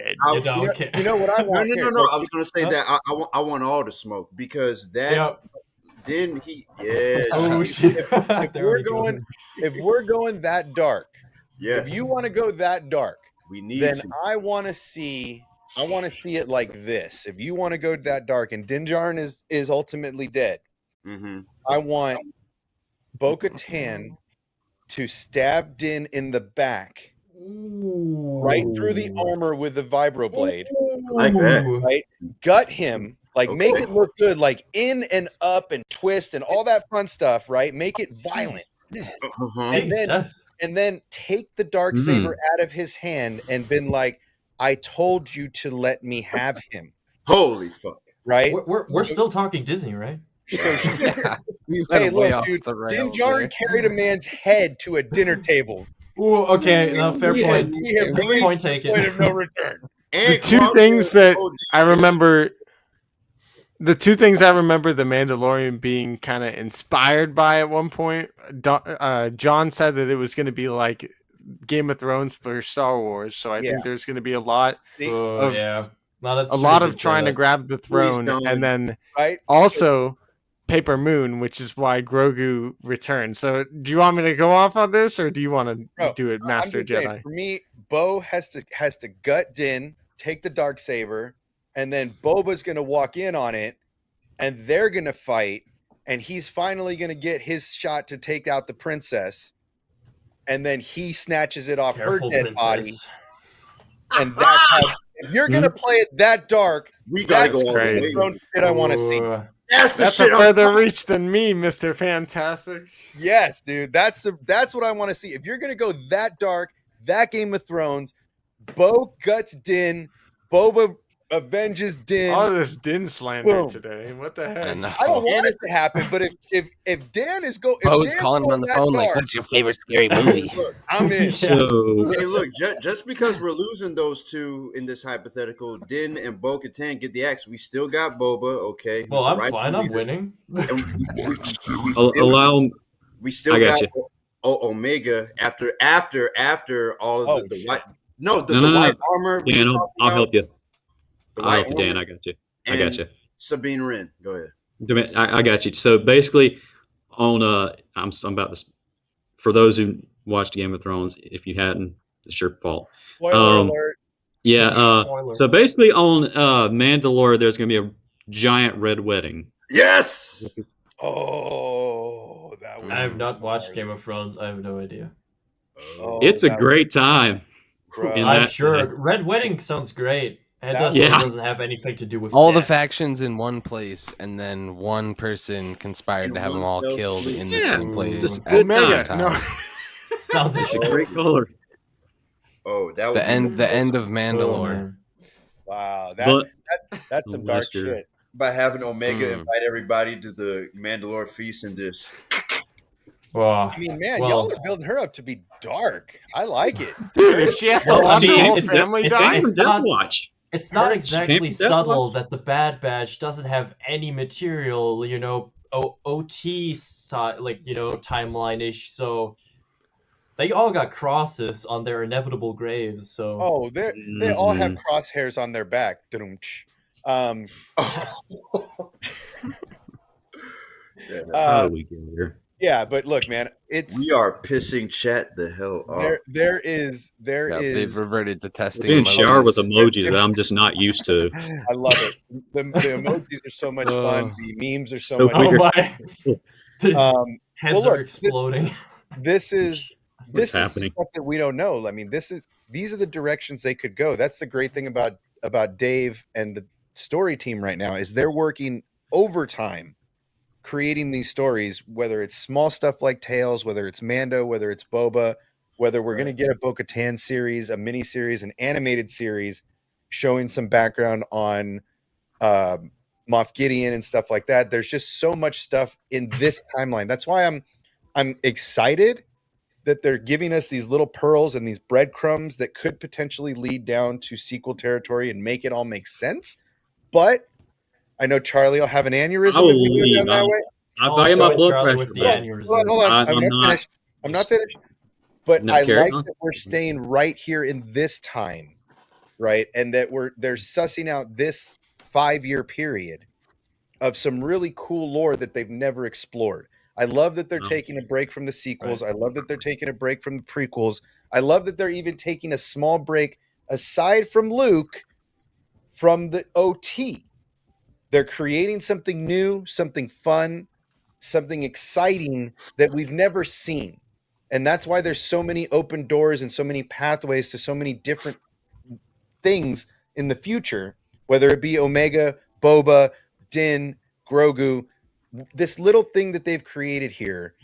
You know what I want? No. I was gonna say that I want all the smoke because that. Then he, Oh shit! If we're going that dark, if you want to go that dark, we need. Then I want to see it like this. If you want to go that dark, and Din Djarin is ultimately dead, I want Bo-Katan to stab Din in the back, right through the armor with the vibroblade, like that, right? Gut him. Make it look good, in and up and twist and all that fun stuff, right? Make it violent. And then take the Darksaber out of his hand and been like, I told you to let me have him. Holy fuck. Right? We're still talking Disney, right? So hey, look, dude, Din Djarin carried a man's head to a dinner table. Ooh, okay, no, fair point. Point taken. Point of no return. The two things that I remember... The two things I remember the Mandalorian being kind of inspired by at one point, John said that it was going to be like Game of Thrones for Star Wars. So I think there's going to be a lot of trying to grab the throne, and then also Paper Moon, which is why Grogu returned. So do you want me to go off on this, or do you want to do it, Master Jedi? Saying, for me, Bo has to gut Din, take the Darksaber, and then Boba's going to walk in on it, and they're going to fight, and he's finally going to get his shot to take out the princess, and then he snatches it off her dead body. And that's how, if you're going to play it that dark, we got to go on the throne shit I want to see. That's a further reach than me, Mr. Fantastic. Yes, dude. That's what I want to see. If you're going to go that dark, that Game of Thrones, Bo guts Din, Boba avenges Din. All this Din slander Boom. today. What the I heck? know. I don't want it to happen, but if Dan is going, if Bo's Dan's calling him on going the that phone like, dark, "What's your favorite scary movie?" Look, I'm in. Yeah. So hey, look, just because we're losing those two in this hypothetical, Din and Bo-Katan get the axe. We still got Boba, okay? who's Well, the I'm rightful fine. I'm leader. winning. And allow. we still I got got you. Omega after all of Oh, the shit. white. No, the No. white armor we Dan, were I'll talking help about. you. The I'll white help you, Dan. armor I got you. I and got you. Sabine Wren. Go ahead. I got you. So basically, on I'm about to. For those who watched Game of Thrones, if you hadn't, it's your fault. Spoiler alert. Yeah. Spoiler. So basically, on Mandalore, there's going to be a giant red wedding. Yes. Oh, that would I have be not watched hard. Game of Thrones. I have no idea. Oh, It's a that- great time. bro. in I'm that- sure Red Wedding sounds great. It That- definitely Yeah. doesn't have anything to do with All the death. factions in one place, and then one person conspired And to have them one all fell killed asleep. in the Yeah, same place just at good the same Omega. time. No. Sounds It's a like great color. Oh, that would The end of Oh, Mandalore. man. Wow, But that's some Bless dark you. shit. by having Omega Mm. invite everybody to the Mandalore feast and just Wow. I mean, man, Well- y'all are building her up to be dark. I like it. Dude, if she has to Well, I watch her mean, whole it's- family it's- die, it's Death not- Watch. It's not She exactly came from Death subtle that the Bad Batch doesn't have any material, OT side, timeline-ish. So they all got crosses on their inevitable graves. So Oh, they all have crosshairs on their back. Dum-tsh. How do we get here? Yeah, but look, man, it's we are pissing chat the hell off. there is Yeah, they've reverted to testing. Being showered with emojis. emojis that I'm just not used to. I love it. The emojis are so much fun. The memes are so So much oh weird. my, fun. heads well, look, are exploding. This is What's the happening? stuff that we don't know. I mean, these are the directions they could go. That's the great thing about Dave and the story team right now is they're working overtime creating these stories, whether it's small stuff like Tales, whether it's Mando, whether it's Boba, whether we're going to get a Bo-Katan series, a mini series, an animated series showing some background on Moff Gideon and stuff like that. There's just so much stuff in this timeline. That's why I'm excited that they're giving us these little pearls and these breadcrumbs that could potentially lead down to sequel territory and make it all make sense. But I know Charlie will have an aneurysm I will if we go leave. down that way. I I'll value my show blood Charlie pressure. with the but aneurysm. Hold on. I'm I'm not not- finished. I'm not finished. But No, I carry like on. that we're staying right here in this time, right? And that they're sussing out this 5-year period of some really cool lore that they've never explored. I love that they're Wow. taking a break from the sequels. I love that they're taking a break from the prequels. I love that they're even taking a small break aside from Luke from the OT. They're creating something new, something fun, something exciting that we've never seen. And that's why there's so many open doors and so many pathways to so many different things in the future, whether it be Omega, Boba, Din, Grogu. This little thing that they've created here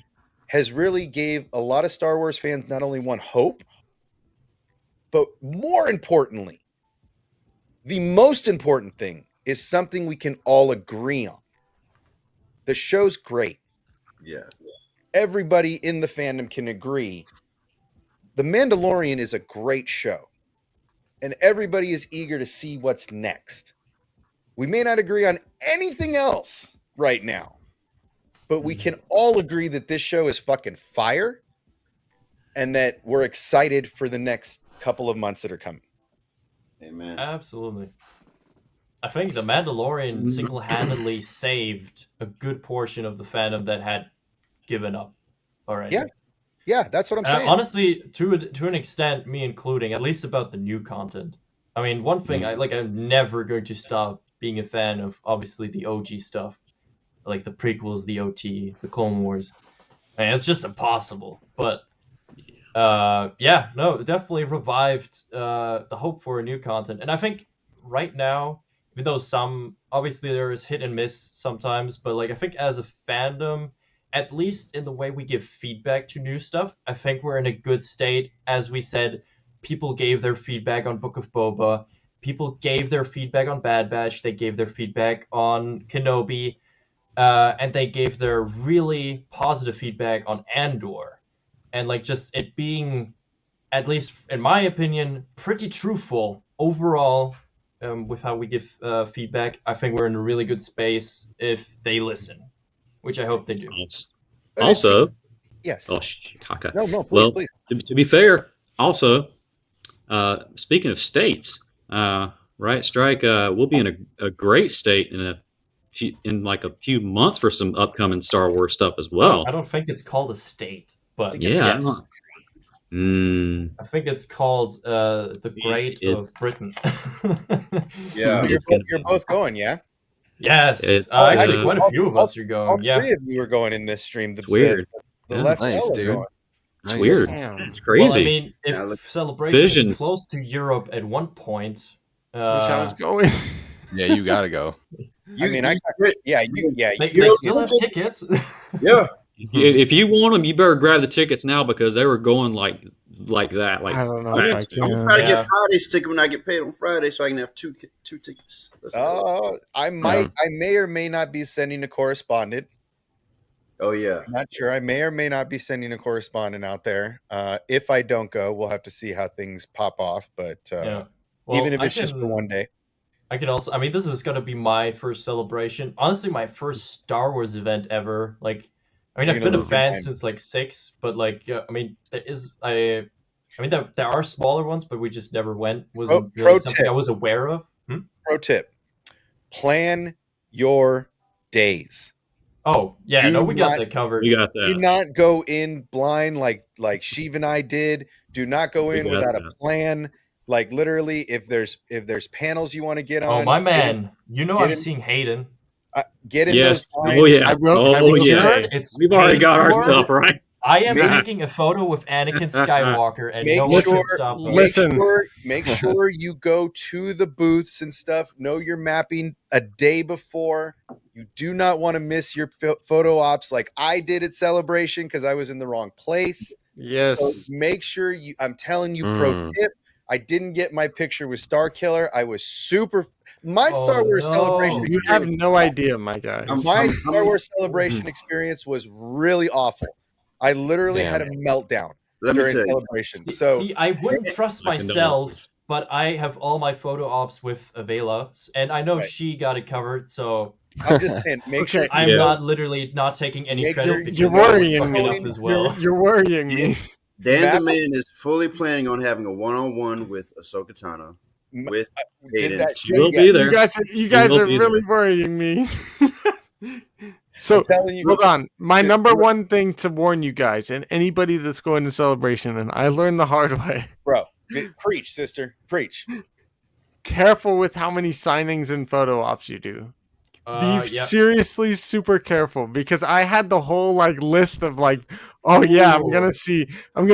has really gave a lot of Star Wars fans not only one hope, but more importantly, the most important thing is something we can all agree on. The show's great. Yeah. Everybody in the fandom can agree. The Mandalorian is a great show, and everybody is eager to see what's next. We may not agree on anything else right now, but we can all agree that this show is fucking fire and that we're excited for the next couple of months that are coming. Amen. Absolutely. I think The Mandalorian single-handedly saved a good portion of the fandom that had given up already. Yeah. Yeah, that's what I'm And saying. honestly, to an extent, me including, at least about the new content. I mean, one thing I'm never going to stop being a fan of, obviously, the OG stuff, like the prequels, the OT, the Clone Wars. I mean, it's just impossible. But it definitely revived the hope for new content. And I think right now, even though obviously there is hit and miss sometimes, but like I think as a fandom, at least in the way we give feedback to new stuff, I think we're in a good state. As we said, people gave their feedback on Book of Boba. people gave their feedback on Bad Batch, they gave their feedback on Kenobi, and they gave their really positive feedback on Andor, and like just it being, at least in my opinion, pretty truthful overall. With how we give feedback, I think we're in a really good space if they listen, which I hope they do. Also, yes. oh, okay. No, please, Well, please. to be fair, also, speaking of states, right, Strike, we'll be in a great state in like a few months for some upcoming Star Wars stuff as well. I don't think it's called a state, but Yeah. yes. I I think it's called the Great of Britain. Yeah. You're both going, yeah? Yes. Actually, quite a few of us are going. All Yeah. 3 of you are going in this stream. It's weird. The Yeah, left nice, fella dude. going. It's Nice. weird. Damn. It's crazy. Well, I mean, if Yeah, look- Celebration Visions. is close to Europe at one point, Wish I was going. Yeah, you gotta go. I mean, you they still have tickets. yeah. If you want them, you better grab the tickets now because they were going like that. Like I don't know I'm if gonna I try can. to Yeah. get Friday's ticket when I get paid on Friday, so I can have two tickets. Let's go. I may or may not be sending a correspondent. Oh yeah. I'm not sure. I may or may not be sending a correspondent out there. If I don't go, we'll have to see how things pop off. But Yeah. Well, even if I it's just for one day. I can also. I mean, this is gonna be my first celebration. Honestly, my first Star Wars event ever. Like, I mean, You're I've gonna been a lose your fan mind. since like 6, but like, I mean, I mean, there are smaller ones, but we just never went. Wasn't Pro really something tip. I was aware of. Pro tip: plan your days. Oh yeah, Do no, we got not- that covered. we got Do that. not go in blind like Sheev and I did. Do not go We in got without a that. plan. Like literally, if there's panels you want to get on, Oh my get in- man, you know get I'm in- seeing Hayden. Get in Yes. those lines. Oh yeah. I wrote- Oh I yeah. wrote- It's We've already paid got our for. stuff right. I am Make- taking a photo with Anakin Skywalker, and Make no one sure- can stop us. Listen. Make sure you go to the booths and stuff. Know your mapping a day before. You do not want to miss your photo ops like I did at Celebration because I was in the wrong place. So Yes. make sure you. I'm telling you, pro tip. I didn't get my picture with Star Killer. I was super. My Oh, Star Wars no. Celebration. You have experience- no idea, my guy. My Star Wars Celebration experience was really awful. I literally Damn. had a meltdown Let me during tell you. Celebration. So See, I wouldn't trust My myself, condolences. but I have all my photo ops with Avela, and I know Right. she got it covered, so I'm just saying, make sure. Okay. I'm Yeah. not literally not taking any Make credit sure- because You're I would worrying fuck it me. up as well. You're worrying me. Dan Map- the Man is fully planning on having a one-on-one with Ahsoka Tano with Did Hayden. that shit We'll yet. be there. You guys will are be really worrying me. So I'm telling you, hold on. My Dude, number you're- one thing to warn you guys and anybody that's going to Celebration, and I learned the hard way. bro. Preach, sister. Preach. Careful with how many signings and photo ops you do. Be Yeah. seriously super careful because I had the whole like list of like, oh yeah, I'm gonna Ooh. see Sam Oh.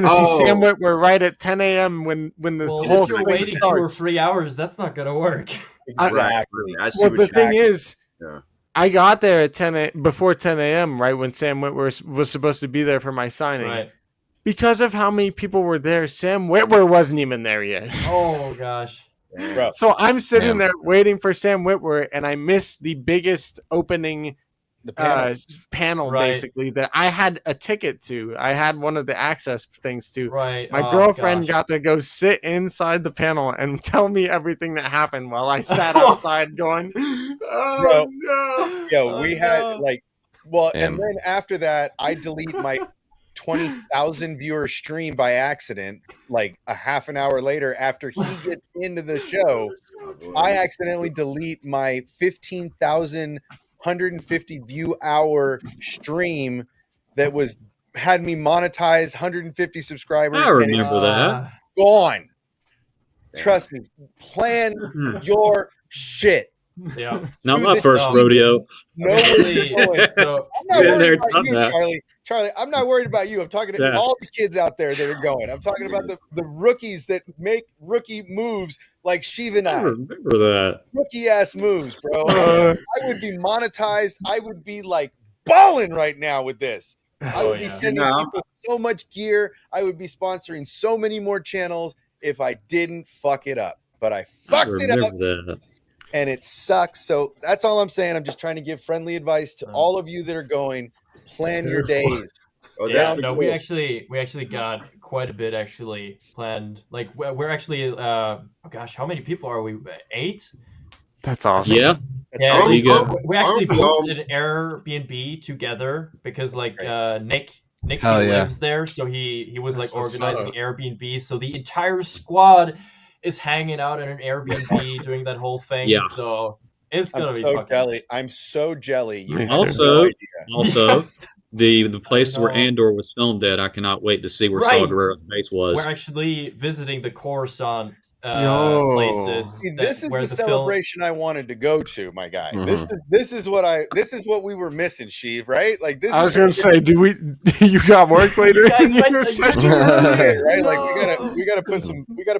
Witwer right at 10 a.m. when the Well, whole if you're thing waiting 2 or starts. 3 hours, that's not gonna work. Exactly. I see Well, what the you thing is, Yeah. I got there at before 10 a.m. right when Sam Witwer was supposed to be there for my signing. Right. Because of how many people were there, Sam Witwer wasn't even there yet. Oh gosh. Bro. So I'm sitting Damn. there waiting for Sam Witwer, and I missed the biggest opening The panel. panel Right. basically that I had a ticket to. I had one of the access things to. Right. My oh, girlfriend gosh. got to go sit inside the panel and tell me everything that happened while I sat outside going, "Oh Bro. no!" Yo, we had no. like, well, Damn. and then after that, I delete my 20,000 viewer stream by accident. Like a half an hour later, after he gets into the show, I accidentally delete my 15,150 view hour stream that had me monetized 150 subscribers. I and it's remember that. gone. Trust me. Plan your shit. Yeah. Not Do my the first job. rodeo. No, Actually, I'm so not Been worried there, about done you, that. Charlie. Charlie, I'm not worried about you. I'm talking to Yeah. all the kids out there that are going. I'm talking about the rookies that make rookie moves like Sheev and I I. remember that. Rookie ass moves, bro. Uh, I would be monetized. I would be like balling right now with this. I Oh, would be yeah. sending No. people so much gear. I would be sponsoring so many more channels if I didn't fuck it up. but I I fucked it up remember that. and it sucks. So that's all I'm saying. I'm just trying to give friendly advice to all of you that are going. Plan your days. Oh, Yeah, that's the no, goal. we actually got quite a bit actually planned. Like we're actually oh gosh, how many people are we? 8? That's awesome. Yeah, That's Yeah, great. there you go. we actually Aren't we all- booked an Airbnb together because like Right. Nick he Hell yeah. lives there, so he was like That's what's organizing up. Airbnb. So the entire squad is hanging out in an Airbnb doing that whole thing. Yeah. So it's gonna I'm be so fucking jelly. I'm so jelly. You Me have too. no Also, idea. also Yes. the place where know. Andor was filmed at, I cannot wait to see where Right. Saw Gerrera's base was. We're actually visiting the Coruscant Yo. places. See, that- this is where the film- celebration I wanted to go to, my guy. Mhm. This is what we were missing, Sheev, right? Like this I was is gonna say, do we? You got work later? You guys in went- your you session? right, right? Like No. we gotta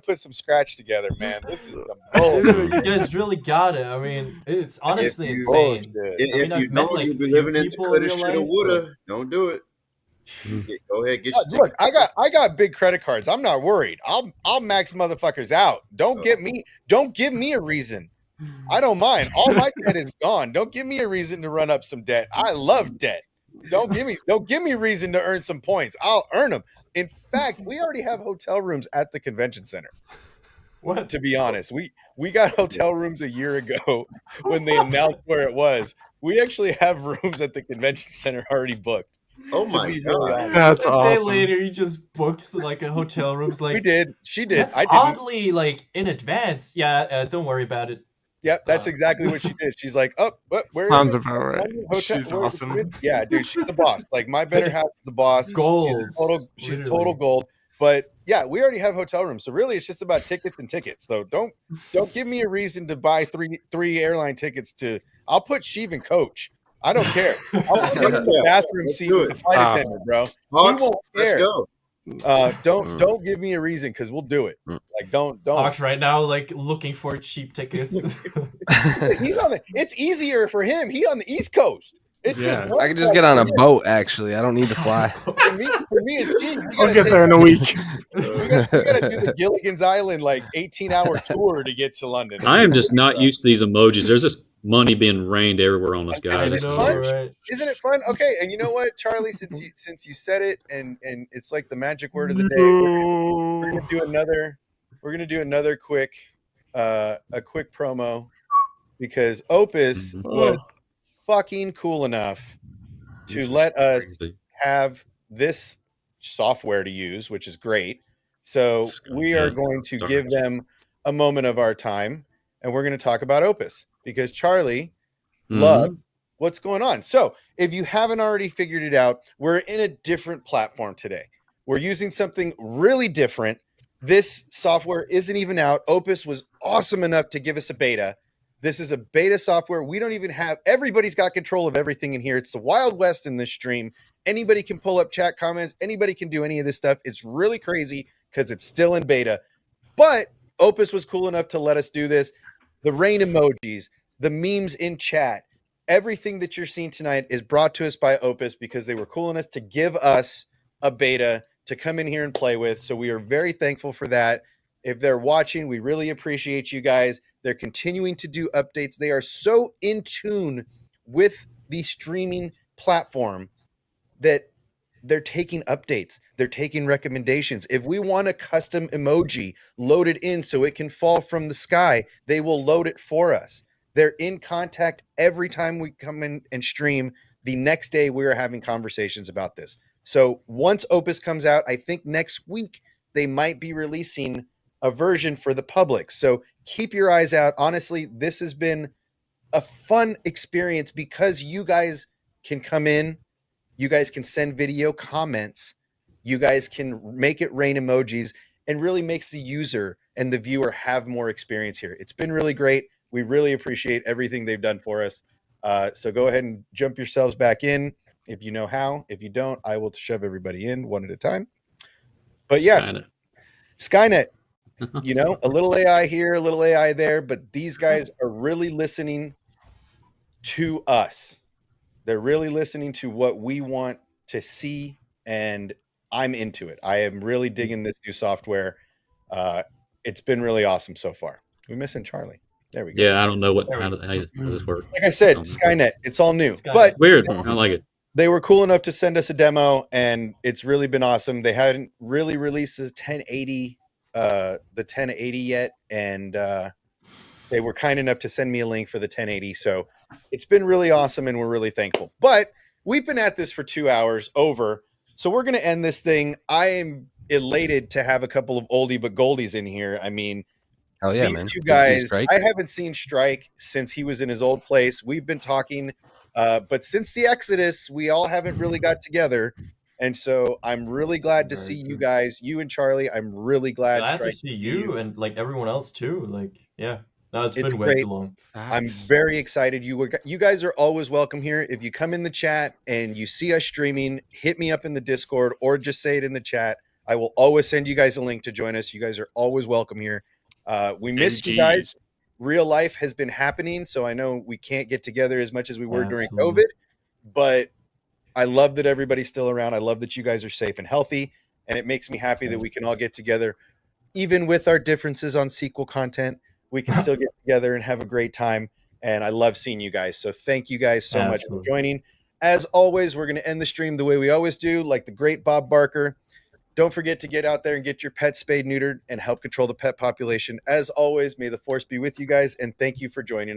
put some scratch together, man. This is some Dude, bullshit. you guys really got it. I mean, it's honestly you- insane. Bullshit. If, I mean, if I've you met, don't, like, you'll be few living in the people in coulda, real shoulda, life, woulda. Don't do it. Go ahead, get your Look, ticket. I got big credit cards. I'm not worried. I'll max motherfuckers out. Don't give me a reason. I don't mind. All my debt is gone. Don't give me a reason to run up some debt. I love debt. Don't give me reason to earn some points. I'll earn them. In fact, we already have hotel rooms at the convention center. What? To be honest, we got hotel rooms a year ago when they announced where it was. We actually have rooms at the convention center already booked. Oh To my be really god. honest. That's a day awesome. later, he just books like a hotel room's like. We did. She did. That's I didn't. oddly like in advance. Yeah, don't worry about it. Yep, that's exactly what she did. She's like, "Oh, where Sounds is it? about right. Hotel- She's where is awesome. it?" Yeah, dude, she's the boss. Like my better half is the boss. Gold. She's literally. total gold. But yeah, we already have hotel rooms, so really, it's just about tickets and tickets. So don't give me a reason to buy three airline tickets to. I'll put Sheev and coach. I don't care. I'll put him in the bathroom Let's seat do with it. the flight Ah. attendant, bro. Hawks, won't let's care. go. Don't give me a reason because we'll do it. Like don't. Hawks right now like looking for cheap tickets. He's on the. It's easier for him. He on the East Coast. It's just. Yeah. one I can just flight get on for a him. boat. Actually, I don't need to fly. For me and Steve, I'll get there in a week. We gotta do the Gilligan's Island like 18-hour tour to get to London. I am just not used to these emojis. There's just money being rained everywhere on us, I I guys. know. know, fun? right? Isn't it fun? Okay, and you know what, Charlie? Since you said it, and it's like the magic word of the day. We're gonna do another. We're gonna do another quick, a quick promo, because Opus Mhm. was fucking cool enough to let us have this software to use, which is great. So we are going to give them a moment of our time, and we're going to talk about Opus because Charlie loves what's going on. So if you haven't already figured it out, we're in a different platform today. We're using something really different. This software isn't even out. Opus was awesome enough to give us a beta. This is a beta software. We don't even have, everybody's got control of everything in here. It's the Wild West in this stream. Anybody can pull up chat comments. Anybody can do any of this stuff. It's really crazy because it's still in beta. But Opus was cool enough to let us do this. The rain emojis, the memes in chat, everything that you're seeing tonight is brought to us by Opus because they were cool enough to give us a beta to come in here and play with. So we are very thankful for that. If they're watching, we really appreciate you guys. They're continuing to do updates. They are so in tune with the streaming platform that they're taking updates. They're taking recommendations. If we want a custom emoji loaded in so it can fall from the sky, they will load it for us. They're in contact every time we come in and stream. The next day, we are having conversations about this. So once Opus comes out, I think next week, they might be releasing a version for the public. So keep your eyes out. Honestly, this has been a fun experience because you guys can come in, you guys can send video comments, you guys can make it rain emojis, and really makes the user and the viewer have more experience here. It's been really great. We really appreciate everything they've done for us. So go ahead and jump yourselves back in if you know how. If you don't, I will shove everybody in one at a time. But yeah, Skynet, you know, a little AI here, a little AI there, but these guys are really listening to us. They're really listening to what we want to see, and I'm into it. I am really digging this new software. It's been really awesome so far. We missing Charlie. There we go. Yeah, I don't know There we how this works. Like I said, Um, Skynet. It's all new, Skynet. but Weird. I like it. they were cool enough to send us a demo, and it's really been awesome. They hadn't really released the 1080 yet, and they were kind enough to send me a link for the 1080. So it's been really awesome, and we're really thankful. But we've been at this for 2 hours over, so we're going to end this thing. I am elated to have a couple of oldie but goldies in here. I mean, Hell yeah, these man. two Good to see guys, Strike. I haven't seen Strike since he was in his old place. We've been talking, but since the Exodus, we all haven't really got together. And so I'm really glad to Very see you true. guys, you and Charlie. I'm really glad. Glad to Strike see you and like everyone else too. Like, yeah, no, it's It's been way great. too long. I'm very excited. You guys are always welcome here. If you come in the chat and you see us streaming, hit me up in the Discord or just say it in the chat. I will always send you guys a link to join us. You guys are always welcome here. We missed you guys. Real life has been happening, so I know we can't get together as much as we were during Absolutely. COVID, but I love that everybody's still around. I love that you guys are safe and healthy, and it makes me happy that we can all get together. Even with our differences on sequel content, we can still get together and have a great time, and I love seeing you guys. So thank you guys so much for Absolutely. joining. As always, we're going to end the stream the way we always do, like the great Bob Barker. Don't forget to get out there and get your pet spayed, neutered, and help control the pet population. As always, may the force be with you guys, and thank you for joining us.